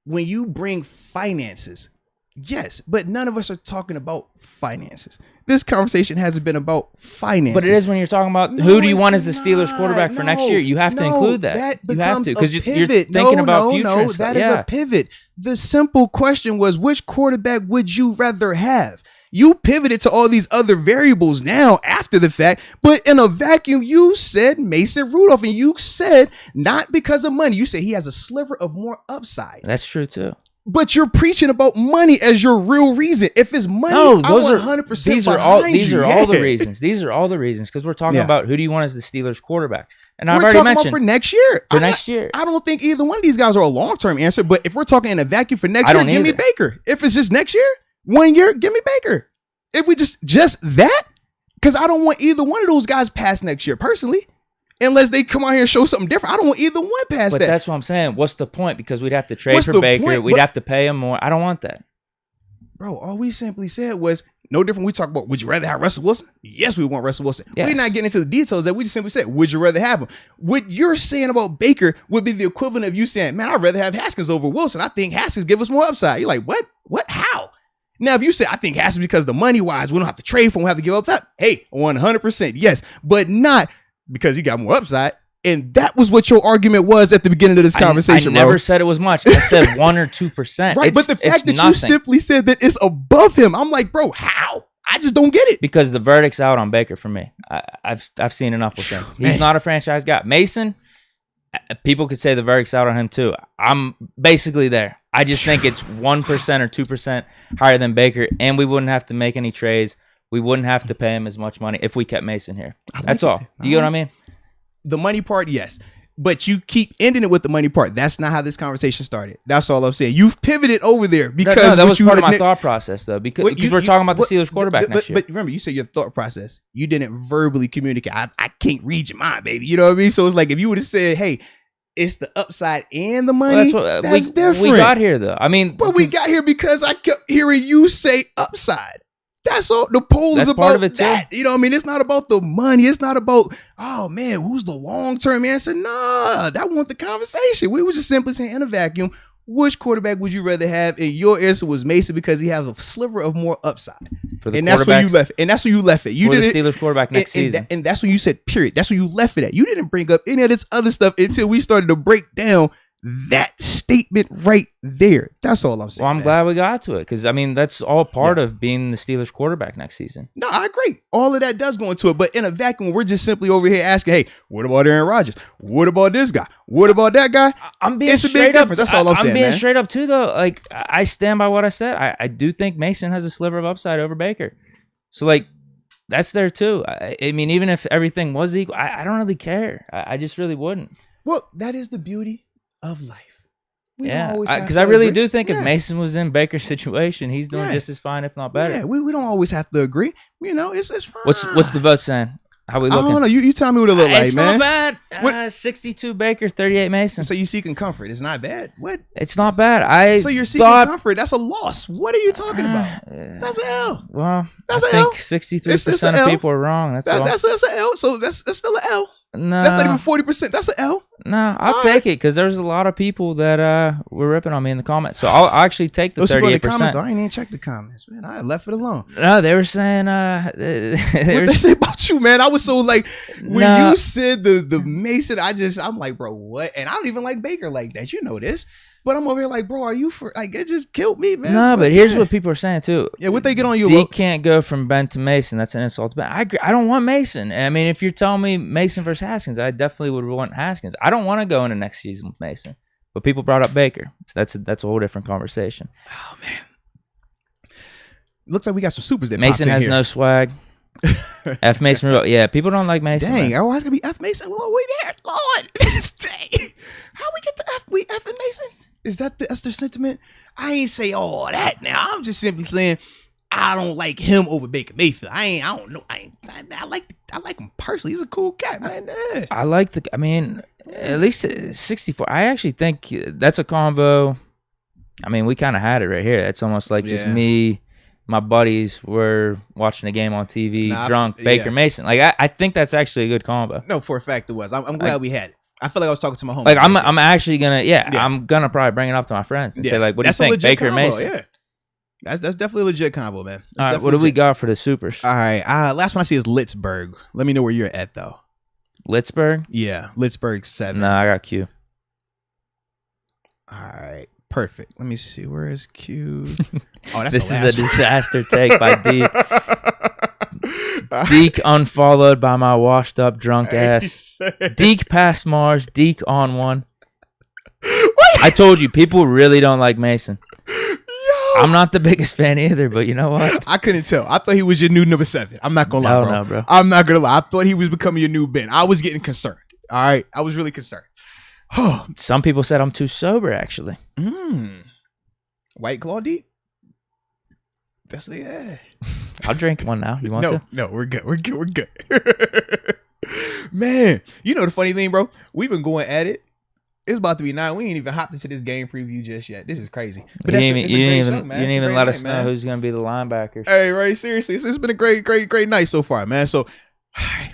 When you bring finances, yes, but none of us are talking about finances. This conversation hasn't been about finances. But it is when you're talking about who do you want as the Steelers quarterback for next year. You have to include that. You have to, because you're thinking about future. No, that is a pivot. The simple question was, which quarterback would you rather have? You pivoted to all these other variables now after the fact, but in a vacuum, you said Mason Rudolph, and you said not because of money. You said he has a sliver of more upside. That's true too. But you're preaching about money as your real reason. If it's money, no, those I'm 100% these are all the reasons. These are all the reasons, because we're talking about who do you want as the Steelers quarterback, and I've already mentioned for next year. Next year, I don't think either one of these guys are a long-term answer. But if we're talking in a vacuum for next year, give me Baker. If it's just next year, 1 year, give me Baker. If we just that, because I don't want either one of those guys past next year personally. Unless they come out here and show something different. I don't want either one past that. But that's what I'm saying. What's the point? Because we'd have to trade for Baker. We'd have to pay him more. I don't want that. Bro, all we simply said was no different. We talk about, would you rather have Russell Wilson? Yes, we want Russell Wilson. Yes. We're not getting into the details that we just simply said, would you rather have him? What you're saying about Baker would be the equivalent of you saying, man, I'd rather have Haskins over Wilson. I think Haskins give us more upside. You're like, what? What? How? Now, if you say, I think Haskins because the money-wise, we don't have to trade for him, we have to give up that. Hey, 100%, yes. But not because he got more upside. And that was what your argument was at the beginning of this conversation, bro. I never said it was much. I said 1 or 2%. Right, but the fact that you simply said that it's above him, I'm like, bro, how? I just don't get it. Because the verdict's out on Baker for me. I've seen enough with him. He's not a franchise guy. Mason, people could say the verdict's out on him too. I'm basically there. I just think it's 1% or 2% higher than Baker, and we wouldn't have to make any trades. We wouldn't have to pay him as much money if we kept Mason here. That's all. You get what I mean? The money part, yes. But you keep ending it with the money part. That's not how this conversation started. That's all I'm saying. You've pivoted over there because no, that was part of my thought process, though. Because we're talking about the Steelers quarterback next year. But remember, you said your thought process. You didn't verbally communicate. I can't read your mind, baby. You know what I mean? So it's like if you would have said, hey, it's the upside and the money. Well, that's different. We got here, though. I mean, but we got here because I kept hearing you say upside. That's all. The poll is about that. You know what I mean? It's not about the money. It's not about, oh, man, who's the long-term answer? Nah, that wasn't the conversation. We were just simply saying in a vacuum, which quarterback would you rather have? And your answer was Mason because he has a sliver of more upside. And that's where you left it. And that's where you left it. You did the Steelers quarterback next season. And that's when you said period. That's when you left it at. You didn't bring up any of this other stuff until we started to break down That statement right there. That's all I'm saying. Well, I'm glad we got to it because, I mean, that's all part of being the Steelers quarterback next season. No, I agree. All of that does go into it. But in a vacuum, we're just simply over here asking, hey, what about Aaron Rodgers? What about this guy? What about that guy? I'm being it's a straight big up. difference. That's all I'm saying, I'm being man. straight up, too, though. Like, I stand by what I said. I do think Mason has a sliver of upside over Baker. So, like, that's there, too. I mean, even if everything was equal, I don't really care. I just really wouldn't. Well, that is the beauty of life. Because I really do think if Mason was in Baker's situation, he's doing just as fine, if not better. Yeah, we don't always have to agree. You know, it's fine. What's the vote saying? How we looking? I don't know. You tell me what it look like, man. It's not bad. 62 Baker, 38 Mason. So you seeking comfort? It's not bad. What? It's not bad. So you're seeking comfort? That's a loss. What are you talking about? That's an L. Well, that's I think 63% of people are wrong. That's an L. So that's still an L. No, that's not even 40%. That's an L. No, I'll take it because there's a lot of people that were ripping on me in the comments. So I'll actually take the 38%. I ain't even checked the comments, man. I left it alone. No, they were saying what they say about you, man. I was so like when you said the Mason, I'm like, bro, what? And I don't even like Baker like that. You know this. But I'm over here like, bro, are you for like it just killed me, man. No, but here's what people are saying too. Yeah, what they get on you? Deke can't go from Ben to Mason. That's an insult to Ben. I agree. I don't want Mason. I mean, if you're telling me Mason versus Haskins, I definitely would want Haskins. I don't want to go into next season with Mason. But people brought up Baker. So that's a whole different conversation. Oh man. Looks like we got some supers that Mason has no swag. F Mason. Yeah, people don't like Mason. Dang, I always gonna be F Mason. Well, we there, Lord. Dang. How we get to F? We F and Mason? Is that's their sentiment? I ain't say all that now. I'm just simply saying I don't like him over Baker Mayfield. I don't know. I like him personally. He's a cool cat, man. Yeah. I mean, at least 64. I actually think that's a combo. I mean, we kind of had it right here. That's almost like just me. My buddies were watching a game on TV, drunk, Baker Mason. Like I think that's actually a good combo. No, for a fact it was. I'm glad we had it. I feel like I was talking to my homie. Like I'm actually gonna I'm gonna probably bring it up to my friends and say like, what do you think, Baker combo, Mason? Yeah, that's definitely a legit combo, man. All right, what do we got for the supers? All right, last one I see is Litzberg. Let me know where you're at though. Litzberg? Yeah, Litzberg 7. No, I got Q. All right, perfect. Let me see. Where is Q? Oh, that's this is a disaster take by Deke. Deke unfollowed by my washed up drunk ass. Deke past Mars. Deke on one. I told you, people really don't like Mason. Yo. I'm not the biggest fan either, but you know what? I couldn't tell. I thought he was your new number 7. I'm not gonna lie, bro. No, bro. I'm not gonna lie. I thought he was becoming your new Ben. I was getting concerned. All right, I was really concerned. Some people said I'm too sober, actually. White Claw Deke. That's I'll drink one now. You want to? No, we're good. We're good. Man, you know the funny thing, bro? We've been going at it. It's about to be 9. We ain't even hopped into this game preview just yet. This is crazy. But you didn't even let us know who's going to be the linebackers. Hey, right? Seriously, it's been a great night so far, man. So, all right.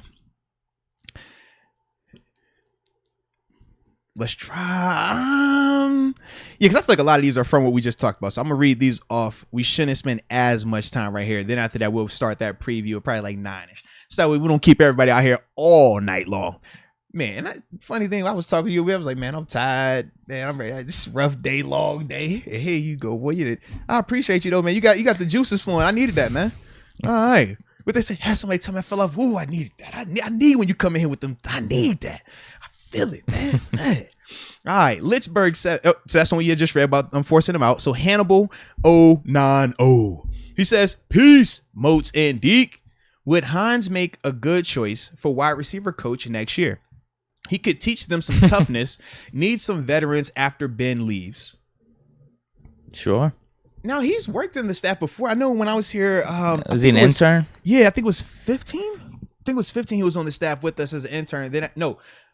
Let's try. Because I feel like a lot of these are from what we just talked about. So I'm going to read these off. We shouldn't spend as much time right here. Then after that, we'll start that preview probably like 9-ish. So that way we don't keep everybody out here all night long. Man, funny thing, I was talking to you. I was like, man, I'm tired. Man, I'm ready. This is a rough day, long day. And here you go. Boy, I appreciate you, though, man. You got the juices flowing. I needed that, man. All right. But they say, had somebody tell me I fell off. Ooh, I needed that. I need when you come in here with them. I need that. Feel it, man. All right, Litzberg said, so that's the one you just read about. I'm forcing him out. So Hannibal 090. He says, peace, Moats and Deke. Would Hines make a good choice for wide receiver coach next year? He could teach them some toughness, need some veterans after Ben leaves. Sure. Now, he's worked in the staff before. I know when I was here. Was he an intern? Yeah, I think it was 15. I think it was 15 he was on the staff with us as an intern. Then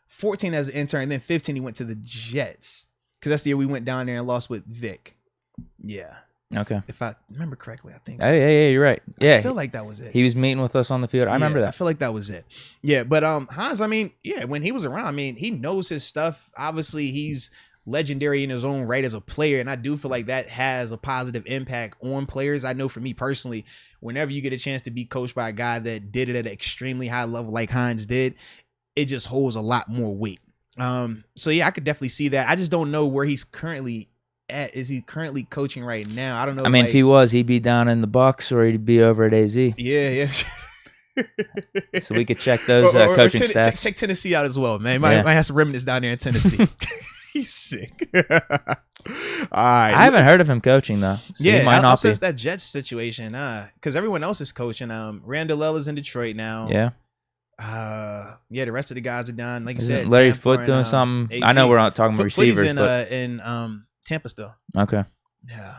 14 as an intern, then 15 he went to the Jets because that's the year we went down there and lost with Vic. Yeah. Okay. If I remember correctly, I think so. Yeah, you're right. Yeah. I feel like that was it. He was meeting with us on the field. I remember that. I feel like that was it. Yeah, but Hans, I mean, yeah, when he was around, I mean, he knows his stuff. Obviously, he's legendary in his own right as a player, and I do feel like that has a positive impact on players. I know for me personally, whenever you get a chance to be coached by a guy that did it at an extremely high level like Hines did, it just holds a lot more weight. So yeah, I could definitely see that. I just don't know where he's currently at. Is he currently coaching right now? I don't know. I mean, if he was, he'd be down in the Bucks or he'd be over at AZ. Yeah. So we could check those coaching staffs. Check Tennessee out as well, man. Might have some remnants down there in Tennessee. He's sick. All right. I haven't heard of him coaching though. So yeah, he might not be. It's that Jets situation, because everyone else is coaching. Randall is in Detroit now. Yeah. The rest of the guys are done. Like you Isn't said, Larry Tampa Foote and, doing something? AZ. I know we're not talking about receivers, Foote's but in Tampa still. okay. Yeah.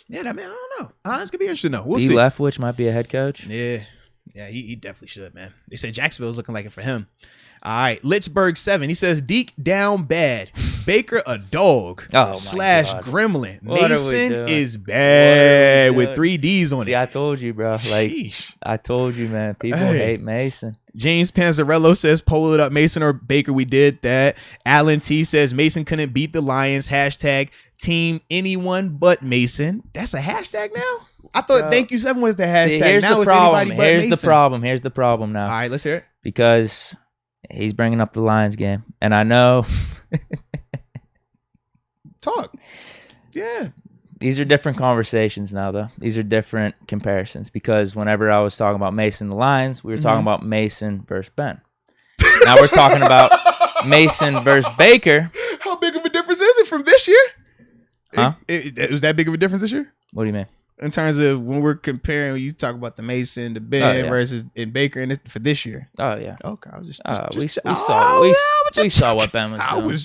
Yeah, I don't know. It's gonna be interesting though. We'll B. see. Leftwich might be a head coach. Yeah, he definitely should, man. They said Jacksonville's looking like it for him. All right, Litzberg 7. He says Deke down bad. Baker a dog. / gremlin. Mason is bad with 3 D's on it. See, I told you, bro. Like, I told you, man. People hate Mason. James Panzarello says, pull it up, Mason or Baker. We did that. Alan T says, Mason couldn't beat the Lions. # team anyone but Mason. That's a hashtag now? I thought thank you 7 was the hashtag. See, here's now the it's problem. anybody but Mason. Here's the problem now. All right, let's hear it. Because he's bringing up the Lions game. And I know. Talk. Yeah. These are different conversations now, though. These are different comparisons. Because whenever I was talking about Mason and the Lions, we were talking about Mason versus Ben. Now we're talking about Mason versus Baker. How big of a difference is it from this year? Huh? It was that big of a difference this year? What do you mean? In terms of when we're comparing, when you talk about the Mason, the Ben versus and Baker, and for this year. Oh yeah. Okay, I was just we saw what Ben was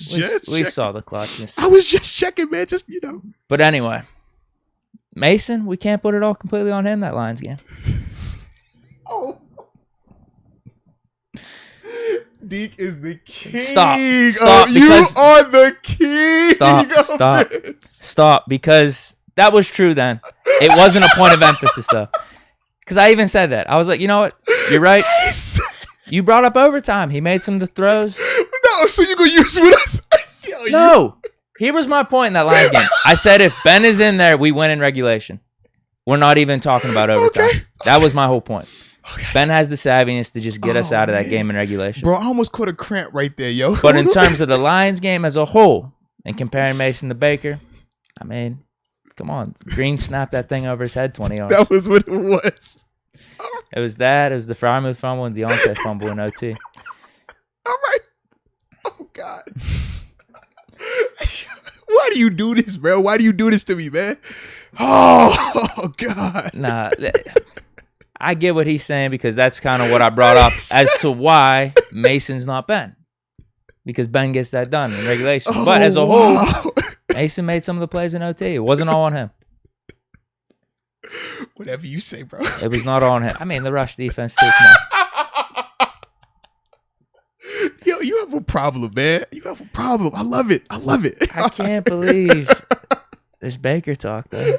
doing. We saw the clutchness. I was just checking, man. Just But anyway, Mason, we can't put it all completely on him that Lions game. Oh. Deke is the king. Stop. You are the king. Stop. Because that was true then. It wasn't a point of emphasis though. Because I even said that. I was like, you know what? You're right. You brought up overtime. He made some of the throws. No, so you gonna use with us? No. Here was my point in that Lions game. I said if Ben is in there, we win in regulation. We're not even talking about overtime. Okay. That was my whole point. Okay. Ben has the savviness to just get us out of that game in regulation. Bro, I almost caught a cramp right there, yo. But in terms of the Lions game as a whole, and comparing Mason to Baker, I mean, come on. Green snapped that thing over his head 20 yards. That was what it was. It was that. It was the Frymouth fumble and Deontay fumble in OT. All right. Oh, God. Why do you do this, bro? Why do you do this to me, man? Oh God. Nah. I get what he's saying because that's kind of what I brought up as to why Mason's not Ben. Because Ben gets that done in regulation. But as a whole, Mason made some of the plays in OT. It wasn't all on him. Whatever you say, bro. It was not on him. I mean, the rush defense too. Come on. Yo, you have a problem, man. You have a problem. I love it. I can't believe this Baker talk, though.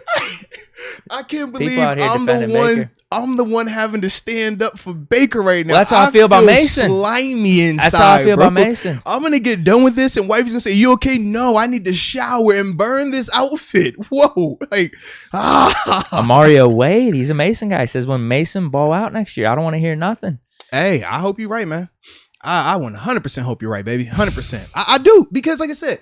I can't believe I'm the one having to stand up for Baker right now. Well, that's how I feel about Mason. Slimy inside. That's how I feel about Mason. I'm gonna get done with this, and wifey's gonna say, "You okay?" No, I need to shower and burn this outfit. Whoa, Mario Wade, he's a Mason guy. He says when Mason ball out next year, I don't want to hear nothing. Hey, I hope you're right, man. I 100% hope you're right, baby. 100%. I do because, like I said,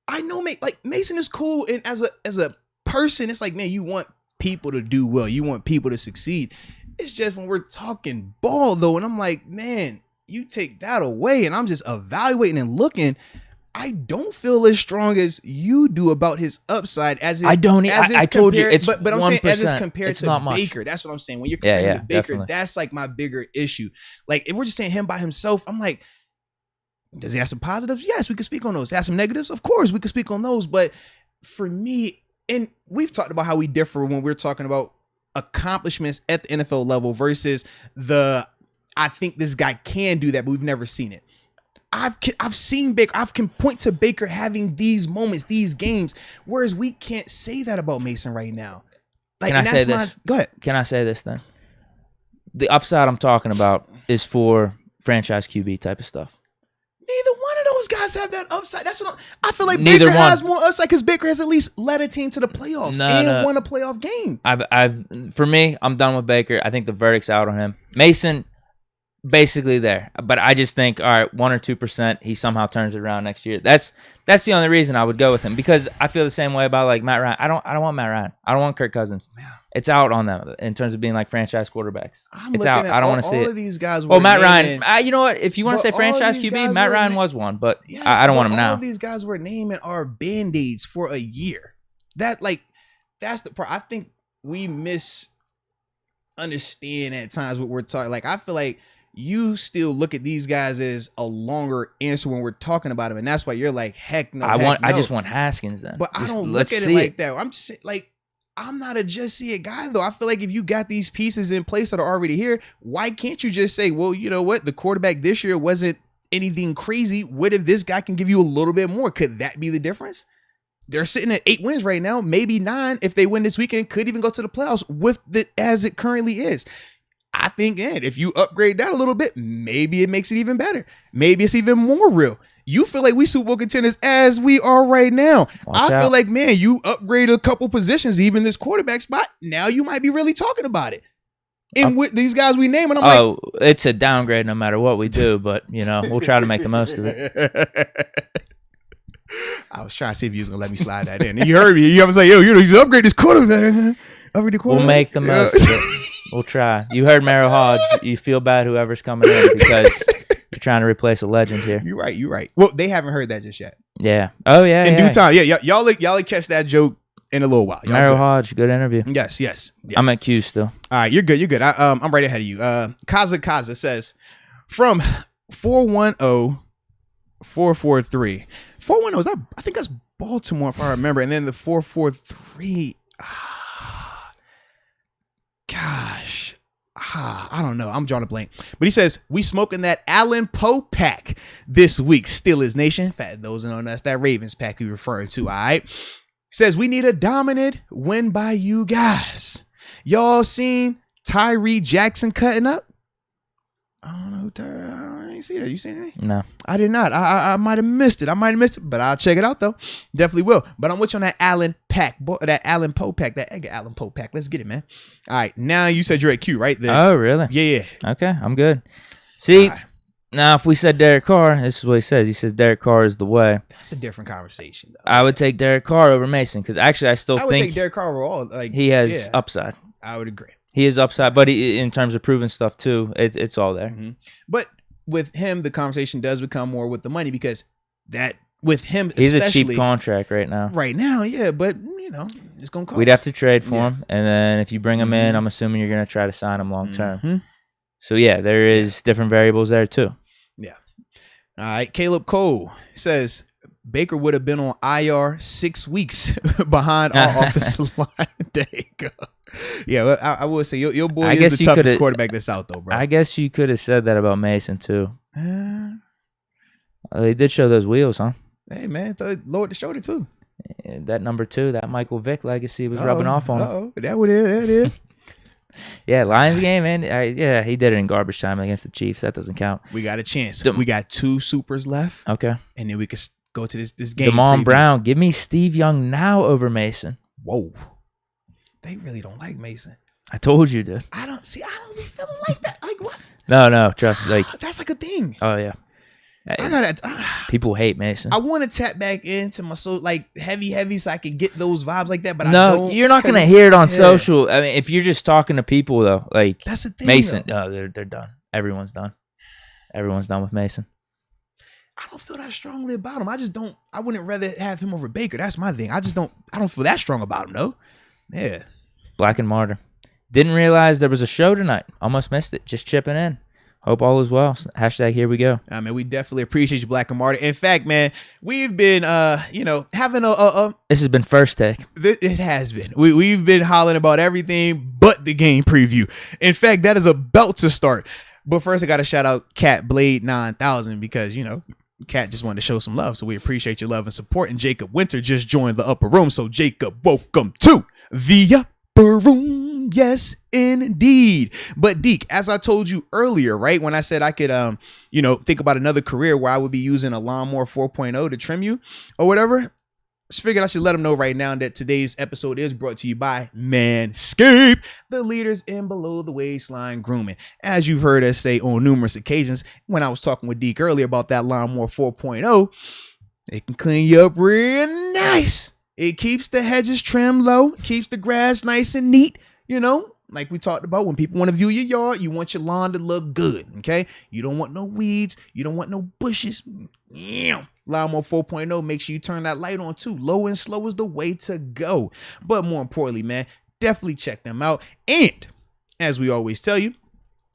I know Mason is cool, and as a person, it's like, man, you want people to do well. You want people to succeed. It's just when we're talking ball, though, and I'm like, man, you take that away, and I'm just evaluating and looking. I don't feel as strong as you do about his upside as it, I don't. I told you it's but I'm 1%. saying as it's compared it's to not Baker. Much. That's what I'm saying. When you're comparing to Baker, definitely. That's like my bigger issue. Like if we're just saying him by himself, I'm like, does he have some positives? Yes, we can speak on those. Has some negatives? Of course, we can speak on those. But for me, and we've talked about how we differ when we're talking about accomplishments at the NFL level versus I think this guy can do that, but we've never seen it. I've seen Baker. I can point to Baker having these moments, these games, whereas we can't say that about Mason right now. Can I say this? Go ahead. Can I say this then? The upside I'm talking about is for franchise QB type of stuff. Neither one of those guys have that upside. That's what I feel like. Baker has more upside because Baker has at least led a team to the playoffs and won a playoff game. For me, I'm done with Baker. I think the verdict's out on him. Mason, basically there. But I just think, all right, 1 or 2%, he somehow turns it around next year. That's the only reason I would go with him, because I feel the same way about like Matt Ryan. I don't want Matt Ryan. I don't want Kirk Cousins. Yeah. It's out on them in terms of being like franchise quarterbacks. It's out. I don't want to see it. All of these guys. Well, Matt Ryan. You know what? If you want to say franchise QB, Matt Ryan was one, but yes, I don't want him now. All of these guys we're naming are band-aids for a year. That's the part. I think we misunderstand at times what we're talking. Like, I feel like you still look at these guys as a longer answer when we're talking about them, and that's why you're like, heck no. I just want Haskins then. But I don't look at it like that. I'm just like, I'm not a just see it guy though. I feel like if you got these pieces in place that are already here, why can't you just say, well, you know what? The quarterback this year wasn't anything crazy. What if this guy can give you a little bit more? Could that be the difference? They're sitting at 8 wins right now, maybe 9 if they win this weekend, could even go to the playoffs with it as it currently is. I think, if you upgrade that a little bit, maybe it makes it even better. Maybe it's even more real. You feel like we Super Bowl contenders as we are right now. I feel like, man, you upgrade a couple positions, even this quarterback spot. Now you might be really talking about it. And with these guys we name, and I'm like, it's a downgrade no matter what we do, but we'll try to make the most of it. I was trying to see if you was gonna let me slide that in. And you heard me. You ever say, yo, you upgrade this quarterback. Upgrade the quarterback. We'll make the most of it. We'll try. You heard Merrill Hodge. You feel bad whoever's coming in because you're trying to replace a legend here. You're right. Well, they haven't heard that just yet. Yeah. Oh, yeah. In due time. Yeah. Y'all catch that joke in a little while. Merrill Hodge, good interview. Yes. I'm at Q still. All right, you're good. I'm right ahead of you. Kaza says from 410-443. 410 is that? I think that's Baltimore if I remember. And then the 443. Gosh. I don't know. I'm drawing a blank. But he says, we smoking that Allen Poe pack this week. Steelers Nation. Fat those on us. That Ravens pack we referring to. All right. Says, we need a dominant win by you guys. Y'all seen Tyree Jackson cutting up? I don't know. I ain't see that. You seen anything? No. I did not. I might have missed it. But I'll check it out, though. Definitely will. But I'm with you on that Allen pack. That Allen Poe pack. That Allen Poe pack. Let's get it, man. All right. Now you said you're at Q, right? Oh, really? Yeah. Okay. I'm good. See, now if we said Derek Carr, this is what he says. He says Derek Carr is the way. That's a different conversation, though. I would take Derek Carr over Mason because actually I would take Derek Carr overall. Like, he has upside. I would agree. He is upside, but in terms of proven stuff too, it's all there. Mm-hmm. But with him, the conversation does become more with the money because that with him, he's a cheap contract right now. Right now, yeah, but it's gonna cost. We'd have to trade for him, and then if you bring him in, I'm assuming you're gonna try to sign him long term. Mm-hmm. So yeah, there is different variables there too. Yeah. All right. Caleb Cole says Baker would have been on IR 6 weeks behind our offensive line. There you go. Yeah, I will say your boy is the toughest quarterback that's out though, bro. I guess you could have said that about Mason too. They did show those wheels, huh? Hey man, lowered the shoulder too. That number 2, that Michael Vick legacy was rubbing off on him. That what it is. Yeah, Lions game, man. Yeah, he did it in garbage time against the Chiefs. That doesn't count. We got a chance. We got 2 supers left. Okay, and then we could go to this game. Damon Brown, give me Steve Young now over Mason. Whoa. They really don't like Mason. I told you, dude. I don't be feeling like that. Like what? No, trust me. Like that's like a thing. Oh yeah. I gotta. People hate Mason. I want to tap back into my soul, like heavy, so I can get those vibes like that. But no, I don't, you're not gonna hear it on social. I mean, if you're just talking to people though, like that's the thing. Mason, they're done. Everyone's done. Everyone's done with Mason. I don't feel that strongly about him. I just don't. I wouldn't rather have him over Baker. That's my thing. I don't feel that strong about him though. Yeah. Black and Martyr. Didn't realize there was a show tonight. Almost missed it. Just chipping in. Hope all is well. Hashtag here we go. I mean, we definitely appreciate you, Black and Martyr. In fact, man, we've been, having a. This has been First Take. It has been. We've been hollering about everything but the game preview. In fact, that is about to start. But first, I got to shout out Cat Blade 9000 because, Cat just wanted to show some love. So we appreciate your love and support. And Jacob Winter just joined the upper room. So Jacob, welcome to the upper room. Yes, indeed. But Deke, as I told you earlier, right, when I said I could, think about another career where I would be using a lawnmower 4.0 to trim you or whatever, Just figured I should let them know right now that today's episode is brought to you by Manscaped, the leaders in below the waistline grooming. As you've heard us say on numerous occasions, when I was talking with Deke earlier about that Lawnmower 4.0, it can clean you up real nice. It keeps the hedges trimmed low, keeps the grass nice and neat, you know, like we talked about. When people want to view your yard, you want your lawn to look good, okay? You don't want no weeds. You don't want no bushes. Lawnmower 4.0, make sure you turn that light on too. Low and slow is the way to go. But more importantly, man, definitely check them out. And as we always tell you,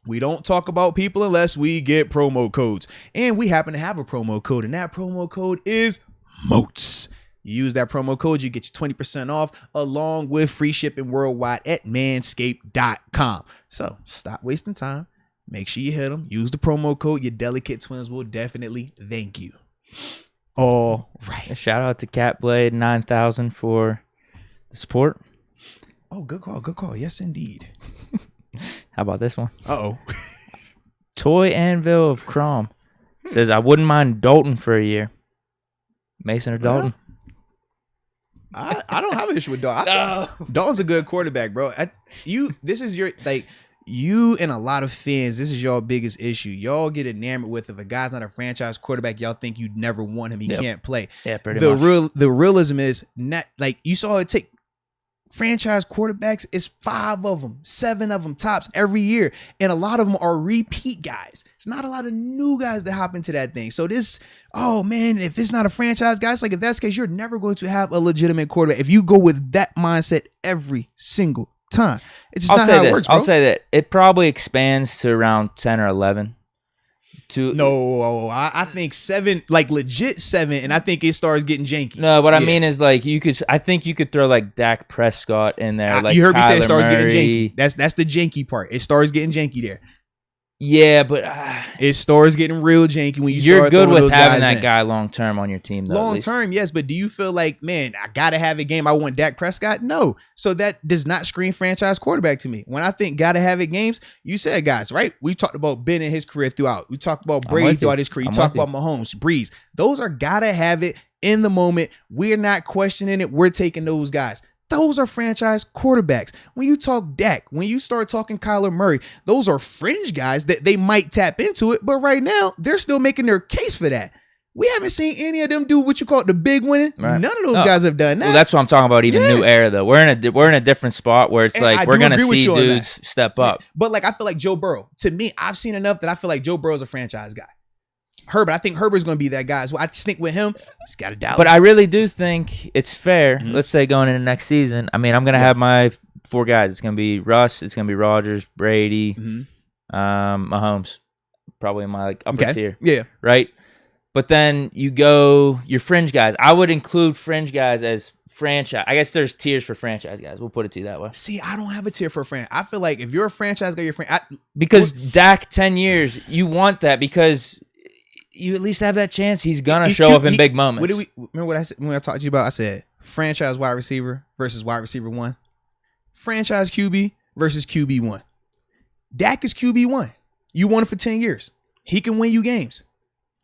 we don't talk about people unless we get promo codes. And we happen to have a promo code, and that promo code is Moats. You use that promo code, you get your 20% off along with free shipping worldwide at manscaped.com. So stop wasting time. Make sure you hit them. Use the promo code. Your delicate twins will definitely thank you. All right. A shout out to Catblade 9000 for the support. Oh, good call. Good call. Yes, indeed. How about this one? Uh-oh. Toy Anvil of Crom says, I wouldn't mind Dalton for a year. Mason or Dalton? I don't have an issue with Dalton. No. Dalton's a good quarterback, bro. This is your, like, you and a lot of fans, this is your biggest issue. Y'all get enamored with if a guy's not a franchise quarterback, y'all think you'd never want him. He can't play. Yeah, pretty much. The realism is not, like, you saw it take franchise quarterbacks. It's 5 of them, 7 of them tops every year. And a lot of them are repeat guys. It's not a lot of new guys that hop into that thing. So this, oh man, if it's not a franchise guy, it's like, if that's the case, you're never going to have a legitimate quarterback. If you go with that mindset every single time, it's just not how it works, bro. I'll say that it probably expands to around 10 or 11. No, I think 7, like legit 7, and I think it starts getting janky. No, what I mean is, like, I think you could throw like Dak Prescott in there. Like, you heard me say it starts Murray. getting janky. That's the janky part. It starts getting janky there. Yeah, but it starts getting real janky when you're start good with those having guys that guy long term on your team. Though, long term, yes, but do you feel like, man, I gotta have a game? I want Dak Prescott. No, so that does not scream franchise quarterback to me. When I think gotta have it games, you said guys, right? We talked about Ben and his career throughout. We talked about Brady throughout his career. You talked about Mahomes, Breeze. Those are gotta have it in the moment. We're not questioning it. We're taking those guys. Those are franchise quarterbacks. When you talk Dak, when you start talking Kyler Murray, those are fringe guys that they might tap into it. But right now, they're still making their case for that. We haven't seen any of them do what you call the big winning. Right. None of those guys have done that. Well, that's what I'm talking about. Even new era though. We're in a different spot where it's like we're gonna see dudes step up. But like, I feel like Joe Burrow. To me, I've seen enough that I feel like Joe Burrow's a franchise guy. Herbert, I think Herbert's going to be that guy. So I just think with him, he's got a doubt. But I really do think it's fair. Mm-hmm. Let's say going into next season. I mean, I'm going to have my 4 guys. It's going to be Russ. It's going to be Rodgers, Brady, Mahomes. Probably in my like upper tier. Yeah. Right? But then you go your fringe guys. I would include fringe guys as franchise. I guess there's tiers for franchise guys. We'll put it to you that way. See, I don't have a tier for a friend. I feel like if you're a franchise guy, you're a friend. Because Dak, 10 years, you want that because you at least have that chance. He's gonna show up in big moments. What did we remember? What I said when I talked to you about? I said franchise wide receiver versus wide receiver 1, franchise QB versus QB 1. Dak is QB 1. You won it for 10 years. He can win you games.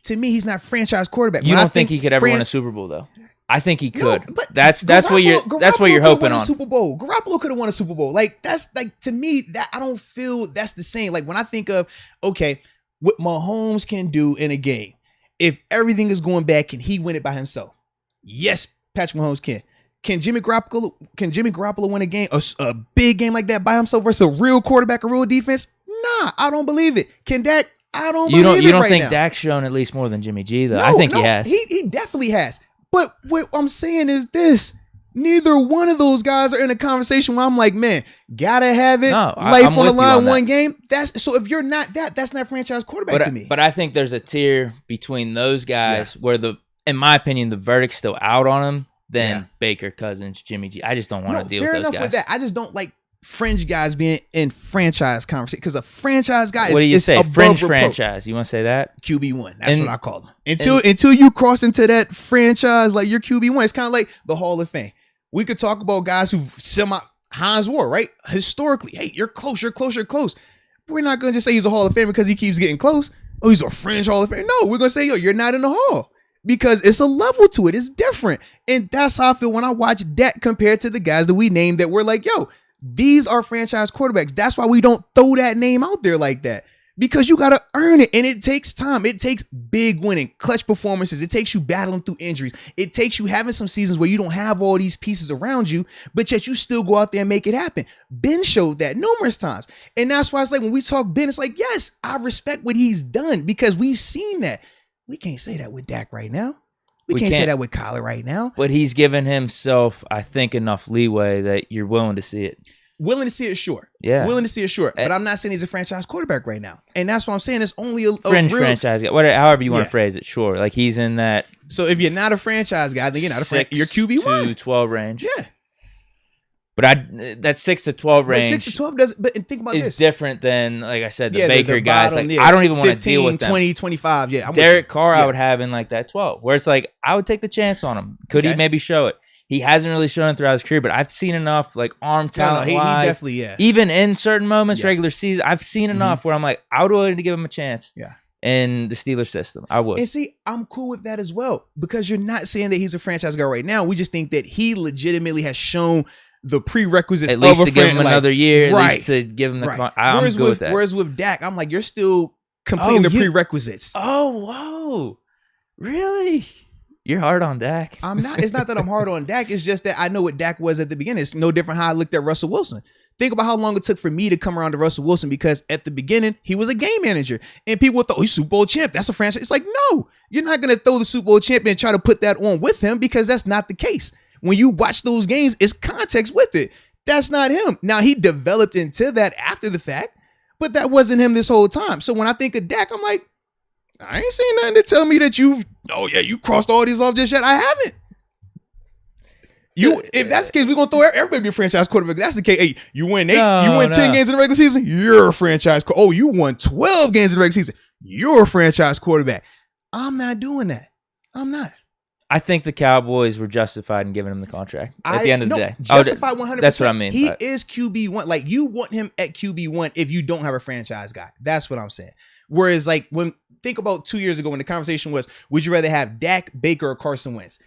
To me, he's not franchise quarterback. You don't think he could ever win a Super Bowl though? I think he could. No, that's what you're hoping on. Super Bowl. Garoppolo could have won a Super Bowl. Like that's like, to me, that I don't feel that's the same. Like when I think of, okay, what Mahomes can do in a game, if everything is going bad, can he win it by himself? Yes, Patrick Mahomes can. Can Jimmy Garoppolo win a game, a big game like that by himself versus a real quarterback, a real defense? Nah, I don't believe it. Can Dak? I don't believe it. You don't think Dak's shown at least more than Jimmy G though? I think he has. He definitely has. But what I'm saying is this. Neither one of those guys are in a conversation where I'm like, man, gotta have it. No, life on the line, one game. That's so. If you're not that's not franchise quarterback to me. But I think there's a tier between those guys where in my opinion, the verdict's still out on them than Baker, Cousins, Jimmy G. I just don't want to deal with those guys. With that. I just don't like fringe guys being in franchise conversation because a franchise guy is. What do you say? Fringe reproach. franchise. You want to say that? QB1. That's what I call them. Until you cross into that franchise, like your QB1, it's kind of like the Hall of Fame. We could talk about guys who Hines Ward, right? Historically, hey, you're close. We're not going to just say he's a Hall of Famer because he keeps getting close. Oh, he's a fringe Hall of Famer. No, we're going to say, yo, you're not in the Hall. because it's a level to it. It's different. And that's how I feel when I watch Dak compared to the guys that we named that we're like, yo, these are franchise quarterbacks. That's why we don't throw that name out there like that, because you got to earn it. And it takes time. It takes big winning, clutch performances. It takes you battling through injuries. It takes you having some seasons where you don't have all these pieces around you, but yet you still go out there and make it happen. Ben showed that numerous times. And that's why it's like when we talk Ben, it's like, yes, I respect what he's done because we've seen that. We can't say that with Dak right now. We can't say that with Kyler right now. But he's given himself, I think, enough leeway that you're willing to see it. Willing to see it, sure. Yeah. Willing to see it, sure. But I'm not saying he's a franchise quarterback right now. And that's what I'm saying. It's only a fringe real franchise guy. However you want to phrase it, sure. Like he's in that. So if you're not a franchise guy, then you're not a franchise. You're QB1. To 12 range. Yeah. But that 6 to 12 range. But 6 to 12 doesn't. But think about this. It's different than, like I said, the Baker the guys. bottom, like I don't even want to deal with them. 20, 25. Yeah. Derek Carr, I would have in like that 12, where it's like I would take the chance on him. Could he maybe show it? He hasn't really shown it throughout his career, but I've seen enough, like arm talent he definitely, even in certain moments, regular season, I've seen enough where I'm like, I would willing to give him a chance. Yeah. In the Steelers system, I would. And see, I'm cool with that as well, because you're not saying that he's a franchise guy right now. We just think that he legitimately has shown the prerequisites at least of to give him another year, right, at least to give him the. Right. I'm good with that. Whereas with Dak, I'm like, you're still completing the prerequisites. Oh, whoa, really? You're hard on Dak. I'm not. It's not that I'm hard on Dak. It's just that I know what Dak was at the beginning. It's no different how I looked at Russell Wilson. Think about how long it took for me to come around to Russell Wilson, because at the beginning, he was a game manager. And people thought, he's Super Bowl champ. That's a franchise. It's like, no, you're not going to throw the Super Bowl champ and try to put that on with him, because that's not the case. When you watch those games, it's context with it. That's not him. Now, he developed into that after the fact, but that wasn't him this whole time. So when I think of Dak, I'm like, I ain't seen nothing to tell me that you crossed all these off just yet. I haven't. If that's the case, we're gonna throw everybody be a franchise quarterback. If that's the case. Hey, you win 10 games in the regular season, you're a franchise. You won 12 games in the regular season, you're a franchise quarterback. I'm not doing that. I'm not. I think the Cowboys were justified in giving him the contract at the end of the day. Justified 100%. That's what I mean. He is QB1. Like, you want him at QB1 if you don't have a franchise guy. That's what I'm saying. Whereas, like, think about 2 years ago when the conversation was, would you rather have Dak, Baker, or Carson Wentz?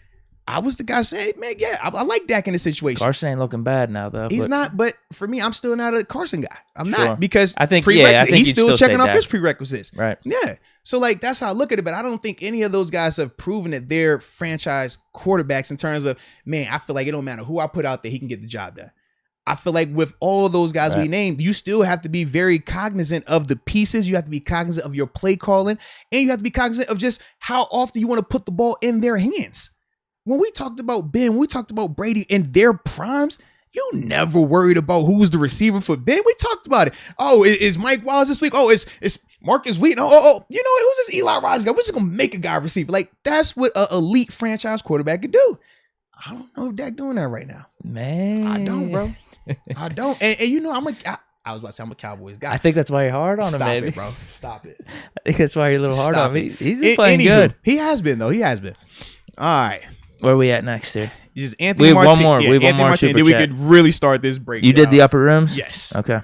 I was the guy saying, man, yeah, I like Dak in this situation. Carson ain't looking bad now, though. He's not, but for me, I'm still not a Carson guy. I'm not, because I think he's still checking off his prerequisites. Right. Yeah. So, like, that's how I look at it. But I don't think any of those guys have proven that they're franchise quarterbacks in terms of, man, I feel like it don't matter who I put out there, he can get the job done. I feel like with all of those guys we named, you still have to be very cognizant of the pieces. You have to be cognizant of your play calling, and you have to be cognizant of just how often you want to put the ball in their hands. When we talked about Ben, we talked about Brady in their primes, you never worried about who's the receiver for Ben. We talked about it. Oh, is Mike Wallace this week? Oh, it's Marcus Wheaton. Oh, you know what? Who's this Eli Rogers guy? We're just going to make a guy receiver. Like, that's what an elite franchise quarterback could do. I don't know if Dak doing that right now. Man. I don't, bro. I don't. And you know, I was about to say I'm a Cowboys guy. I think that's why you're hard on him, maybe. Stop it, bro. Stop it. I think that's why you're a little hard on him. He's been playing good. He has been, though. He has been. All right. Where are we at next here? Just Anthony Martin. One more. We have one more. And then we could really start this break. You did the upper rooms? Yes. Okay.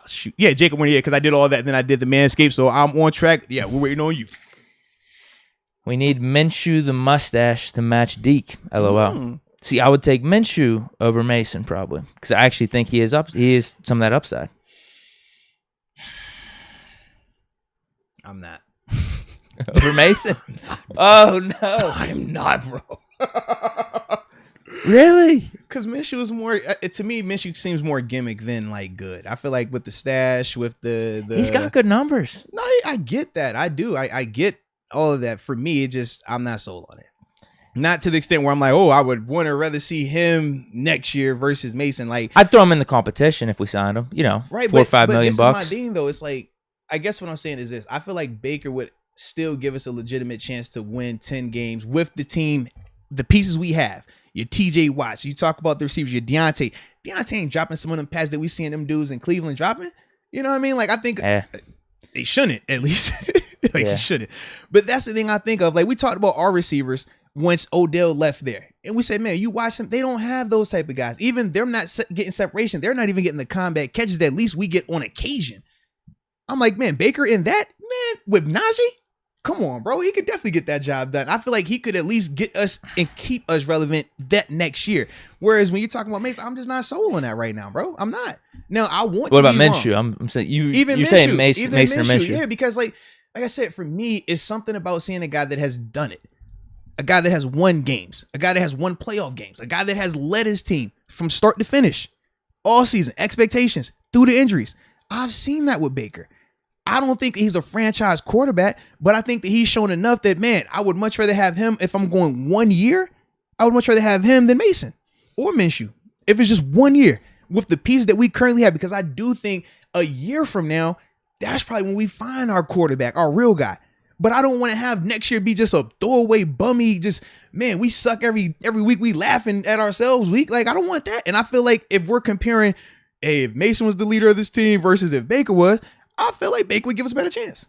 Shoot. Yeah, Jacob went here because I did all that. And then I did the Manscaped. So I'm on track. Yeah, we're waiting on you. We need Minshew the mustache to match Deke. LOL. See, I would take Minshew over Mason probably, because I actually think he is some of that upside. I'm not. Over Mason? Oh, no. I'm not, bro. Really? Because Minshew is more, to me, Minshew seems more gimmick than, like, good. I feel like with the stash, with the He's got good numbers. No, I get that. I do. I get all of that. For me, I'm not sold on it. Not to the extent where I'm like, oh, I would want to rather see him next year versus Mason. Like, I'd throw him in the competition if we signed him. You know, right, $4 or $5 million. This is my thing, though. It's like, I guess what I'm saying is this. I feel like Baker would still give us a legitimate chance to win 10 games with the team, the pieces we have. Your TJ Watts. You talk about the receivers. Your Deontay. Deontay ain't dropping some of them passes that we seen them dudes in Cleveland dropping. You know what I mean? Like, I think they shouldn't, at least. He shouldn't. But that's the thing I think of. Like, we talked about our receivers once Odell left there. And we said, man, you watch them. They don't have those type of guys. Even they're not getting separation. They're not even getting the combat catches that at least we get on occasion. I'm like, man, Baker in that, man, with Najee, Come on, bro. He could definitely get that job done. I feel like he could at least get us and keep us relevant that next year. Whereas when you're talking about Mason, I'm just not sold on that right now, bro. I'm not. Now, I want What to about be Minshew? wrong. I'm saying you're Minshew, saying Mason or Minshew. Yeah, because like I said, for me, it's something about seeing a guy that has done it. A guy that has won games. A guy that has won playoff games. A guy that has led his team from start to finish. All season. Expectations. Through the injuries. I've seen that with Baker. I don't think he's a franchise quarterback, but I think that he's shown enough that, man, I would much rather have him if I'm going 1 year. I would much rather have him than Mason or Minshew. If it's just 1 year with the pieces that we currently have, because I do think a year from now, that's probably when we find our quarterback, our real guy. But I don't want to have next year be just a throwaway bummy. Just, man, we suck every week. We laughing at ourselves week. Like, I don't want that. And I feel like if we're comparing, hey, if Mason was the leader of this team versus if Baker was, I feel like Baker would give us a better chance.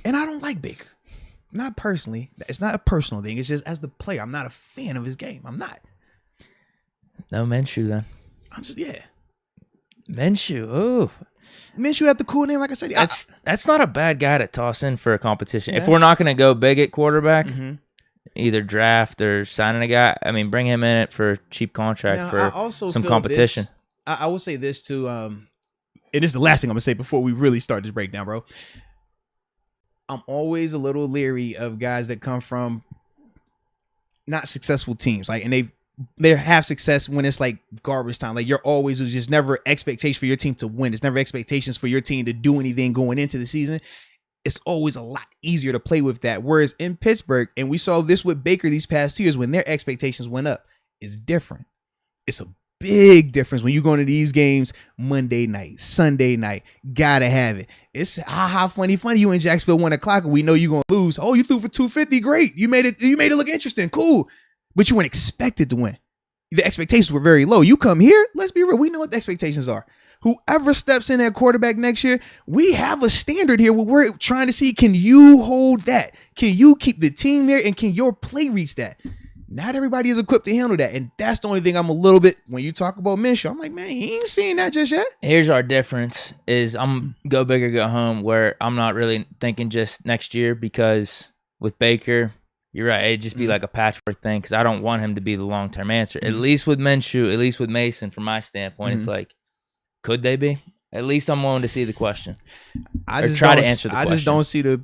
And I don't like Baker. Not personally. It's not a personal thing. It's just as the player, I'm not a fan of his game. I'm not. No Minshew then. I'm just, yeah. Minshew. Oh. Minshew had the cool name, like I said. That's not a bad guy to toss in for a competition. Yeah. If we're not going to go big at quarterback, either draft or signing a guy, I mean, bring him in it for a cheap contract for some competition. I will say this too. And this is the last thing I'm going to say before we really start this breakdown, bro. I'm always a little leery of guys that come from not successful teams. Like, and they have success when it's like garbage time. Like, you're always, there's just never expectation for your team to win. It's never expectations for your team to do anything going into the season. It's always a lot easier to play with that. Whereas in Pittsburgh, and we saw this with Baker these past 2 years, when their expectations went up, it's different. It's a big difference when you go into these games Monday night, Sunday night. Gotta have it. It's funny. You in Jacksonville 1 o'clock and we know you're gonna lose. Oh, you threw for 250. Great. You made it look interesting. Cool. But you weren't expected to win. The expectations were very low. You come here, let's be real. We know what the expectations are. Whoever steps in at quarterback next year, we have a standard here where we're trying to see, can you hold that? Can you keep the team there? And can your play reach that? Not everybody is equipped to handle that. And that's the only thing I'm a little bit, when you talk about Minshew, I'm like, man, he ain't seen that just yet. Here's our difference is I'm go big or go home, where I'm not really thinking just next year, because with Baker, you're right, it'd just be like a patchwork thing, because I don't want him to be the long-term answer. At least with Minshew, at least with Mason, from my standpoint, it's like, could they be? At least I'm willing to see the question. I just don't see the,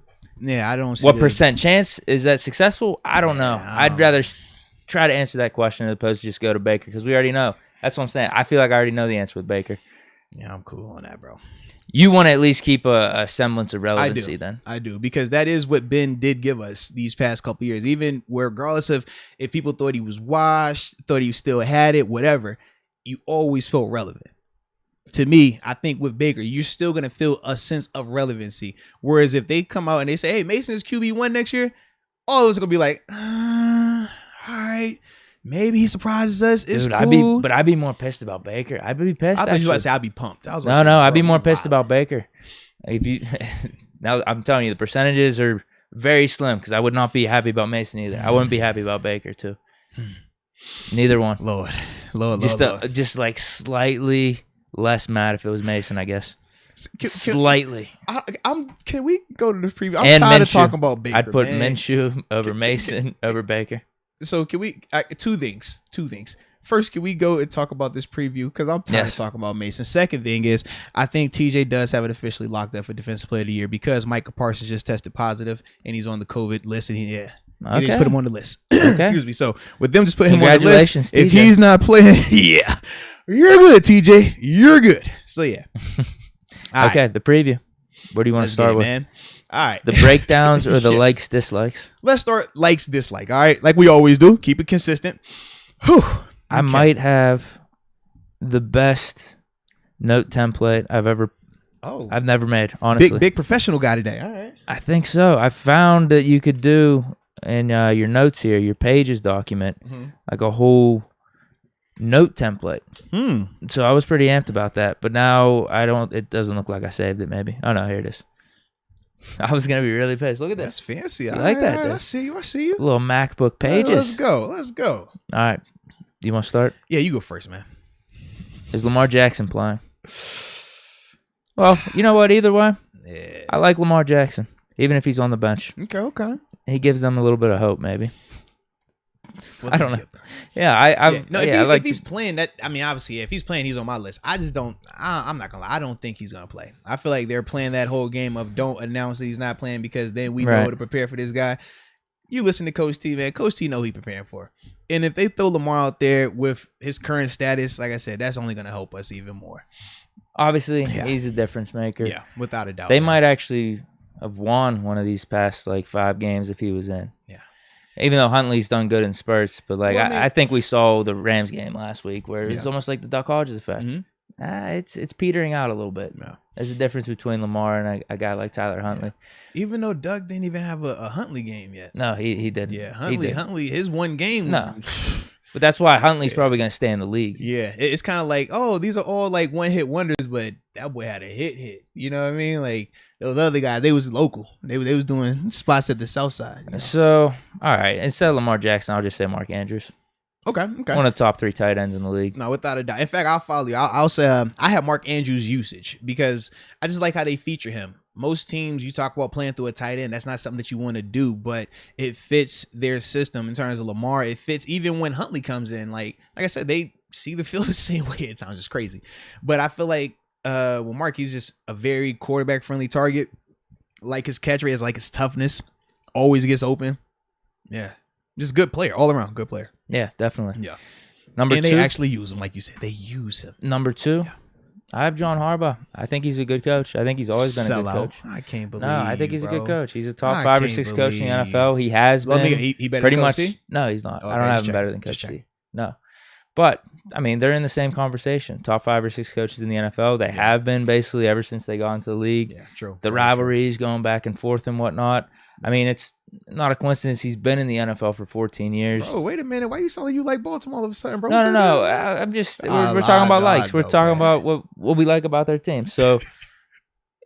I don't see what percent chance is that successful? I don't know. I'd rather try to answer that question as opposed to just go to Baker, because we already know. That's what I'm saying. I feel like I already know the answer with Baker. Yeah, I'm cool on that, bro. You want to at least keep a semblance of relevancy then? I do, because that is what Ben did give us these past couple years. Even regardless of if people thought he was washed, thought he still had it, whatever, you always felt relevant. To me, I think with Baker, you're still going to feel a sense of relevancy. Whereas if they come out and they say, hey, Mason is QB1 next year, all of us are going to be like, all right, maybe he surprises us. It's cool. I'd be more pissed about Baker. I'd be pissed. I thought you were about to say I'd be pumped. I'd be more pissed about Baker. If you now, I'm telling you, the percentages are very slim, because I would not be happy about Mason either. I wouldn't be happy about Baker too. Neither one. Lord. Just like slightly less mad if it was Mason, I guess. Slightly. Can we go to the preview? I'm tired of talking about Baker. I'd put Minshew over Mason over Baker. So can we? Two things. First, can we go and talk about this preview? Because I'm tired of talking about Mason. Second thing is, I think TJ does have it officially locked up for Defensive Player of the Year, because Micah Parsons just tested positive and he's on the COVID list. And he just put him on the list. Okay. Excuse me. So with them just putting him on the list, TJ. If he's not playing, you're good, TJ. You're good. So okay, right. The preview. Where do you want to start with, man? All right. The breakdowns or the likes, dislikes? Let's start likes, dislike. All right. Like we always do. Keep it consistent. Whew. I might have the best note template I've never made, honestly. Big professional guy today. All right. I think so. I found that you could do in your notes here, your pages document, like a whole note template. So I was pretty amped about that, but now it doesn't look like I saved it maybe. Oh no, here it is. I was going to be really pissed. Look at this. That's fancy. You like that? I see you. Little MacBook pages. Let's go. All right. Do you want to start? Yeah, you go first, man. Is Lamar Jackson playing? Well, you know what? Either way, Yeah. I like Lamar Jackson, even if he's on the bench. Okay. He gives them a little bit of hope, maybe. I don't know. Yeah, I if he's playing that, I mean, obviously, if he's playing, he's on my list. I just don't. I'm not gonna lie. I don't think he's gonna play. I feel like they're playing that whole game of don't announce that he's not playing because then we know to prepare for this guy. You listen to Coach T, man. Coach T know he's preparing for. And if they throw Lamar out there with his current status, like I said, that's only gonna help us even more. Obviously, he's a difference maker. Yeah, without a doubt. They might actually have won one of these past 5 games if he was in. Yeah. Even though Huntley's done good in spurts, but I think we saw the Rams game last week where it's almost like the Duck Hodges effect. Mm-hmm. It's petering out a little bit. Yeah. There's a difference between Lamar and a guy like Tyler Huntley. Yeah. Even though Doug didn't even have a Huntley game yet. No, he didn't. Yeah, Huntley, his one game. No. But that's why Huntley's probably going to stay in the league. Yeah, it's kind of like, these are all one-hit wonders, but that boy had a hit. You know what I mean? Like, those other guys, they was local. They was doing spots at the south side. You know? So, all right, instead of Lamar Jackson, I'll just say Mark Andrews. Okay. One of the top 3 tight ends in the league. No, without a doubt. In fact, I'll follow you. I'll say I have Mark Andrews' usage because I just like how they feature him. Most teams, you talk about playing through a tight end. That's not something that you want to do, but it fits their system in terms of Lamar. It fits even when Huntley comes in. Like I said, they see the field the same way. It sounds just crazy. But I feel like with Mark, he's just a very quarterback-friendly target. Like his catch rate is like his toughness. Always gets open. Yeah. Just good player. All around good player. Yeah, definitely. Yeah. Number 2. They actually use him, like you said. They use him. Number 2. Yeah. I have John Harbaugh. I think he's a good coach. I think he's always been a good coach. I can't believe. No, I think he's a good coach. He's a top 5 or 6 coach in the NFL. He has been. He better pretty than much. Coach T? No, he's not. Okay, I don't have him better than Coach T. No, but I mean they're in the same conversation. Top 5 or 6 coaches in the NFL. They have been basically ever since they got into the league. Yeah, true. The rivalries going back and forth and whatnot. I mean, it's not a coincidence he's been in the NFL for 14 years. Oh, wait a minute. Why you sound like you like Baltimore all of a sudden, bro? No. I'm just we're talking about likes. We're talking about what we like about their team. So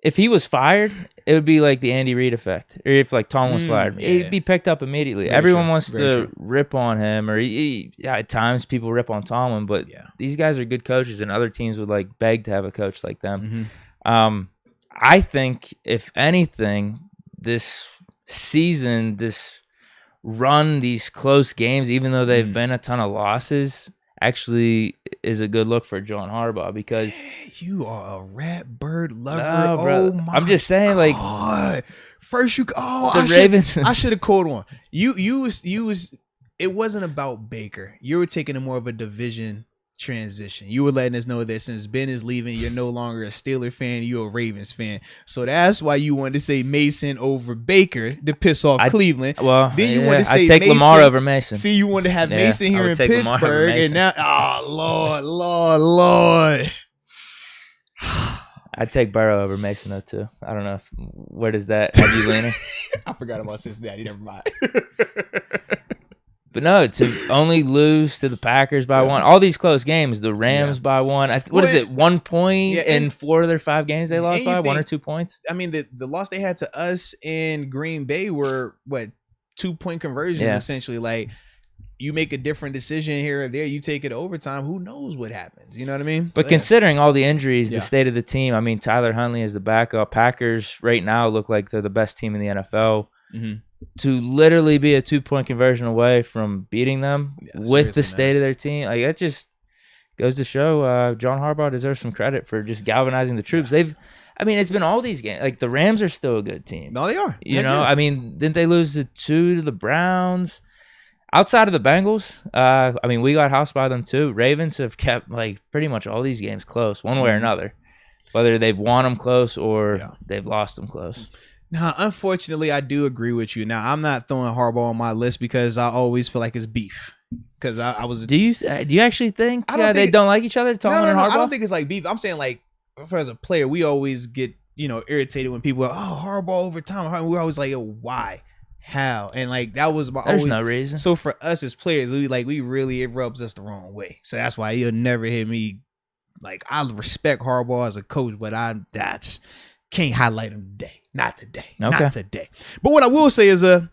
if he was fired, it would be like the Andy Reid effect. Or if Tom was fired, it'd be picked up immediately. Everyone wants to rip on him, or at times people rip on Tomlin, but these guys are good coaches, and other teams would beg to have a coach like them. Mm-hmm. I think if anything, this season, this run, these close games, even though they've been a ton of losses, actually is a good look for John Harbaugh because you are a rat bird lover. No, bro. My I'm just saying, God. First Ravens. I should have called one. You was. It wasn't about Baker. You were taking a more of a division transition. You were letting us know that since Ben is leaving, you're no longer a Steeler fan, you're a Ravens fan. So that's why you wanted to say Mason over Baker to piss off Cleveland. Well, then you wanted to say I take Mason, Lamar over Mason. See, you wanted to have Mason here in Pittsburgh, and now, Lord. I'd take Burrow over Mason though too. I don't know where does that have you leaning? I forgot about Cincinnati. Never mind. But no, to only lose to the Packers by 1. All these close games, the Rams by 1. What is it, 1 point in 4 of their 5 games they lost by? 1 or 2 points? I mean, the loss they had to us in Green Bay were, 2-point conversion, essentially. You make a different decision here or there, you take it overtime, who knows what happens? You know what I mean? But considering all the injuries, the state of the team, I mean, Tyler Huntley is the backup. Packers right now look like they're the best team in the NFL. Mm-hmm. To literally be a 2-point conversion away from beating them with the state of their team, that just goes to show John Harbaugh deserves some credit for just galvanizing the troops. It's been all these games. The Rams are still a good team. No, they are. I mean, didn't they lose the 2 to the Browns? Outside of the Bengals, we got housed by them too. Ravens have kept pretty much all these games close, one way or another, whether they've won them close or they've lost them close. Now, unfortunately, I do agree with you. Now, I'm not throwing Harbaugh on my list because I always feel like it's beef. Because I was. Do you actually think they don't like each other? Tomlin and Harbaugh? I don't think it's beef. I'm saying as a player, we always get irritated when people are Harbaugh over Tom. We're always why, how, and that was my. There's no reason. So for us as players, we really it rubs us the wrong way. So that's why you'll never hear me. I respect Harbaugh as a coach, but I can't highlight him today. Not today. Okay. Not today. But what I will say is So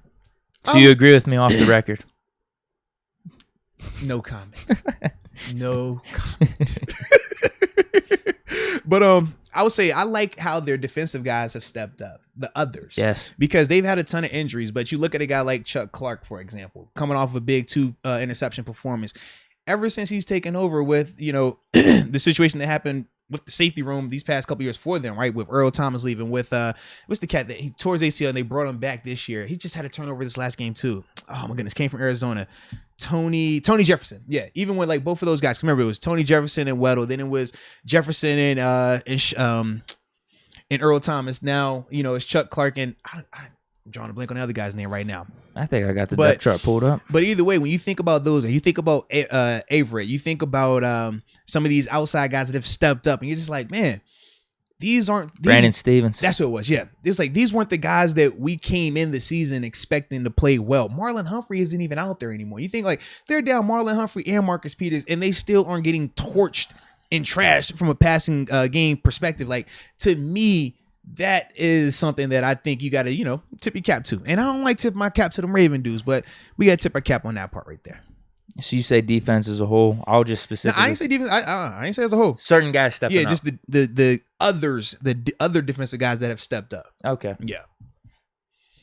you agree with me off the record? No comment. No comment. But I would say I like how their defensive guys have stepped up. The others, Yes, because they've had a ton of injuries. But you look at a guy like Chuck Clark, for example, coming off a big 2 interception performance. Ever since he's taken over with, the situation that happened with the safety room these past couple years for them, right? With Earl Thomas leaving, with what's the cat that he tore his ACL and they brought him back this year. He just had a turnover this last game too. Oh my goodness, came from Arizona. Tony Jefferson. Yeah, even when like both of those guys, remember it was Tony Jefferson and Weddle, then it was Jefferson and Earl Thomas. Now, it's Chuck Clark and I'm drawing a blank on the other guy's name right now. I think I got the depth chart pulled up. But either way, when you think about those, or you think about Avery, you think about some of these outside guys that have stepped up, and you're just like, man, these Brandon Stevens. That's what it was. Yeah, it was like these weren't the guys that we came in the season expecting to play well. Marlon Humphrey isn't even out there anymore. You think like they're down Marlon Humphrey and Marcus Peters, and they still aren't getting torched and trashed from a passing game perspective. Like, to me, that is something that I think you got to, tip your cap to. And I don't like tip my cap to them Raven dudes, but we got to tip our cap on that part right there. So you say defense as a whole? I'll just specifically. No, I ain't say defense. I ain't say as a whole. Certain guys stepping up. Yeah, just the others, the other defensive guys that have stepped up. Okay. Yeah.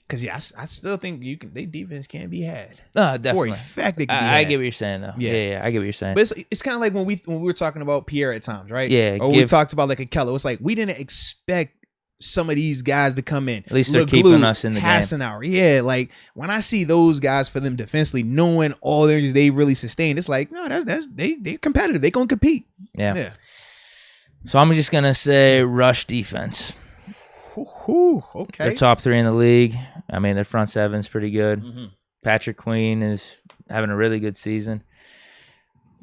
Because I still think they defense can be had. Definitely. For a fact, they can be I had. get what you're saying though. Yeah, I get what you're saying. But it's kind of like when we were talking about Pierre at times, right? Yeah. Or we talked about like a Keller. It's like we didn't expect some of these guys to come in. At least they're keeping us in the game. Yeah, like when I see those guys for them defensively, knowing all the injuries they really sustained, it's like, no, they're competitive. They're gonna compete. Yeah. So I'm just gonna say rush defense. Okay. They're top 3 in the league. I mean, their front seven's pretty good. Mm-hmm. Patrick Queen is having a really good season.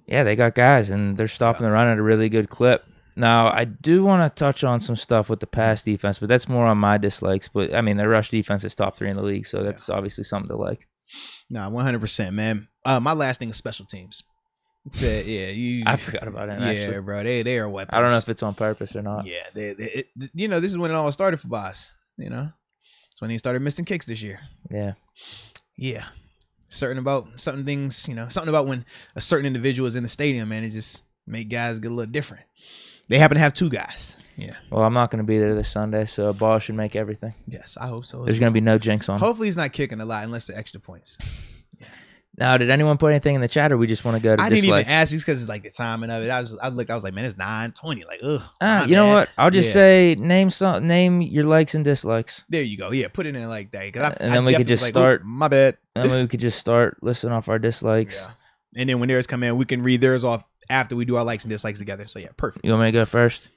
Yeah, they got guys, and they're stopping the run at a really good clip. Now, I do want to touch on some stuff with the pass defense, but that's more on my dislikes. But, I mean, their rush defense is top 3 in the league, so that's obviously something to like. Nah, 100%, man. My last thing is special teams. I forgot about it, actually. Yeah, bro, they are weapons. I don't know if it's on purpose or not. Yeah, this is when it all started for Boss, It's when he started missing kicks this year. Yeah. Certain about certain things, something about when a certain individual is in the stadium, man, it just make guys get a little different. They happen to have 2 guys. Yeah. Well, I'm not going to be there this Sunday, so Ball should make everything. Yes, I hope so. There's going to be no jinx on. Hopefully he's not kicking a lot unless the extra points. Yeah. Now, did anyone put anything in the chat, or we just want to go to I dislikes? didn't even ask these because it's like the timing of it. I was like, man, it's 9:20. Like, ugh. You know what? I'll just say name your likes and dislikes. There you go. Yeah, put it in like that. And then we could just start. My bad. And then we could just start listing off our dislikes. Yeah. And then when theirs come in, we can read theirs off after we do our likes and dislikes together. So yeah, perfect. You want me to go first?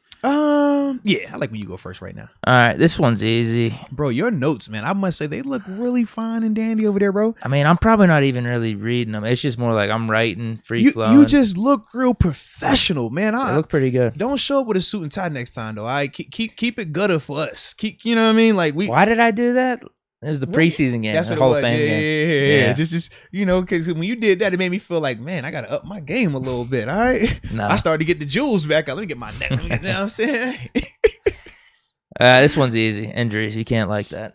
Yeah, I like when you go first right now. All right, this one's easy. Bro, your notes, man, I must say they look really fine and dandy over there, bro. I mean, I'm probably not even really reading them. It's just more like I'm writing, free flowing. You just look real professional, man. They look pretty good. Don't show up with a suit and tie next time, though. I keep it gutter for us. You know what I mean? Like Why did I do that? It was the preseason game. That's the what Hall it was. of Fame game. Yeah. Just because when you did that, it made me feel like, man, I gotta up my game a little bit. All right. No. I started to get the jewels back. Let me get my neck. You know what I'm saying? This one's easy. Injuries. You can't like that.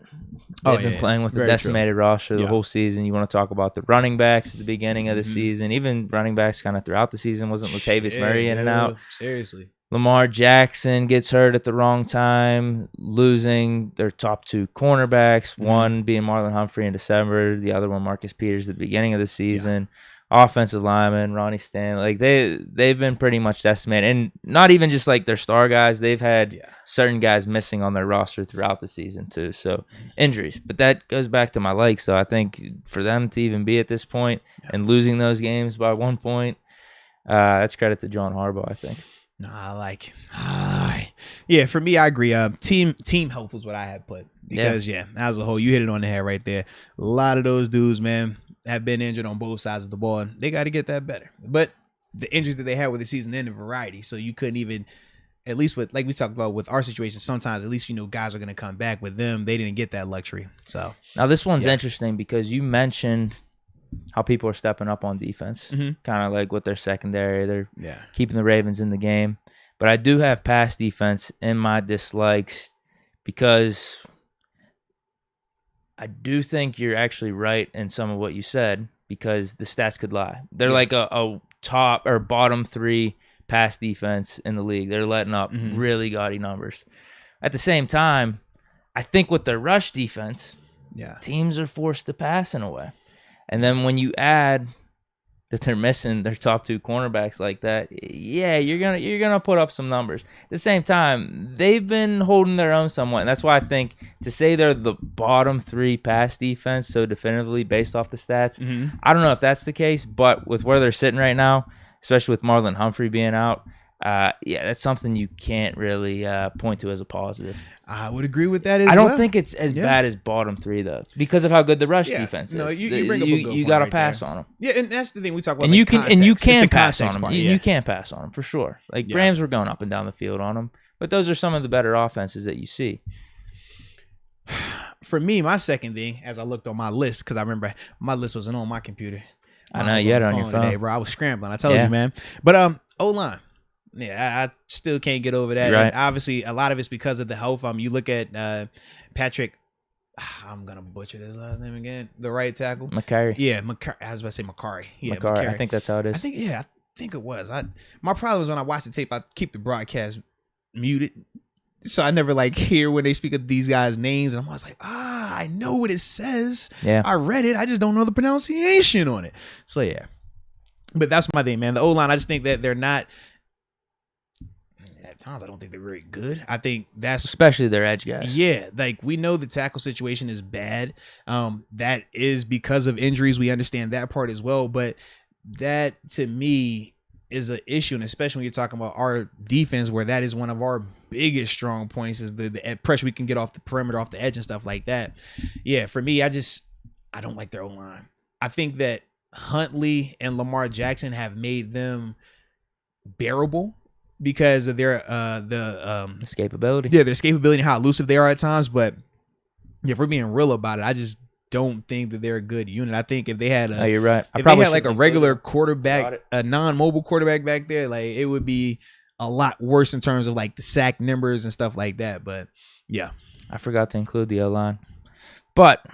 They've been playing with a decimated roster the whole season. You want to talk about the running backs at the beginning of the season, even running backs kind of throughout the season. Wasn't Latavius Murray in and out? Seriously. Lamar Jackson gets hurt at the wrong time, losing their top 2 cornerbacks, one being Marlon Humphrey in December, the other one Marcus Peters at the beginning of the season. Offensive lineman, Ronnie Stanley, like they've been pretty much decimated. And not even just like their star guys, they've had certain guys missing on their roster throughout the season too. So injuries. But that goes back to my likes. So I think for them to even be at this point and losing those games by 1 point, that's credit to John Harbaugh, I think. No, I like it. All right. Yeah, for me, I agree. Team health was what I had put because as a whole, you hit it on the head right there. A lot of those dudes, man, have been injured on both sides of the ball, and they got to get that better. But the injuries that they had with the season ended variety, so you couldn't even, at least with like we talked about with our situation, sometimes at least guys are going to come back. With them, they didn't get that luxury. So now this one's interesting because you mentioned how people are stepping up on defense, kind of like with their secondary. They're keeping the Ravens in the game. But I do have pass defense in my dislikes because I do think you're actually right in some of what you said because the stats could lie. They're like a top or bottom 3 pass defense in the league. They're letting up really gaudy numbers. At the same time, I think with their rush defense, teams are forced to pass in a way. And then when you add that they're missing their top 2 cornerbacks like that, you're gonna put up some numbers. At the same time, they've been holding their own somewhat, and that's why I think to say they're the bottom 3 pass defense so definitively based off the stats, I don't know if that's the case, but with where they're sitting right now, especially with Marlon Humphrey being out, that's something you can't really point to as a positive. I would agree with that as well. I don't think it's as bad as bottom 3 though, because of how good the rush defense is. No, you bring up a good point. You got to right pass there. on them. Yeah, and that's the thing we talk about. And you can pass on them. Part, you can pass on them for sure. Like Rams were going up and down the field on them, but those are some of the better offenses that you see. For me, my second thing, as I looked on my list, because I remember my list wasn't on my computer. I know you had it on your phone today, bro. I was scrambling. I told you, man. But O-line. Yeah, I still can't get over that. Right. And obviously, a lot of it's because of the health. You look at Patrick. I'm gonna butcher his last name again. The right tackle, McCary. Yeah, I was about to say Macari. Yeah, Macari. I think that's how it is. I think it was. My problem is when I watch the tape, I keep the broadcast muted, so I never hear when they speak of these guys' names, and I'm always like, I know what it says. Yeah, I read it. I just don't know the pronunciation on it. So yeah, but that's my thing, man. The O-line. I just think that they're not. At times, I don't think they're very good. I think that's especially their edge guys. Yeah, we know the tackle situation is bad. That is because of injuries. We understand that part as well. But that to me is an issue, and especially when you're talking about our defense, where that is one of our biggest strong points is the pressure we can get off the perimeter, off the edge, and stuff like that. Yeah, for me, I don't like their O-line. I think that Huntley and Lamar Jackson have made them bearable because of their escapability. Yeah, their escapability and how elusive they are at times. But if we're being real about it, I just don't think that they're a good unit. I think if they had you're right. If they had a regular quarterback, a non-mobile quarterback back there, it would be a lot worse in terms of the sack numbers and stuff like that. But yeah, I forgot to include the O-line. But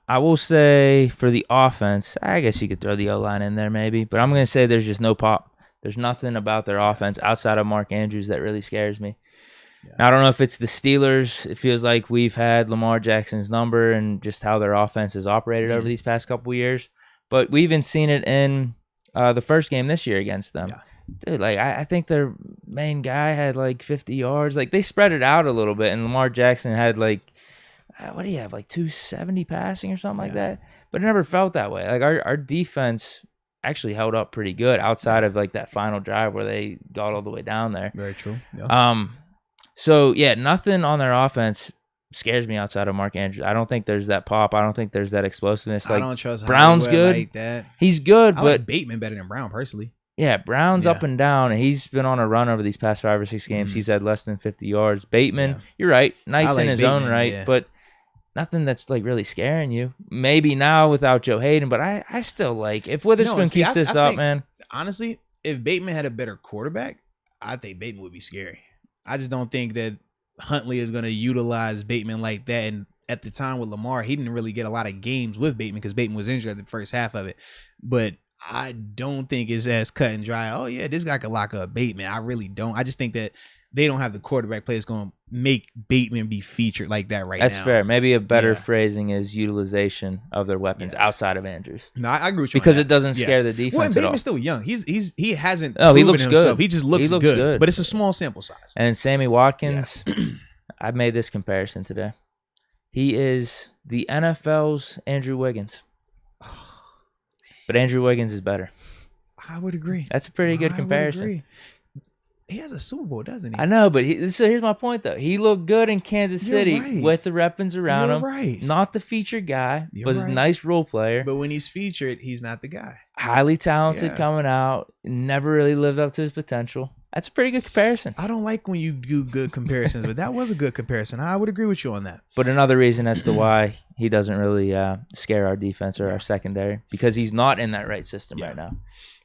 I will say for the offense, I guess you could throw the O-line in there maybe. But I'm going to say there's just no pop. There's nothing about their offense outside of Mark Andrews that really scares me. Yeah. Now, I don't know if it's the Steelers. It feels like we've had Lamar Jackson's number and just how their offense has operated over these past couple of years. But we even seen it in the first game this year against them. Yeah. Dude, I think their main guy had 50 yards. They spread it out a little bit, and Lamar Jackson had what do you have, 270 passing or something like that? But it never felt that way. Our defense actually held up pretty good outside of that final drive where they got all the way down there. Very true. Yeah. So yeah, nothing on their offense scares me outside of Mark Andrews. I don't think there's that pop. I don't think there's that explosiveness. I don't trust Brown's Hollywood good. Like that. He's good, I but like Bateman better than Brown personally. Yeah, Brown's up and down, and he's been on a run over these past 5 or 6 games. He's had less than 50 yards. Bateman, you're right, nice in his own right, but nothing that's really scaring you. Maybe now without Joe Haden, but I still if Witherspoon keeps this up, man. Honestly, if Bateman had a better quarterback, I think Bateman would be scary. I just don't think that Huntley is going to utilize Bateman like that. And at the time with Lamar, he didn't really get a lot of games with Bateman because Bateman was injured at the first half of it. But I don't think it's as cut and dry. Oh, yeah, this guy could lock up Bateman. I really don't. I just think that they don't have the quarterback play that's going to make Bateman be featured like that right now. That's fair. Maybe a better phrasing is utilization of their weapons outside of Andrews. No, I agree with you because it doesn't scare the defense. Well, and Bateman's at all. Still young. He hasn't. He looks himself. good. He just looks good. But it's a small sample size. And Sammy Watkins, I made this comparison today. He is the NFL's Andrew Wiggins, but Andrew Wiggins is better. I would agree. That's a pretty good comparison. He has a Super Bowl, doesn't he? I know, but so here's my point, though. He looked good in Kansas City with the weapons around him. Right. Not the featured guy, but a nice role player. But when he's featured, he's not the guy. Highly talented coming out. Never really lived up to his potential. That's a pretty good comparison. I don't like when you do good comparisons, but that was a good comparison. I would agree with you on that. But another reason as to why he doesn't really scare our defense or our secondary, because he's not in that right system right now.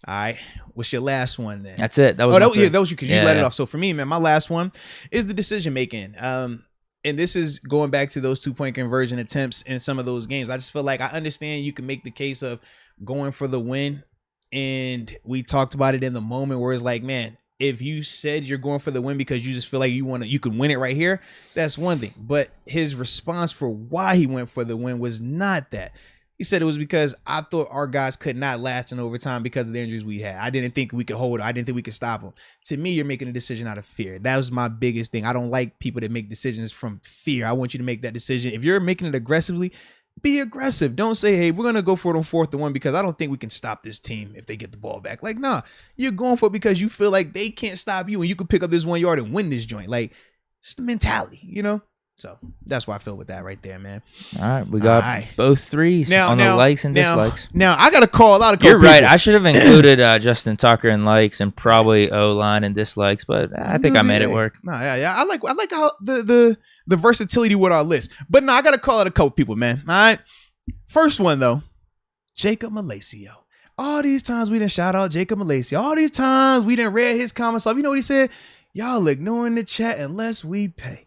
All right. What's your last one then? That's it. That was that was you because you let it off. So for me, man, my last one is the decision making. And this is going back to those 2-point conversion attempts in some of those games. I just feel like I understand you can make the case of going for the win. And we talked about it in the moment where it's like, man, if you said you're going for the win because you just feel like you can win it right here, that's one thing. But his response for why he went for the win was not that. He said it was because I thought our guys could not last in overtime because of the injuries we had. I didn't think we could hold it. I didn't think we could stop them. To me, you're making a decision out of fear. That was my biggest thing. I don't like people that make decisions from fear. I want you to make that decision. If you're making it aggressively, be aggressive. Don't say, hey, we're going to go for it on 4th and 1 because I don't think we can stop this team if they get the ball back. Like, nah, you're going for it because you feel like they can't stop you and you can pick up this 1 yard and win this joint. Like, it's the mentality, you know? So that's why I feel with that right there, man. All right, we got both threes on the likes and dislikes. Now I got to call out a couple. You're right. I should have included Justin Tucker in likes and probably O-line and dislikes, but I think I made it work. No, yeah. I like how the versatility with our list. But no, I got to call out a couple people, man. All right. First one though, Jacob Malacio. All these times we didn't shout out Jacob Malacio. All these times we didn't read his comments off. You know what he said? Y'all ignoring the chat unless we pay.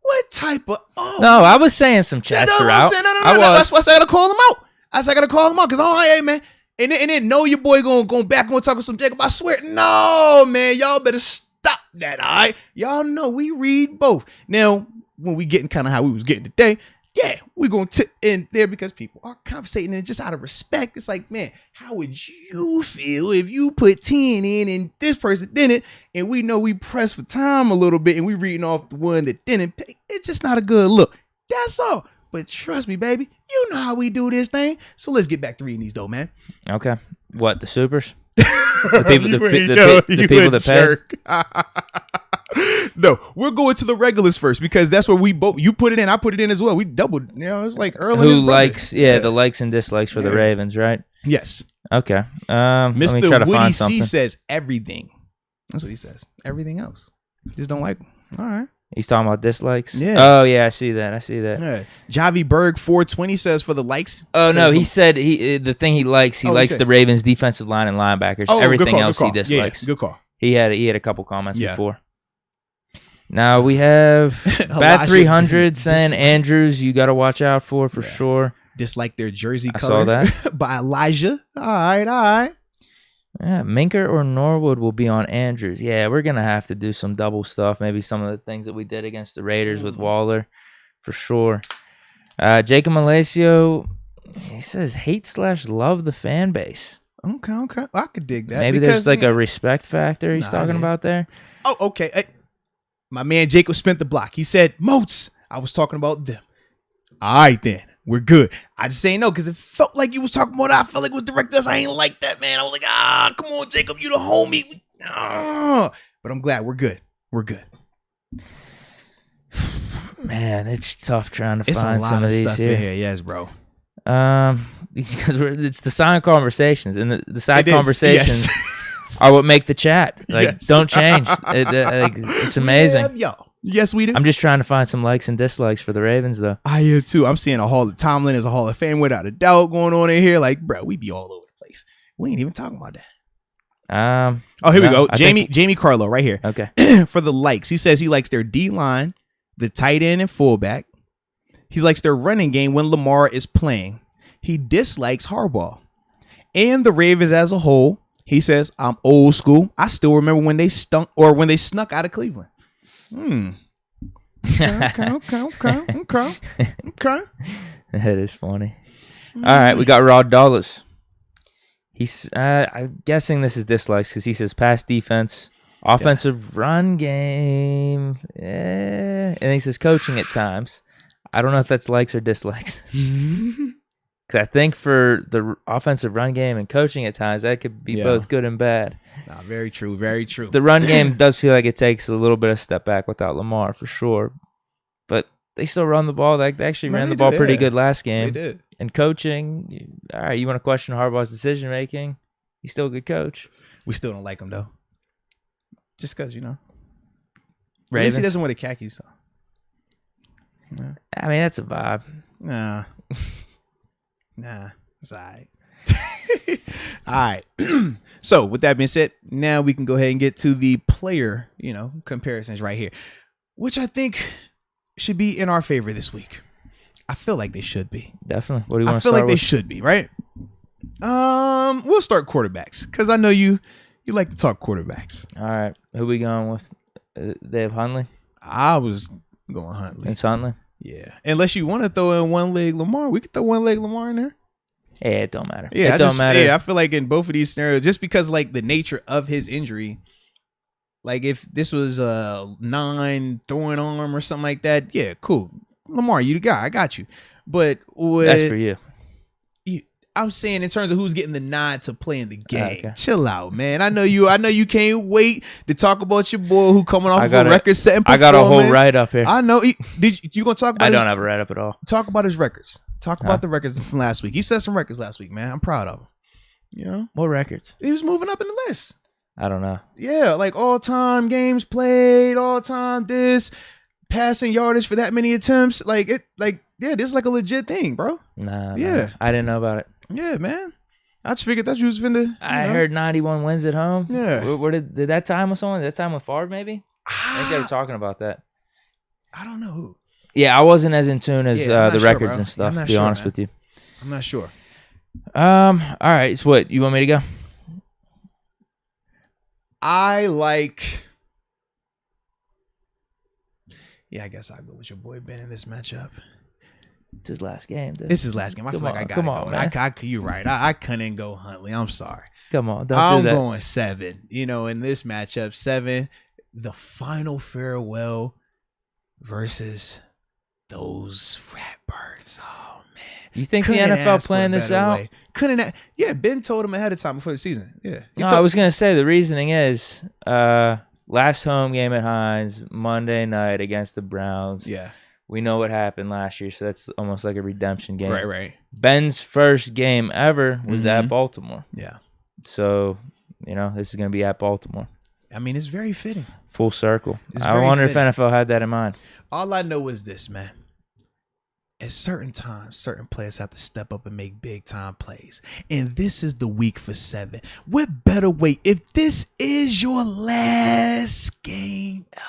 What type of No, I was saying some chats are out. No. That's why I gotta call him out. I gotta call him out because hey man, and then know your boy going back and talk with some Jacob. I swear, no man, y'all better stop that. All right, y'all know we read both. Now when we getting kind of how we was getting today, yeah, we're gonna tip in there because people are conversating and just out of respect. It's like, man, how would you feel if you put 10 in and this person didn't? And we know we pressed for time a little bit and we reading off the one that didn't pay. It's just not a good look. That's all. But trust me, baby, you know how we do this thing. So let's get back to reading these though, man. Okay. What, the supers? The people that pay? No, we're going to the regulars first because that's where we both. You put it in, I put it in as well. We doubled. You know, it's like early. Who likes? Yeah, the likes and dislikes for the Ravens, right? Yes. Okay. Mr. Let me try to Woody find C something. says everything. That's what he says. Everything else, just don't like. All right. He's talking about dislikes. Yeah. Oh yeah, I see that. Yeah. Javi Berg 420 says for the likes. Oh no, he said the thing he likes. He likes the Ravens defensive line and linebackers. Oh, everything good call, else he dislikes. Yeah, good call. He had a couple comments before. Now we have Bat 300 saying Andrews, you got to watch out for sure. Dislike their jersey I color. saw that. By Elijah. All right. Yeah, Minker or Norwood will be on Andrews. Yeah, we're going to have to do some double stuff. Maybe some of the things that we did against the Raiders with Waller, for sure. Jacob Malacio, he says hate/love the fan base. Okay. I could dig that. Maybe there's like a respect factor he's talking about there. Oh, okay. Hey, my man Jacob spent the block. He said, Moats. I was talking about them. All right, then. We're good. I just ain't know because it felt like you was talking about I felt like it was directors. I ain't like that, man. I was like, come on, Jacob. You the homie. But I'm glad we're good. We're good. Man, it's tough trying to find some of these stuff here. In here. Yes, bro. Because it's the silent conversations, and the side conversations are what make the chat. Like, don't change. It's amazing. Y'all. Yes, we do. I'm just trying to find some likes and dislikes for the Ravens, though. I am too. I'm seeing Tomlin is a Hall of Fame without a doubt going on in here. Like, bro, we be all over the place. We ain't even talking about that. Here we go. Jamie Carlo right here. Okay. For the likes, he says he likes their D line, the tight end and fullback. He likes their running game when Lamar is playing. He dislikes Harbaugh and the Ravens as a whole. He says, I'm old school. I still remember when they snuck out of Cleveland. Okay. That is funny. All right, we got Rod Dollars. He's I'm guessing this is dislikes because he says pass defense, offensive run game, and he says coaching at times. I don't know if that's likes or dislikes. Because I think for the offensive run game and coaching at times, that could be both good and bad. Nah, very true. Very true. The run game does feel like it takes a little bit of step back without Lamar, for sure. But they still run the ball. They actually ran the ball pretty good last game. They did. And coaching, all right, you want to question Harbaugh's decision-making? He's still a good coach. We still don't like him, though. Just because, Ravens. At least he doesn't wear the khakis, so. Yeah. I mean, that's a vibe. Nah, it's all right. All right. So with that being said, now we can go ahead and get to the player, comparisons right here, which I think should be in our favor this week. I feel like they should be. Definitely. What do you want to start with? I feel like they should be, right? We'll start quarterbacks because I know you You like to talk quarterbacks. All right. Who we going with? They have Hundley? I was going Huntley. It's Hundley? Yeah. Unless you want to throw in one leg Lamar. We could throw one leg Lamar in there. Yeah, it don't matter. Yeah, it don't matter. Yeah, I feel like in both of these scenarios, just because like the nature of his injury, like if this was a 9 throwing arm or something like that, yeah, cool. Lamar, you the guy. I got you. But that's for you. I'm saying in terms of who's getting the nod to play in the game. Okay. Chill out, man. I know you can't wait to talk about your boy who coming off of a record-setting performance. I got a whole write-up here. I know. You gonna talk about I don't have a write-up at all. Talk about his records. Talk about the records from last week. He set some records last week, man. I'm proud of him. You know? What records? He was moving up in the list. I don't know. Yeah, like all-time games played, all-time this, passing yardage for that many attempts. Yeah, this is like a legit thing, bro. Nah. Yeah. I didn't know about it. Yeah, man. I just figured that you was finna. I heard 91 wins at home. Yeah. Where did that time with someone? That time with Favre, maybe? I think they were talking about that. I don't know who. Yeah, I wasn't as in tune as the records and stuff, to be honest with you. I'm not sure. All right. So what, you want me to go? I guess I'll go with your boy Ben in this matchup. It's his last game, dude. This is his last game. I feel like I got to go. Man. You're right. I couldn't go Huntley. I'm sorry. Come on. I'm going 7. You know, in this matchup, 7, the final farewell versus those rat birds. Oh, man. You think the NFL planned this out? Yeah, Ben told him ahead of time before the season. Yeah. I was going to say the reasoning is last home game at Hines, Monday night against the Browns. Yeah. We know what happened last year, so that's almost like a redemption game. Right. Ben's first game ever was at Baltimore. Yeah. So, this is going to be at Baltimore. I mean, it's very fitting. Full circle. I wonder if NFL had that in mind. All I know is this, man. At certain times, certain players have to step up and make big-time plays. And this is the week for 7. What better way? If this is your last game ever,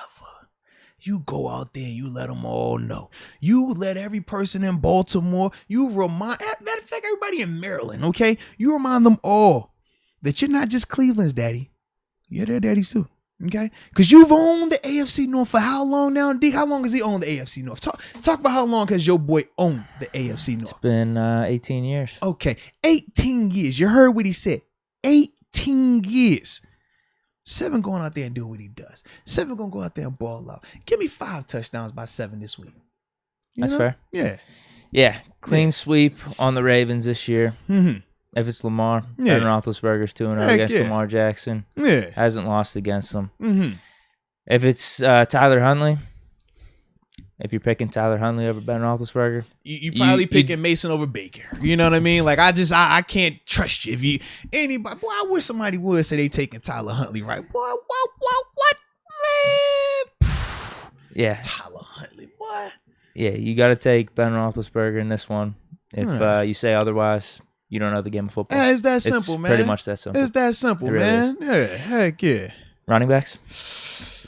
you go out there and you let them all know. You let every person in Baltimore, matter of fact, everybody in Maryland, okay? You remind them all that you're not just Cleveland's daddy. You're their daddies too, okay? Because you've owned the AFC North for how long now, Deke? How long has he owned the AFC North? Talk about how long has your boy owned the AFC North? It's been 18 years. Okay, 18 years. You heard what he said. 18 years. 7 going out there and doing what he does. 7 going to go out there and ball out. Give me 5 touchdowns by 7 this week. That's fair. Yeah. Yeah. Clean sweep on the Ravens this year. Mm-hmm. If it's Lamar, Ben Roethlisberger's 2-0 against Lamar Jackson. Yeah. Hasn't lost against them. Mm-hmm. If it's Tyler Huntley, if you're picking Tyler Huntley over Ben Roethlisberger, you probably picking Mason over Baker. You know what I mean? Like I can't trust you. Boy, I wish somebody would say they taking Tyler Huntley, right? Boy, what, man? Yeah, Tyler Huntley, boy. Yeah, you got to take Ben Roethlisberger in this one. If you say otherwise, you don't know the game of football. Yeah, it's that simple, man. Pretty much that simple. It's that simple, really man. Is. Yeah, heck yeah. Running backs?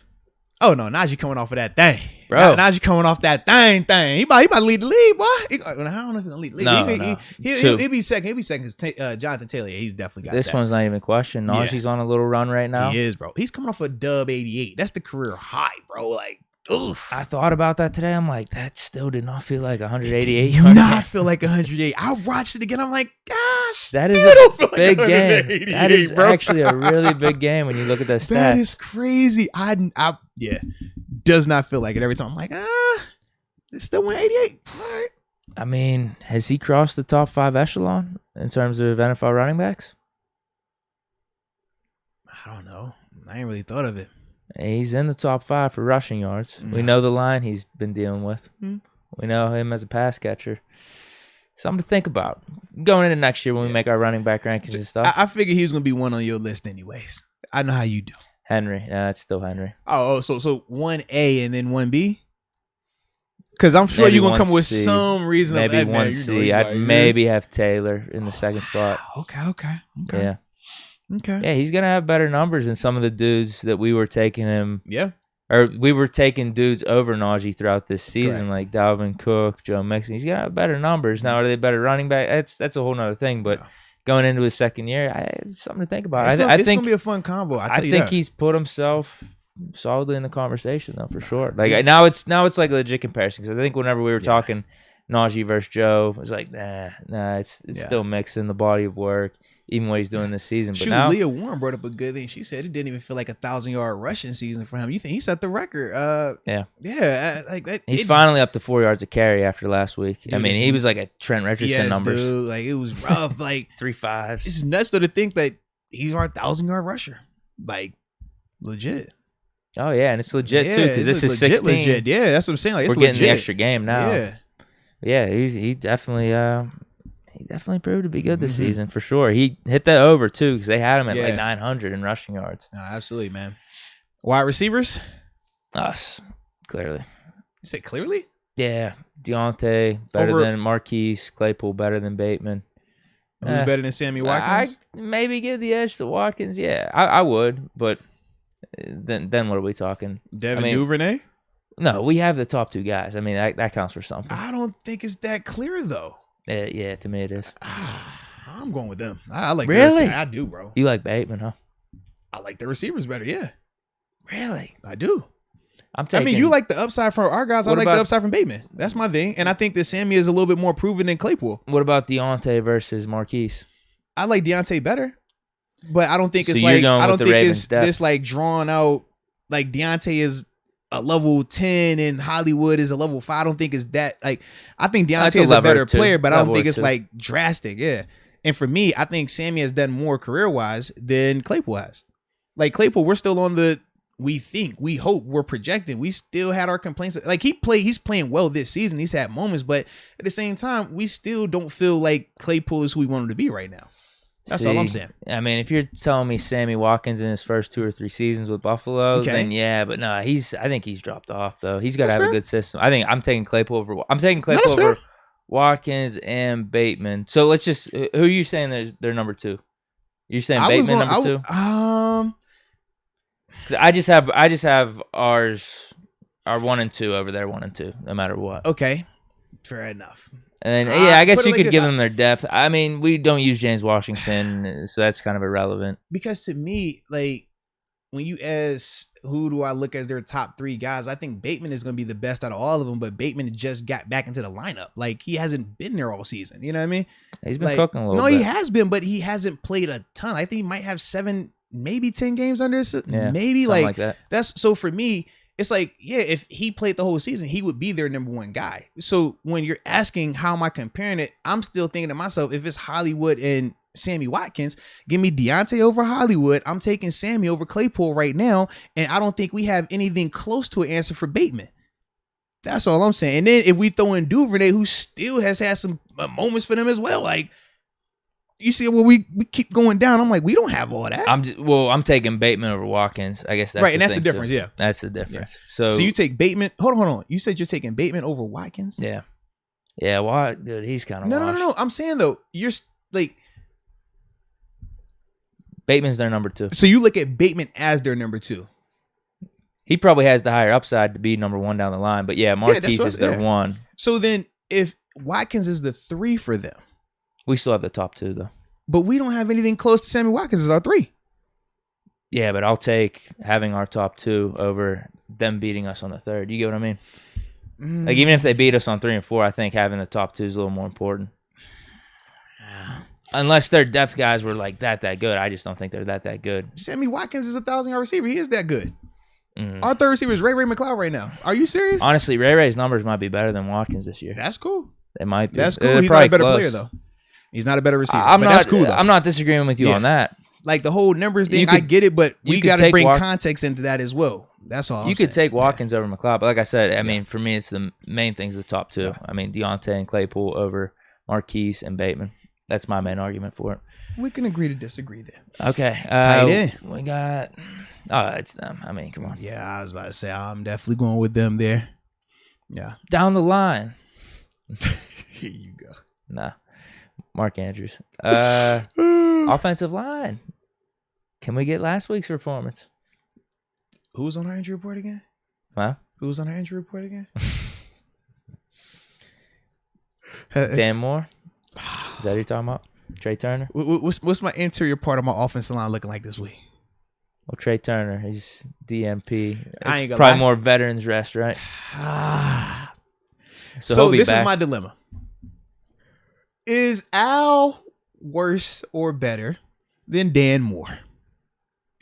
Oh no, Najee coming off of that thing. Bro. Najee coming off that thing. He about to lead the league, boy. I don't know if he's gonna lead the league. No. He'll be second. He'll be second because Jonathan Taylor, he's definitely got this that. One's not even a question. Najee's on a little run right now. He is, bro. He's coming off a dub 88. That's the career high, bro. Like, oof. I thought about that today. I'm like, that still did not feel like 188 yards. Not feel like 108. I watched it again. I'm like, gosh, that is a big like game. That is actually a really big game when you look at that stat. That is crazy. Does not feel like it every time. I'm like, it's still 188. All right. I mean, has he crossed the top 5 echelon in terms of NFL running backs? I don't know. I ain't really thought of it. He's in the top 5 for rushing yards. We know the line he's been dealing with. We know him as a pass catcher. Something to think about going into next year when we make our running back rankings and stuff. I figured he was going to be one on your list anyways. I know how you do. Henry. It's still Henry. Oh, so 1A and then 1B? Because I'm sure you're going to come with some reason. Maybe 1C. I'd maybe have Taylor in the second spot. Okay. Yeah. Okay. Yeah, he's going to have better numbers than some of the dudes that we were taking him. Yeah. Or we were taking dudes over Najee throughout this season, like Dalvin Cook, Joe Mixon. He's going to have better numbers. Now, are they better running back? That's a whole nother thing. But going into his second year, it's something to think about. It's I think going to be a fun combo. I think he's put himself solidly in the conversation though, for sure. Like now it's like a legit comparison, because I think whenever we were talking Najee versus Joe, it was like nah, it's still mixing the body of work, even what he's doing this season. But now Leah Warren brought up a good thing. She said it didn't even feel like 1,000-yard rushing season for him. You think he set the record? Like that. He's finally up to 4 yards a carry after last week. Dude, I mean, he was like a Trent Richardson numbers. Dude, like it was rough. Like 3.5. It's nuts though to think that he's our 1,000-yard rusher. Like legit. Oh yeah, and it's legit too, because this is 16. Legit. Yeah, that's what I'm saying. Like, we're getting the extra game now. Yeah, he definitely proved to be good this season for sure. He hit that over too, because they had him at like 900 in rushing yards. No, absolutely, man. Wide receivers? Us, clearly. You say clearly? Yeah, Deontay better than Marquise, Claypool better than Bateman. Who's better than Sammy Watkins? I maybe give the edge to Watkins. Yeah, I would, but then what are we talking? Devin Duvernay? No, we have the top two guys. I mean, that counts for something. I don't think it's that clear though. Yeah, to me it is. I'm going with them. I like really. I do, bro. You like Bateman, huh? I like the receivers better. Yeah. Really? I do. I mean, you like the upside from our guys. I like the upside from Bateman. That's my thing. And I think that Sammy is a little bit more proven than Claypool. What about Deontay versus Marquise? I like Deontay better, but I don't think it's like I don't think it's this like drawn out. Like Deontay is a level 10 and Hollywood is a level 5. I don't think it's that. Like I think Deontay is a better player, but I don't think it's like drastic. Yeah. And for me, I think Sammy has done more career wise than Claypool has. Like Claypool, we're still on the. We think, we hope, we're projecting. We still had our complaints. Like he's playing well this season. He's had moments, but at the same time, we still don't feel like Claypool is who we want him to be right now. That's all I'm saying. I mean, if you're telling me Sammy Watkins in his first 2 or 3 seasons with Buffalo, then yeah, but no, I think he's dropped off though. He's got to have a good system. I think I'm taking Claypool over Watkins and Bateman. So let's just who are you saying they're number 2? You're saying Bateman number 2? I just have ours, our 1 and 2 over there, 1 and 2, no matter what. Okay, fair enough. And then, I guess you could give them their depth. I mean, we don't use James Washington, so that's kind of irrelevant. Because to me, like when you ask who do I look as their top 3 guys, I think Bateman is going to be the best out of all of them. But Bateman just got back into the lineup. Like he hasn't been there all season. You know what I mean? He's been cooking a little bit. No, he has been, but he hasn't played a ton. I think he might have 7. Maybe 10 games under his, maybe like that. That's so for me, it's like, yeah, if he played the whole season, he would be their number 1 guy. So when you're asking how am I comparing it, I'm still thinking to myself, if it's Hollywood and Sammy Watkins, give me Deontay over Hollywood. I'm taking Sammy over Claypool right now. And I don't think we have anything close to an answer for Bateman. That's all I'm saying. And then if we throw in Duvernay, who still has had some moments for them as well, like, you see, well, we keep going down. I'm like, we don't have all that. I'm taking Bateman over Watkins. I guess that's right, and that's the difference. Too. Yeah, that's the difference. Yeah. So you take Bateman. Hold on. You said you're taking Bateman over Watkins. Yeah. Why, dude? He's kind of no. I'm saying though, you're like Bateman's their number 2. So you look at Bateman as their number 2. He probably has the higher upside to be number 1 down the line, but Marquise is their 1. So then, if Watkins is the 3 for them. We still have the top 2, though. But we don't have anything close to Sammy Watkins as our 3. Yeah, but I'll take having our top 2 over them beating us on the 3rd. You get what I mean? Like, even if they beat us on 3 and 4, I think having the top 2 is a little more important. Unless their depth guys were, like, that good. I just don't think they're that good. Sammy Watkins is a 1,000-yard receiver. He is that good. Our 3rd receiver is Ray McLeod right now. Are you serious? Honestly, Ray's numbers might be better than Watkins this year. That's cool. They might be. That's cool. He's not a better player, though. He's not a better receiver. That's cool, though. I'm not disagreeing with you on that. Like the whole numbers thing, I get it, but we got to bring context into that as well. That's all. You could take Watkins over McLeod, but like I said, I mean, for me, it's the main thing's the top 2. Yeah. I mean, Deontay and Claypool over Marquise and Bateman. That's my main argument for it. We can agree to disagree then. Okay. Tight end. We got... Oh, it's them. I mean, come on. Yeah, I was about to say, I'm definitely going with them there. Yeah. Down the line. Here you go. Nah. Mark Andrews. Offensive line. Can we get last week's performance? Who was on our injury report again? Huh? Who was on our injury report again? Dan Moore? Is that who you're talking about? Trey Turner. What's my interior part of my offensive line looking like this week? Well, Trey Turner, he's DMP. I ain't gonna probably lie. more veterans rest, right? So he'll be this back. is my dilemma. Is Al worse or better than Dan Moore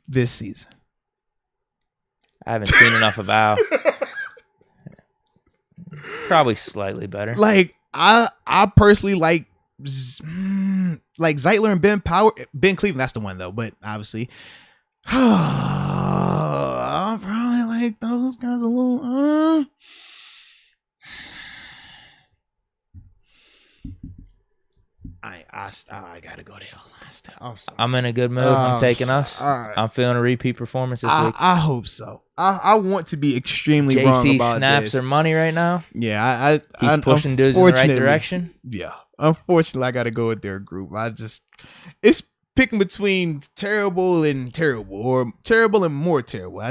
this season? I haven't seen enough of Al. Probably slightly better. Like I personally like Zeitler and Ben Cleveland. That's the one though. But obviously, I probably like those guys a little. I gotta go there. I'm in a good mood. I'm taking us. Right. I'm feeling a repeat performance this week. I hope so. I want to be extremely wrong JC about snaps this. their money right now. Yeah, He's pushing dudes in the right direction. Yeah, unfortunately, I got to go with their group. It's picking between terrible and terrible, or terrible and more terrible.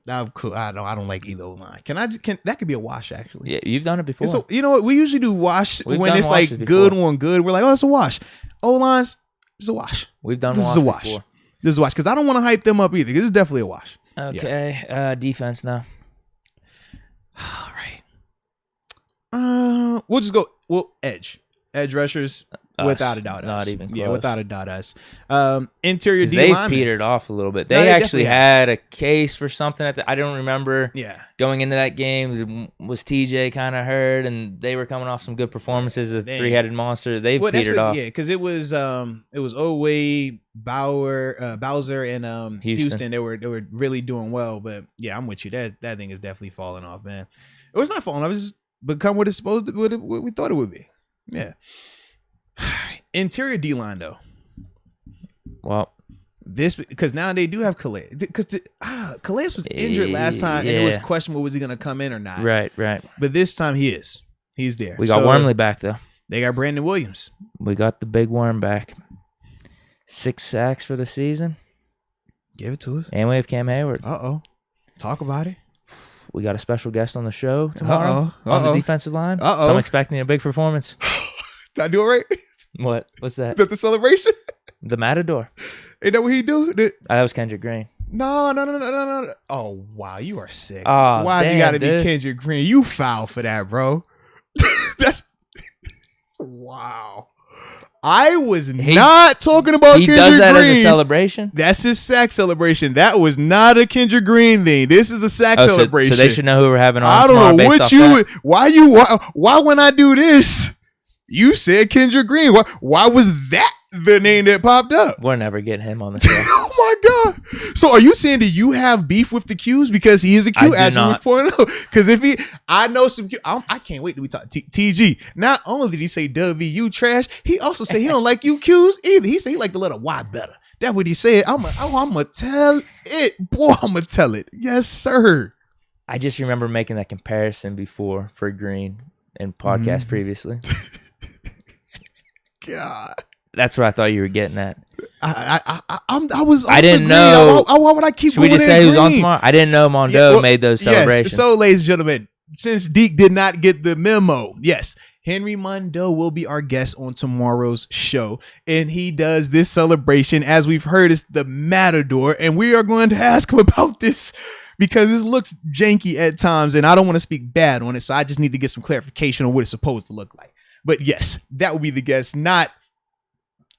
I'm cool. I don't like either line. That could be a wash actually. Yeah, you've done it before. So you know what? We usually do wash We've when done it's like washes good before. on good. We're like, oh, it's a wash. O lines, it's a wash. We've done This wash is a wash. before. This is a wash because I don't want to hype them up either. This is definitely a wash. Okay, defense now. All right. We'll just go. Edge rushers. Without a doubt, not us. even close. Yeah, without a doubt, us. Interior D They've lineman. petered off a little bit. No, They they actually definitely had a case for something. I don't remember. Yeah. Going into that game, was TJ kind of hurt, and they were coming off some good performances. The three-headed monster. They've petered off. Yeah, because it was Oway, Bowser, and Houston. They were really doing well. But yeah, I'm with you. That thing is definitely falling off, man. It was not falling off. It was just become what it's supposed to. What we thought it would be. Yeah. Interior D line though. Well, this because now they do have Calais because Calais was injured last time and it was questionable was he going to come in or not. Right. But this time he's there. We got Wormley back though. They got Brandon Williams. We got the big worm back. 6 sacks for the season. Give it to us. And we have Cam Hayward. Talk about it. We got a special guest on the show tomorrow on the defensive line. So I'm expecting a big performance. Did I do it right? What? What's that? The celebration? The Matador. Ain't that what he do? That was Kendrick Green. No. Oh, wow. You are sick. Oh, why damn, you got to dude. be Kendrick Green? You foul for that, bro. That's... Wow. I was not talking about Kendrick Green. He does that as a celebration? That's his sack celebration. That was not a Kendrick Green thing. This is a sack celebration. So they should know who we're having on. I don't know what you... Why when I do this... You said Kendrick Green. Why was that the name that popped up? We're never getting him on the show. Oh my God. So are you saying that you have beef with the Qs because he is a Q as we was pointing out? Because I know some Q. I can't wait till we talk TG. Not only did he say WU trash, he also said he don't like you Qs either. He said he like the letter Y better. That's what he said. I'm gonna tell it. Boy, I'm gonna tell it. Yes, sir. I just remember making that comparison before for Green in podcast previously. God, that's what I thought you were getting at. I didn't know. Why would I keep? Should we just say who's on tomorrow? I didn't know Mondo made those celebrations. Yes. So, ladies and gentlemen, since Deke did not get the memo, yes, Henry Mondo will be our guest on tomorrow's show, and he does this celebration. As we've heard, it's the Matador, and we are going to ask him about this. Because this looks janky at times, and I don't want to speak bad on it, so I just need to get some clarification on what it's supposed to look like. But yes, that would be the guess, not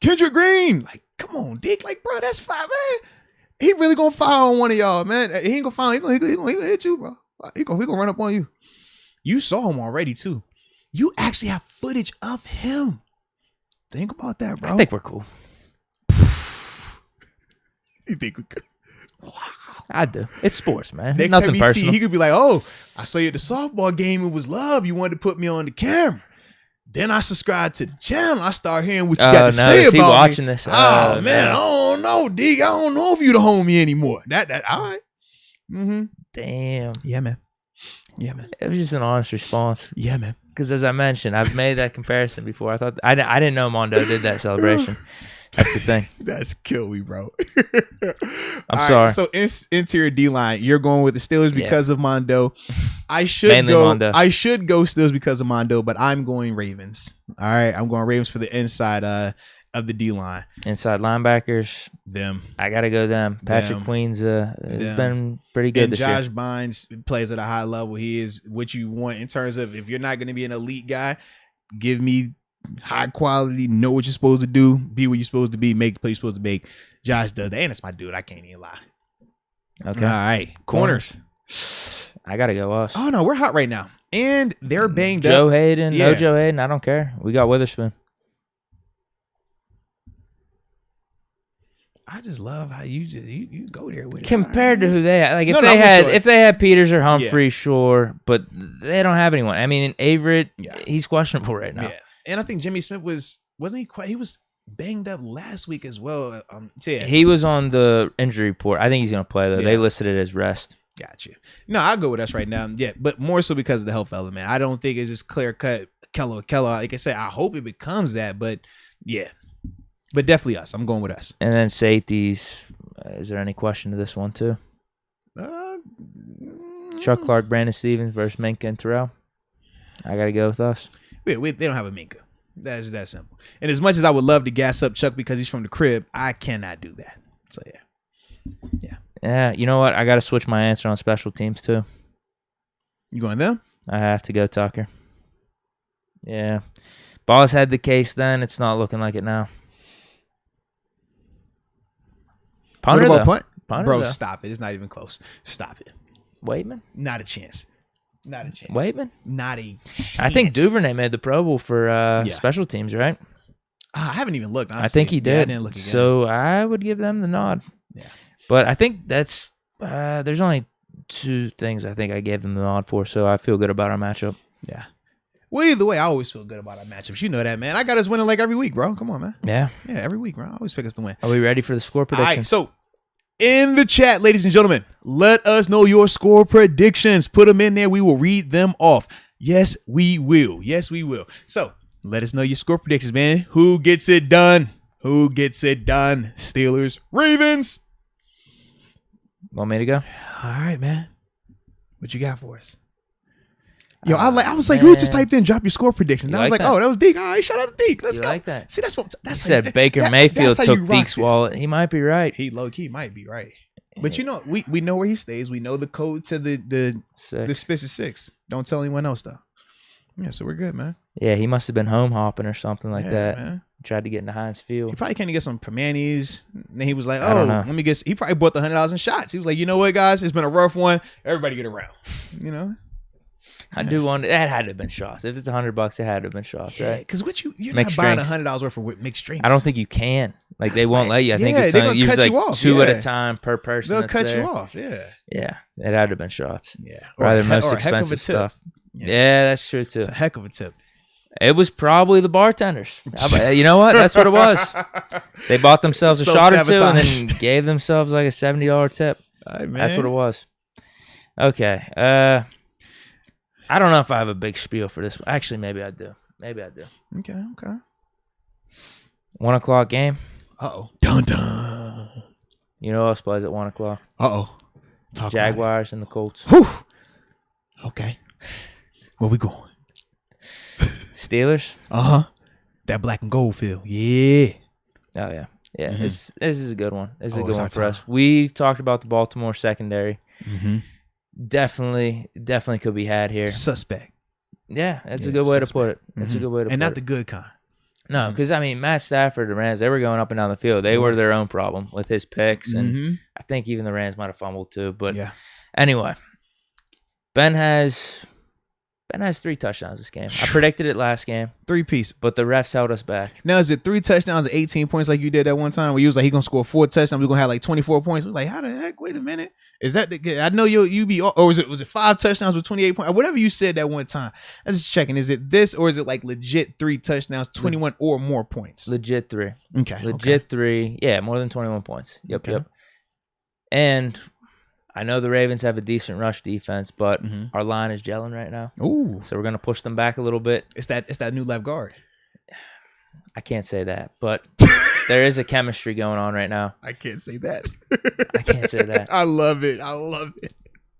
Kendrick Green. Like, come on, Dick. Like, bro, that's fine, man. He really gonna fire on one of y'all, man. He ain't gonna fire. He gonna hit you, bro. He gonna run up on you. You saw him already too. You actually have footage of him. Think about that, bro. I think we're cool. You think we could? Wow. I do. It's sports, man. Next Nothing time you personal. see, he could be like, "Oh, I saw you at the softball game. It was love. You wanted to put me on the camera." Then I subscribed to the channel. I start hearing what you got to say about me. Watching this? Oh man, I don't know, Deke. I don't know if you the homie anymore. That all right. Mm-hmm. Damn. Yeah, man. It was just an honest response. Yeah, man. Because as I mentioned, I've made that comparison before. I thought I didn't know Mondo did that celebration. That's the thing. That's kill me, bro. I'm sorry. So interior D-line, you're going with the Steelers because of Mondo. I should Mainly go. Mondo. I should go Steelers because of Mondo, but I'm going Ravens. All right, I'm going Ravens for the inside of the D-line. Inside linebackers. Them. I gotta go them. Patrick Queen's has been pretty good and this Josh year. Bynes plays at a high level. He is what you want in terms of if you're not going to be an elite guy, give me high quality, know what you're supposed to do, be what you're supposed to be, make the play you're supposed to make. Josh does that, and it's my dude. I can't even lie. Okay. All right. Corners. I gotta go us. Oh no, we're hot right now. And they're banged up. Joe Haden. No Joe Haden. I don't care. We got Witherspoon. I just love how you go there with it. Compared to who they had. Like if they had Peters or Humphrey, sure, but they don't have anyone. I mean, Averett, he's questionable right now. Yeah. And I think Jimmy Smith wasn't he quite, he was banged up last week as well. He was on the injury report. I think he's gonna play though. Yeah. They listed it as rest. Got you. No, I'll go with us right now. Yeah, but more so because of the health element. I don't think it's just clear cut Keller. Like I said, I hope it becomes that, but yeah. But definitely us. I'm going with us. And then safeties. Is there any question to this one too? Chuck Clark, Brandon Stevens versus Minka and Terrell. I got to go with us. They don't have a Minka. That's that simple. And as much as I would love to gas up Chuck because he's from the crib, I cannot do that. So yeah. Yeah. You know what? I got to switch my answer on special teams too. You going them? I have to go Tucker. Yeah. Boss had the case then. It's not looking like it now. Punter, what about punt? Punter, Bro, though. stop it. It's not even close. Stop it. Waitman? Not a chance. Not a chance. Waitman? Not a chance. I think Duvernay made the Pro Bowl for special teams, right? I haven't even looked, honestly. I think he did. Yeah, I didn't look again. So I would give them the nod. Yeah. But I think that's there's only two things I think I gave them the nod for, so I feel good about our matchup. Yeah. Well, either way, I always feel good about our matchups. You know that, man. I got us winning like every week, bro. Come on, man. Yeah. Yeah, every week, bro. I always pick us to win. Are we ready for the score All prediction? right, so in the chat, ladies and gentlemen, let us know your score predictions. Put them in there. We will read them off. Yes, we will. Yes, we will. So let us know your score predictions, man. Who gets it done? Who gets it done? Steelers, Ravens. Want me to go? All right, man. What you got for us? Yo, I was like, who just typed in drop your score prediction? And I was like, oh, that was Deke. All right, shout out to Deke. Let's go. Like that? See, that's He said Baker Mayfield took Deke's wallet. He might be right. He low key might be right. But you know, we know where he stays. We know the code to the Spitz 6. Don't tell anyone else though. Yeah, so we're good, man. Yeah, he must have been home hopping or something like that. Man. Tried to get into Heinz Field. He probably came to get some Permanis. And then he was like, oh, let me get. He probably bought the $100 in shots. He was like, you know what, guys? It's been a rough one. Everybody get around. You know? I do wonder. That had to have been shots. If it's $100, it had to have been shots, right? Because you're not buying $100 worth of mixed drinks. I don't think you can. Like they won't let you. I think it's they're gonna usually cut you like off. 2 at a time per person. They'll cut you off. Yeah. Yeah, it had to have been shots. Yeah. Rather most expensive stuff. Yeah, that's true too. It's a heck of a tip. It was probably the bartenders. You know what? That's what it was. They bought themselves a shot or two and then gave themselves like a $70 tip. That's what it was. Okay. I don't know if I have a big spiel for this. Actually, maybe I do. Okay. 1 o'clock game. Uh-oh. Dun dun. You know who else plays at 1 o'clock? Uh-oh. Jaguars and the Colts. Whew. Okay. Where we going? Steelers? Uh-huh. That black and gold field. Yeah. Oh, yeah. Yeah, mm-hmm. This is a good one. This is a good one for time. us. We talked about the Baltimore secondary. Mm-hmm. Definitely could be had here. Suspect. Yeah, that's a good way to put it. That's a good way to put it. And not the good kind. No, because, I mean, Matt Stafford, the Rams, they were going up and down the field. They were their own problem with his picks. And I think even the Rams might have fumbled too. But anyway, Ben has 3 touchdowns this game. I predicted it last game. 3-piece. But the refs held us back. Now, is it 3 touchdowns and 18 points like you did that one time where you was like, he's going to score 4 touchdowns, we're going to have like 24 points? We're like, how the heck? Wait a minute. Is that I know you be, or was it 5 touchdowns with 28 points? Or whatever you said that one time. I'm just checking. Is it this or is it like legit 3 touchdowns, 21 or more points? Legit 3. Okay. Legit 3. Yeah, more than 21 points. Yep. And I know the Ravens have a decent rush defense, but our line is gelling right now. Ooh. So we're going to push them back a little bit. It's that new left guard. I can't say that, but There is a chemistry going on right now. I can't say that. I can't say that. I love it. I love it.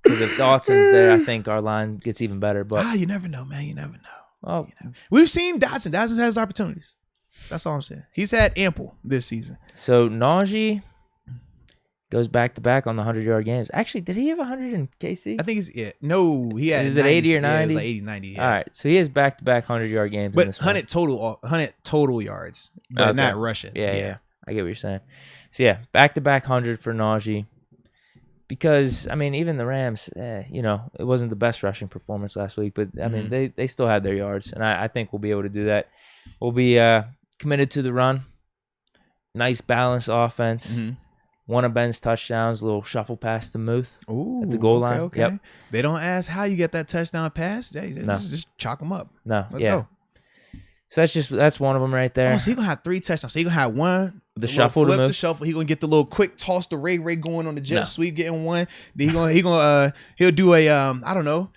Because if Dotson's there, I think our line gets even better. But you never know, man. You never know. Oh, we've seen Dotson. Dotson has opportunities. That's all I'm saying. He's had ample this season. So Najee goes back to back on the 100-yard games. Actually, did he have 100 in KC? I think he's no. He had. Is it 80 or 90? Yeah, it was like 80, 90. Yeah. All right, so he has back-to-back 100-yard games. But in this 100 total yards, but Okay. not rushing. Yeah. I get what you're saying. So yeah, back-to-back 100 for Najee. Because I mean, even the Rams, it wasn't the best rushing performance last week, but I mean, they still had their yards, and I think we'll be able to do that. We'll be committed to the run. Nice balanced offense. Mm-hmm. One of Ben's touchdowns, a little shuffle pass to Muth Ooh, at the goal line. Okay. Yep. They don't ask how you get that touchdown pass. No. Just chalk them up. No. Let's go. So that's one of them right there. Oh, so he's going to have 3 touchdowns. So he's going to have one. The shuffle flip to Muth. the shuffle. He's going to get the little quick toss to Ray going on the jet sweep, getting one. Then he'll do a, I don't know,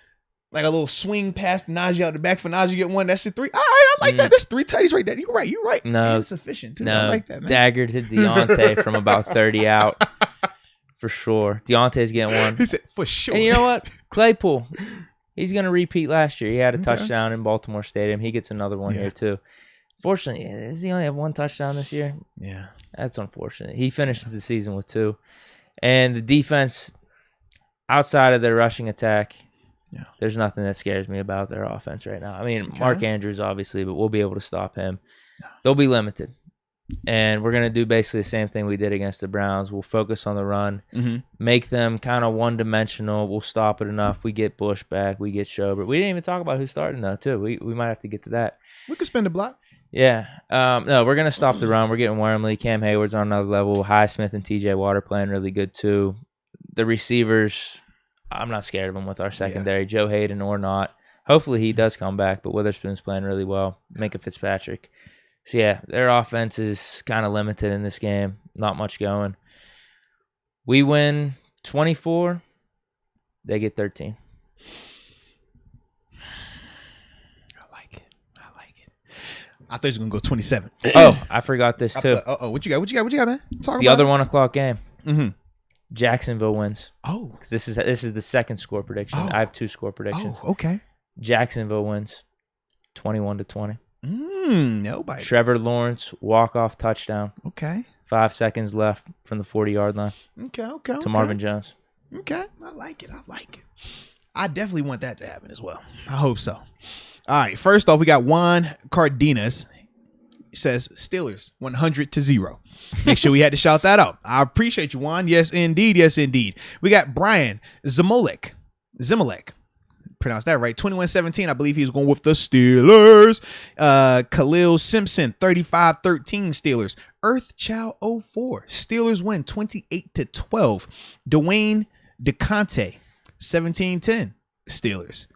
like a little swing pass to Najee out the back for Najee get one. That's your 3. All right, I like that. That's 3 tutties right there. You're right. No. Man, it's efficient, too. I like that, man. Dagger to Deontay from about 30 out. For sure. Deontay's getting one. He said, for sure. And you know what? Claypool, he's going to repeat last year. He had a touchdown in Baltimore Stadium. He gets another one here, too. Fortunately, does he only have 1 touchdown this year? Yeah. That's unfortunate. He finishes the season with 2. And the defense, outside of their rushing attack, there's nothing that scares me about their offense right now. I mean, Mark Andrews, obviously, but we'll be able to stop him. They'll be limited. And we're going to do basically the same thing we did against the Browns. We'll focus on the run, make them kind of one-dimensional. We'll stop it enough. We get Bush back. We get Schobert. We didn't even talk about who's starting, though, too. We might have to get to that. We could spin the block. Yeah. No, we're going to stop the run. We're getting Wormley. Cam Hayward's on another level. Highsmith and TJ Water playing really good, too. The receivers, I'm not scared of them with our secondary, Joe Haden or not. Hopefully he does come back, but Witherspoon's playing really well. Micah Fitzpatrick. So, yeah, their offense is kind of limited in this game. Not much going. We win 24. They get 13. I thought he was going to go 27. Oh, I forgot this, too. What you got, man? Talk the about other 1 o'clock game. Mm-hmm. Jacksonville wins. Oh. This is the second score prediction. I have 2 score predictions. Oh, okay. Jacksonville wins 21-20. Nobody. Trevor Lawrence, walk-off touchdown. Okay. 5 seconds left from the 40-yard line. Okay. To Marvin Jones. Okay. I like it. I definitely want that to happen as well. I hope so. All right. First off, we got Juan Cardenas. He says Steelers 100-0. Make sure we had to shout that out. I appreciate you, Juan. Yes, indeed. We got Brian Zimolek. Pronounce that right. 21-17. I believe he's going with the Steelers. Khalil Simpson, 35-13 Steelers. Earthchild 04. Steelers win 28-12. Dwayne DeConte, 17-10 Steelers.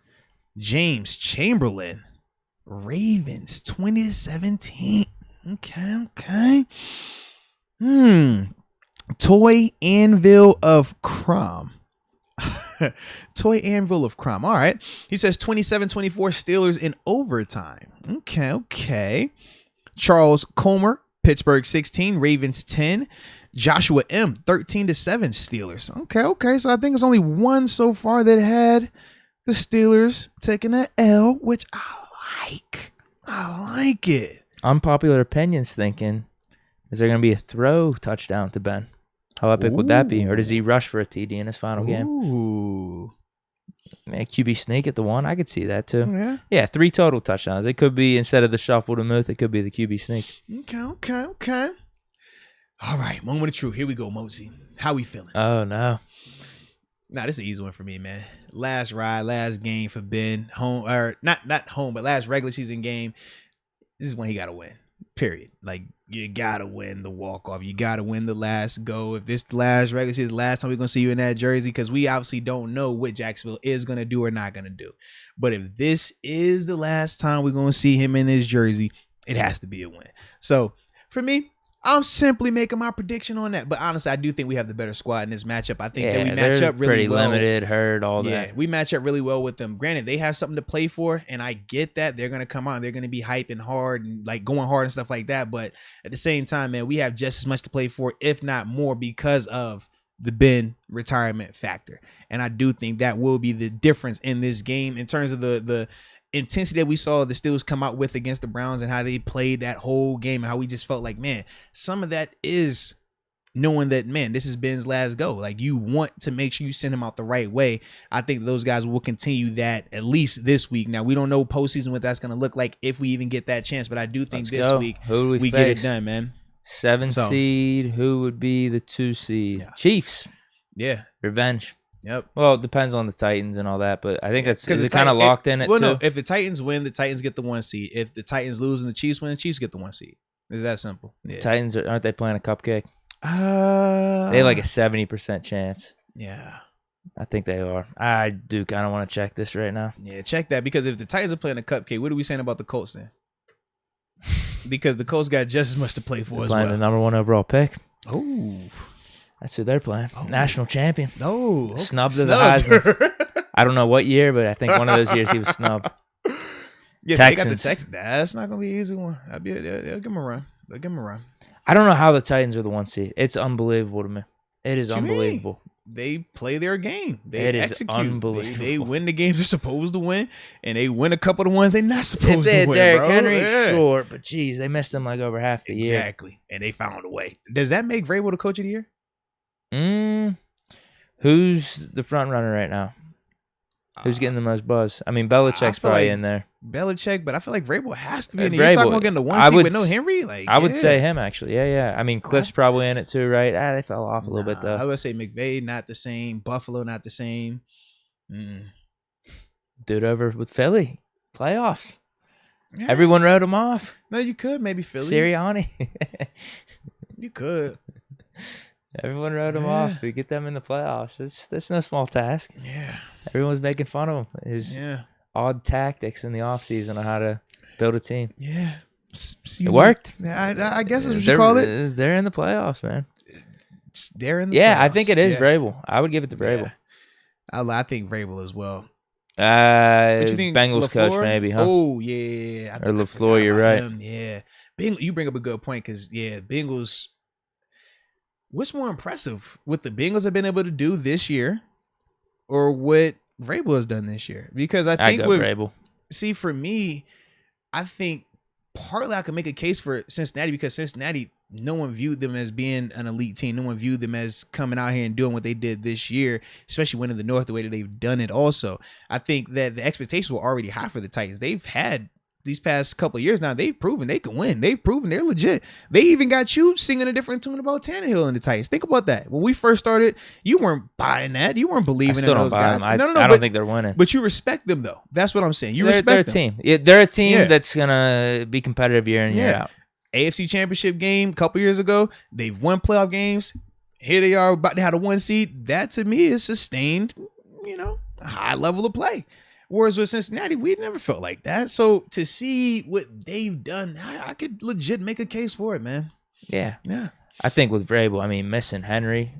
James Chamberlain, Ravens, 20-17. Okay. Toy Anvil of Crumb. Toy Anvil of Crumb. All right. He says 27-24 Steelers in overtime. Okay. Charles Comer, Pittsburgh 16, Ravens 10. Joshua M, 13-7 Steelers. Okay. So I think it's only 1 so far that had the Steelers taking an L, which I like it. Unpopular opinions thinking, is there going to be a throw touchdown to Ben? How epic would that be? Or does he rush for a TD in his final game? Man, QB sneak at the 1. I could see that too. Yeah, 3 total touchdowns. It could be, instead of the shuffle to Muth, it could be the QB sneak. Okay. All right, moment of truth. Here we go, Moatsy. How we feeling? Oh, no. Nah, this is an easy one for me, man. Last ride, last game for Ben. Home, or not home, but last regular season game. This is when he got to win. Period. Like, you got to win the walk-off. You got to win the last go. If this last regular season is the last time we're going to see you in that jersey, because we obviously don't know what Jacksonville is going to do or not going to do. But if this is the last time we're going to see him in this jersey, it has to be a win. So, for me, I'm simply making my prediction on that. But honestly, I do think we have the better squad in this matchup. I think that we they're match up really pretty well. limited, hurt, all Yeah, that. we match up really well with them. Granted, they have something to play for, and I get that. They're going to come on. They're going to be hyping hard and like going hard and stuff like that. But at the same time, man, we have just as much to play for, if not more, because of the Ben retirement factor. And I do think that will be the difference in this game in terms of the intensity that we saw the Steelers come out with against the Browns and how they played that whole game and how we just felt like, man, some of that is knowing that, man, this is Ben's last go. Like, you want to make sure you send him out the right way. I think those guys will continue that at least this week. Now, we don't know postseason what that's going to look like if we even get that chance, but I do think this week we get it done, man. 7 seed. Who would be the 2 seed? Yeah. Chiefs. Yeah. Revenge. Yep. Well, it depends on the Titans and all that, but I think that's is it kind of locked in it too? No, if the Titans win, the Titans get the 1 seed. If the Titans lose and the Chiefs win, the Chiefs get the 1 seed. It's that simple. Yeah. Titans, aren't they playing a cupcake? They have like a 70% chance. Yeah. I think they are. I do kind of want to check this right now. Yeah, check that, because if the Titans are playing a cupcake, what are we saying about the Colts then? Because the Colts got just as much to play for as well. Playing the number 1 overall pick. Oh. That's who they're playing. Oh. National champion. Oh. Okay. Snubbed to the Heisman. I don't know what year, but I think one of those years he was snubbed. Yes, they got the Texans. That's not going to be an easy one. They'll give him a run. They'll give him a run. I don't know how the Titans are the 1 seed. It's unbelievable to me. It is unbelievable. They play their game. They execute. Unbelievable. They win the games they're supposed to win, and they win a couple of the ones they're not supposed to win. Derrick bro. Henry, yeah. sure, but geez, they missed him like over half the year. Exactly, and they found a way. Does that make Vrabel the coach of the year? Who's the front runner right now? Who's getting the most buzz? I mean, Belichick's probably like in there. Belichick, but I feel like Vrabel has to be in there. Vrabel, You're talking about getting the 1 seed with no Henry? Like, I would say him, actually. Yeah. I mean, Cliff's probably in it too, right? They fell off a little bit, though. I would say McVay, not the same. Buffalo, not the same. Dude over with Philly. Playoffs. Yeah. Everyone wrote him off. No, you could. Maybe Philly. Sirianni. You could. Everyone wrote him off. We get them in the playoffs. That's no small task. Yeah. Everyone's making fun of him. His odd tactics in the offseason on how to build a team. Yeah. It worked. I guess that's what you call it. They're in the playoffs, man. They're in the playoffs. I think it is Vrabel. I would give it to Vrabel. Yeah. I think Vrabel as well. What you think, Bengals LaFleur? Coach maybe, huh? Oh, yeah. Or LaFleur, you're right. Yeah. You bring up a good point because, Bengals. What's more impressive, what the Bengals have been able to do this year or what Vrabel has done this year? Because I think Vrabel. See, for me, I think partly I can make a case for Cincinnati because Cincinnati, no one viewed them as being an elite team. No one viewed them as coming out here and doing what they did this year, especially winning the North the way that they've done it also. I think that the expectations were already high for the Titans. They've had these past couple of years now, they've proven they can win. They've proven they're legit. They even got you singing a different tune about Tannehill and the Titans. Think about that. When we first started, you weren't buying that. You weren't believing in those guys. I don't think they're winning. But you respect them, though. That's what I'm saying. They're a team. They're a team that's going to be competitive year in, year out. AFC Championship game a couple years ago, they've won playoff games. Here they are about to have a 1 seed. That, to me, is sustained, a high level of play. Whereas with Cincinnati, we never felt like that. So to see what they've done, I could legit make a case for it, man. Yeah. I think with Vrabel, missing Henry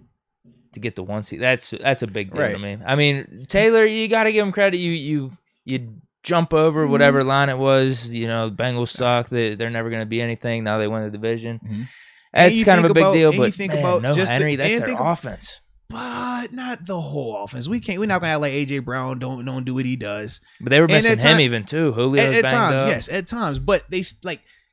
to get the 1 seed, that's a big deal to me. I mean, Taylor, you got to give him credit. You jump over whatever line it was. The Bengals suck. They're never going to be anything. Now they win the division. Mm-hmm. That's kind of a big deal. But no Henry, that's their offense. But not the whole offense. We're not gonna act like AJ Brown don't do what he does. But they were missing him even too. Julio's at banged times, up. yes, at times. But they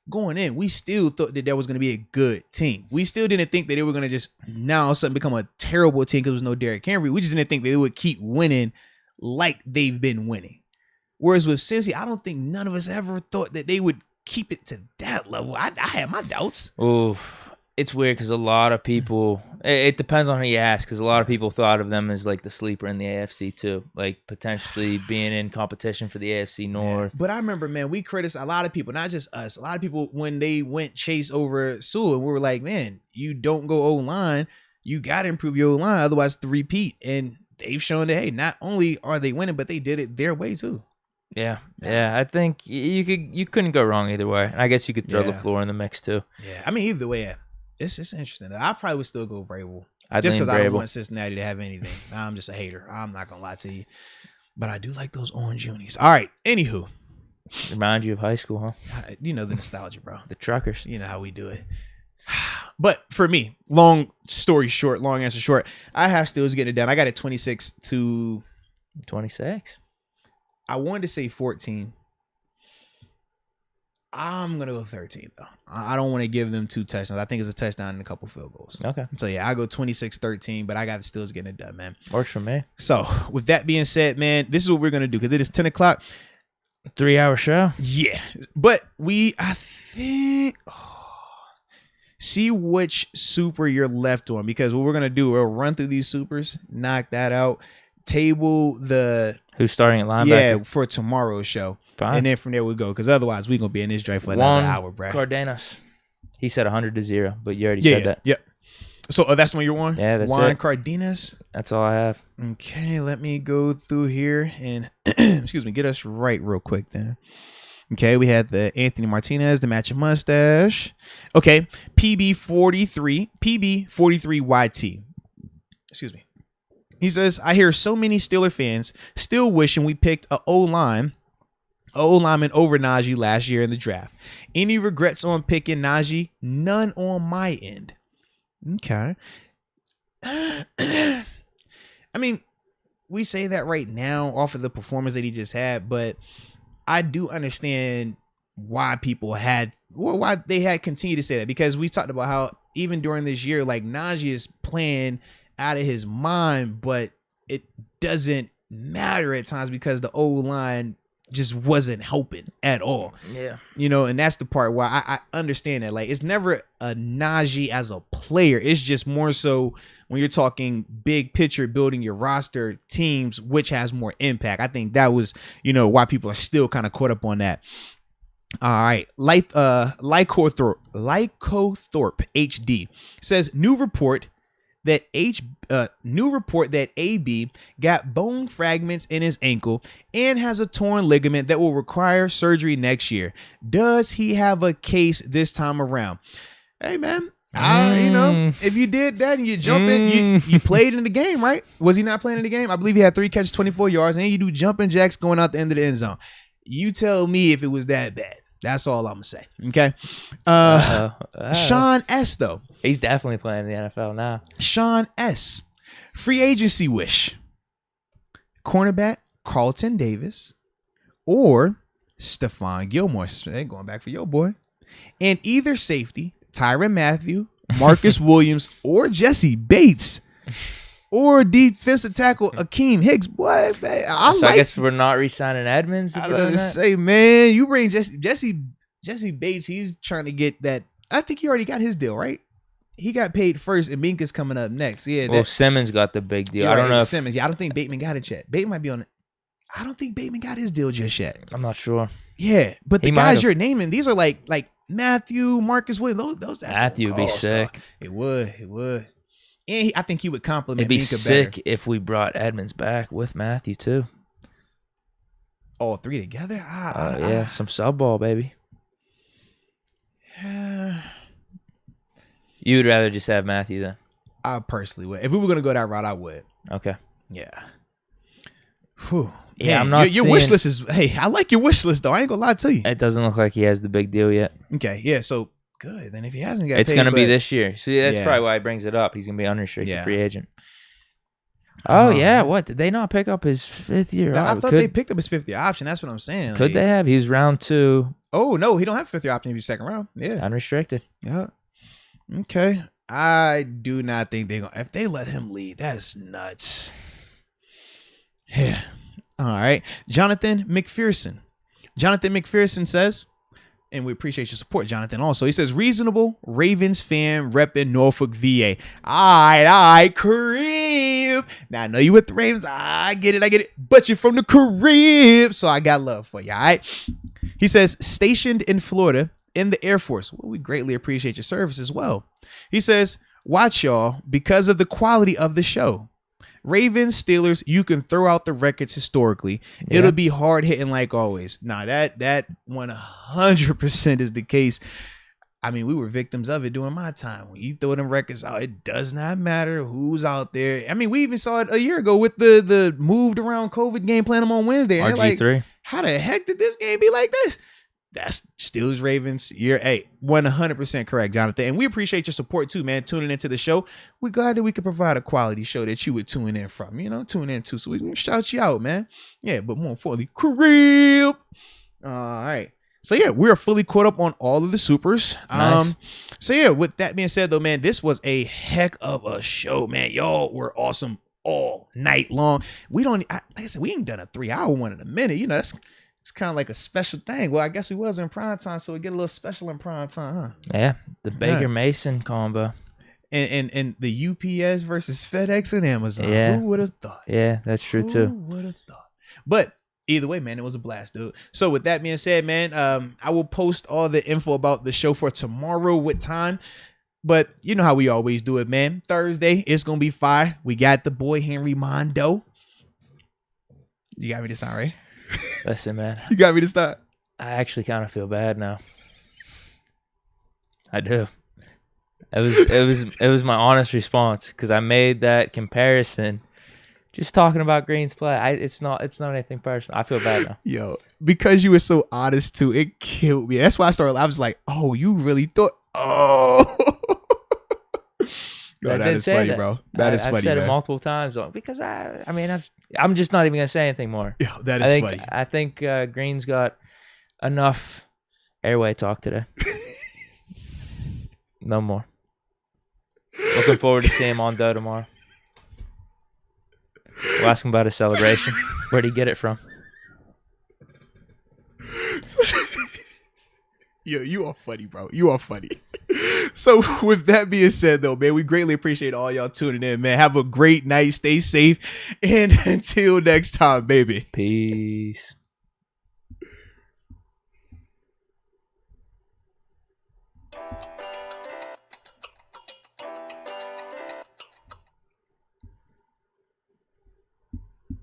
going in. We still thought that there was gonna be a good team. We still didn't think that they were gonna just now suddenly become a terrible team because there was no Derrick Henry. We just didn't think they would keep winning like they've been winning. Whereas with Cincy, I don't think none of us ever thought that they would keep it to that level. I had my doubts. Oof. It's weird because a lot of people, it depends on who you ask, because a lot of people thought of them as like the sleeper in the AFC too, like potentially being in competition for the AFC North. Yeah. But I remember, man, we criticized a lot of people, not just us, a lot of people when they went Chase over Sewell, and we were like, man, you don't go O-line, you got to improve your O-line, otherwise it's the repeat. And they've shown that, hey, not only are they winning, but they did it their way too. Yeah. I think you couldn't go wrong either way. I guess you could throw LaFleur in the mix too. Yeah, I mean, either way, It's interesting. I probably would still go Vrabel. I'd Just lean because I don't Vrabel. want Cincinnati to have anything. I'm just a hater. I'm not going to lie to you. But I do like those orange unis. All right. Anywho. Remind you of high school, huh? You know the nostalgia, bro. The truckers. You know how we do it. But for me, long answer short, I have Steelers getting it done. I got it 26-26. I wanted to say 14. I'm going to go 13, though. I don't want to give them 2 touchdowns. I think it's a touchdown and a couple field goals. Okay. So, yeah, I go 26-13, but I got the Steelers getting it done, man. Works for me. So, with that being said, man, this is what we're going to do because it is 10 o'clock. 3-hour show? Yeah. But I think... see which super you're left on, because what we're going to do, we'll run through these supers, knock that out, table the... Who's starting at linebacker? Yeah, for tomorrow's show. Fine. And then from there we go, because otherwise we're going to be in this drive for another hour, bro. Cardenas. He said 100-0, but you already said that. Yeah. So that's the one you're on? Yeah, that's Juan it. Cardenas. That's all I have. Okay, let me go through here and, excuse me, get us right real quick then. Okay, we had the Anthony Martinez, the matching mustache. Okay, PB43YT. Excuse me. He says, I hear so many Steeler fans still wishing we picked a O-lineman over Najee last year in the draft. Any regrets on picking Najee? None on my end. Okay. I mean, we say that right now off of the performance that he just had, but I do understand why why they had continued to say that, because we talked about how even during this year, like, Najee is playing out of his mind, but it doesn't matter at times because the O-line just wasn't helping at all. Yeah. And that's the part where I understand that. Like, it's never a Najee as a player. It's just more so when you're talking big picture, building your roster teams, which has more impact. I think that was, why people are still kind of caught up on that. All right. Lycothorpe HD says new report that AB got bone fragments in his ankle and has a torn ligament that will require surgery next year. Does he have a case this time around? Hey, man, if you did that and you jump in, you played in the game, right? Was he not playing in the game? I believe he had 3 catches, 24 yards, and you do jumping jacks going out the end of the end zone. You tell me if it was that bad. That's all I'm going to say. Okay. Sean S., though. He's definitely playing in the NFL now. Sean S. Free agency wish. Cornerback Carlton Davis or Stephon Gilmore. Hey, going back for your boy. And either safety, Tyrann Mathieu, Marcus Williams, or Jesse Bates. Or defensive tackle Akeem Hicks. Boy, man, I guess we're not re-signing Edmonds. I was going to say, man, you bring Jesse Bates. He's trying to get that. I think he already got his deal, right? He got paid first, and Minka's coming up next. Yeah. Well, Simmons got the big deal. I don't know. Simmons. Yeah, I don't think Bateman got it yet. Bateman might be on it. I don't think Bateman got his deal just yet. I'm not sure. Yeah, but the guys you're naming, these are like Matthew, Marcus Williams. Those Matthew would be sick. It would. And I think he would compliment Minka better. It'd be sick if we brought Edmonds back with Matthew too. All 3 together? Some sub ball, baby. You would rather just have Matthew then? I personally would. If we were going to go that route, I would. Okay. Yeah. Whew. Yeah, Man, I'm not your wish list is... Hey, I like your wish list, though. I ain't going to lie to you. It doesn't look like he has the big deal yet. Okay, yeah, so good. Then if he hasn't got it's going to be this year. See, that's probably why he brings it up. He's going to be unrestricted free agent. Oh, yeah. What? Did they not pick up his 5th year? I thought they picked up his 5th year option. That's what I'm saying. Could they have? He was round 2. Oh, no. He don't have 5th year option if he's 2nd round. Yeah. Unrestricted. Yeah. Okay. I do not think they're going to... If they let him lead, that's nuts. Yeah. All right. Jonathan McPherson. Jonathan McPherson says, and we appreciate your support, Jonathan, also. He says, reasonable Ravens fan repping Norfolk, VA. All right, Carib. Now, I know you with the Ravens. I get it. But you're from the Carib, so I got love for you, all right? He says, stationed in Florida in the Air Force. Well, we greatly appreciate your service as well. He says, watch y'all because of the quality of the show. Ravens, Steelers, you can throw out the records historically. Yeah. It'll be hard hitting like always. Nah, that 100% is the case. I mean, we were victims of it during my time. When you throw them records out, it does not matter who's out there. I mean, we even saw it a year ago with the moved around COVID game playing them on Wednesday. And RG3. like, how the heck did this game be like this? That's Steelers Ravens. You're 100% correct, Jonathan. And we appreciate your support too, man. Tuning into the show. We're glad that we could provide a quality show that you would tune in from. Tune in too, so we can shout you out, man. Yeah, but more importantly, crib. All right. So yeah, we're fully caught up on all of the supers. Nice. So yeah, with that being said though, man, this was a heck of a show, man. Y'all were awesome all night long. Like I said, we ain't done a 3-hour one in a minute. It's kind of like a special thing. Well, I guess we was in prime time, so we get a little special in prime time, huh? Yeah, the Baker Mason combo. And the UPS versus FedEx and Amazon. Yeah. Who would have thought? Yeah, that's true too. Who would have thought? But either way, man, it was a blast, dude. So with that being said, man, I will post all the info about the show for tomorrow with time. But you know how we always do it, man. Thursday, it's going to be fire. We got the boy Henry Mondo. You got me to start, right? Listen, man. You got me to start. I actually kind of feel bad now. I do. It was my honest response because I made that comparison. Just talking about Green's play, it's not anything personal. I feel bad now. Yo, because you were so honest too, it killed me. That's why I was like, oh, you really thought, oh. Yo, that is funny, bro. I've said it multiple times because I'm just not even gonna say anything more. Yeah, that is funny. I think Green's got enough airway talk today. No more. Looking forward to seeing him on Doe tomorrow. We'll ask him about his celebration. Where'd he get it from? Yo, you are funny, bro. You are funny. So with that being said, though, man, we greatly appreciate all y'all tuning in, man. Have a great night. Stay safe. And until next time, baby. Peace.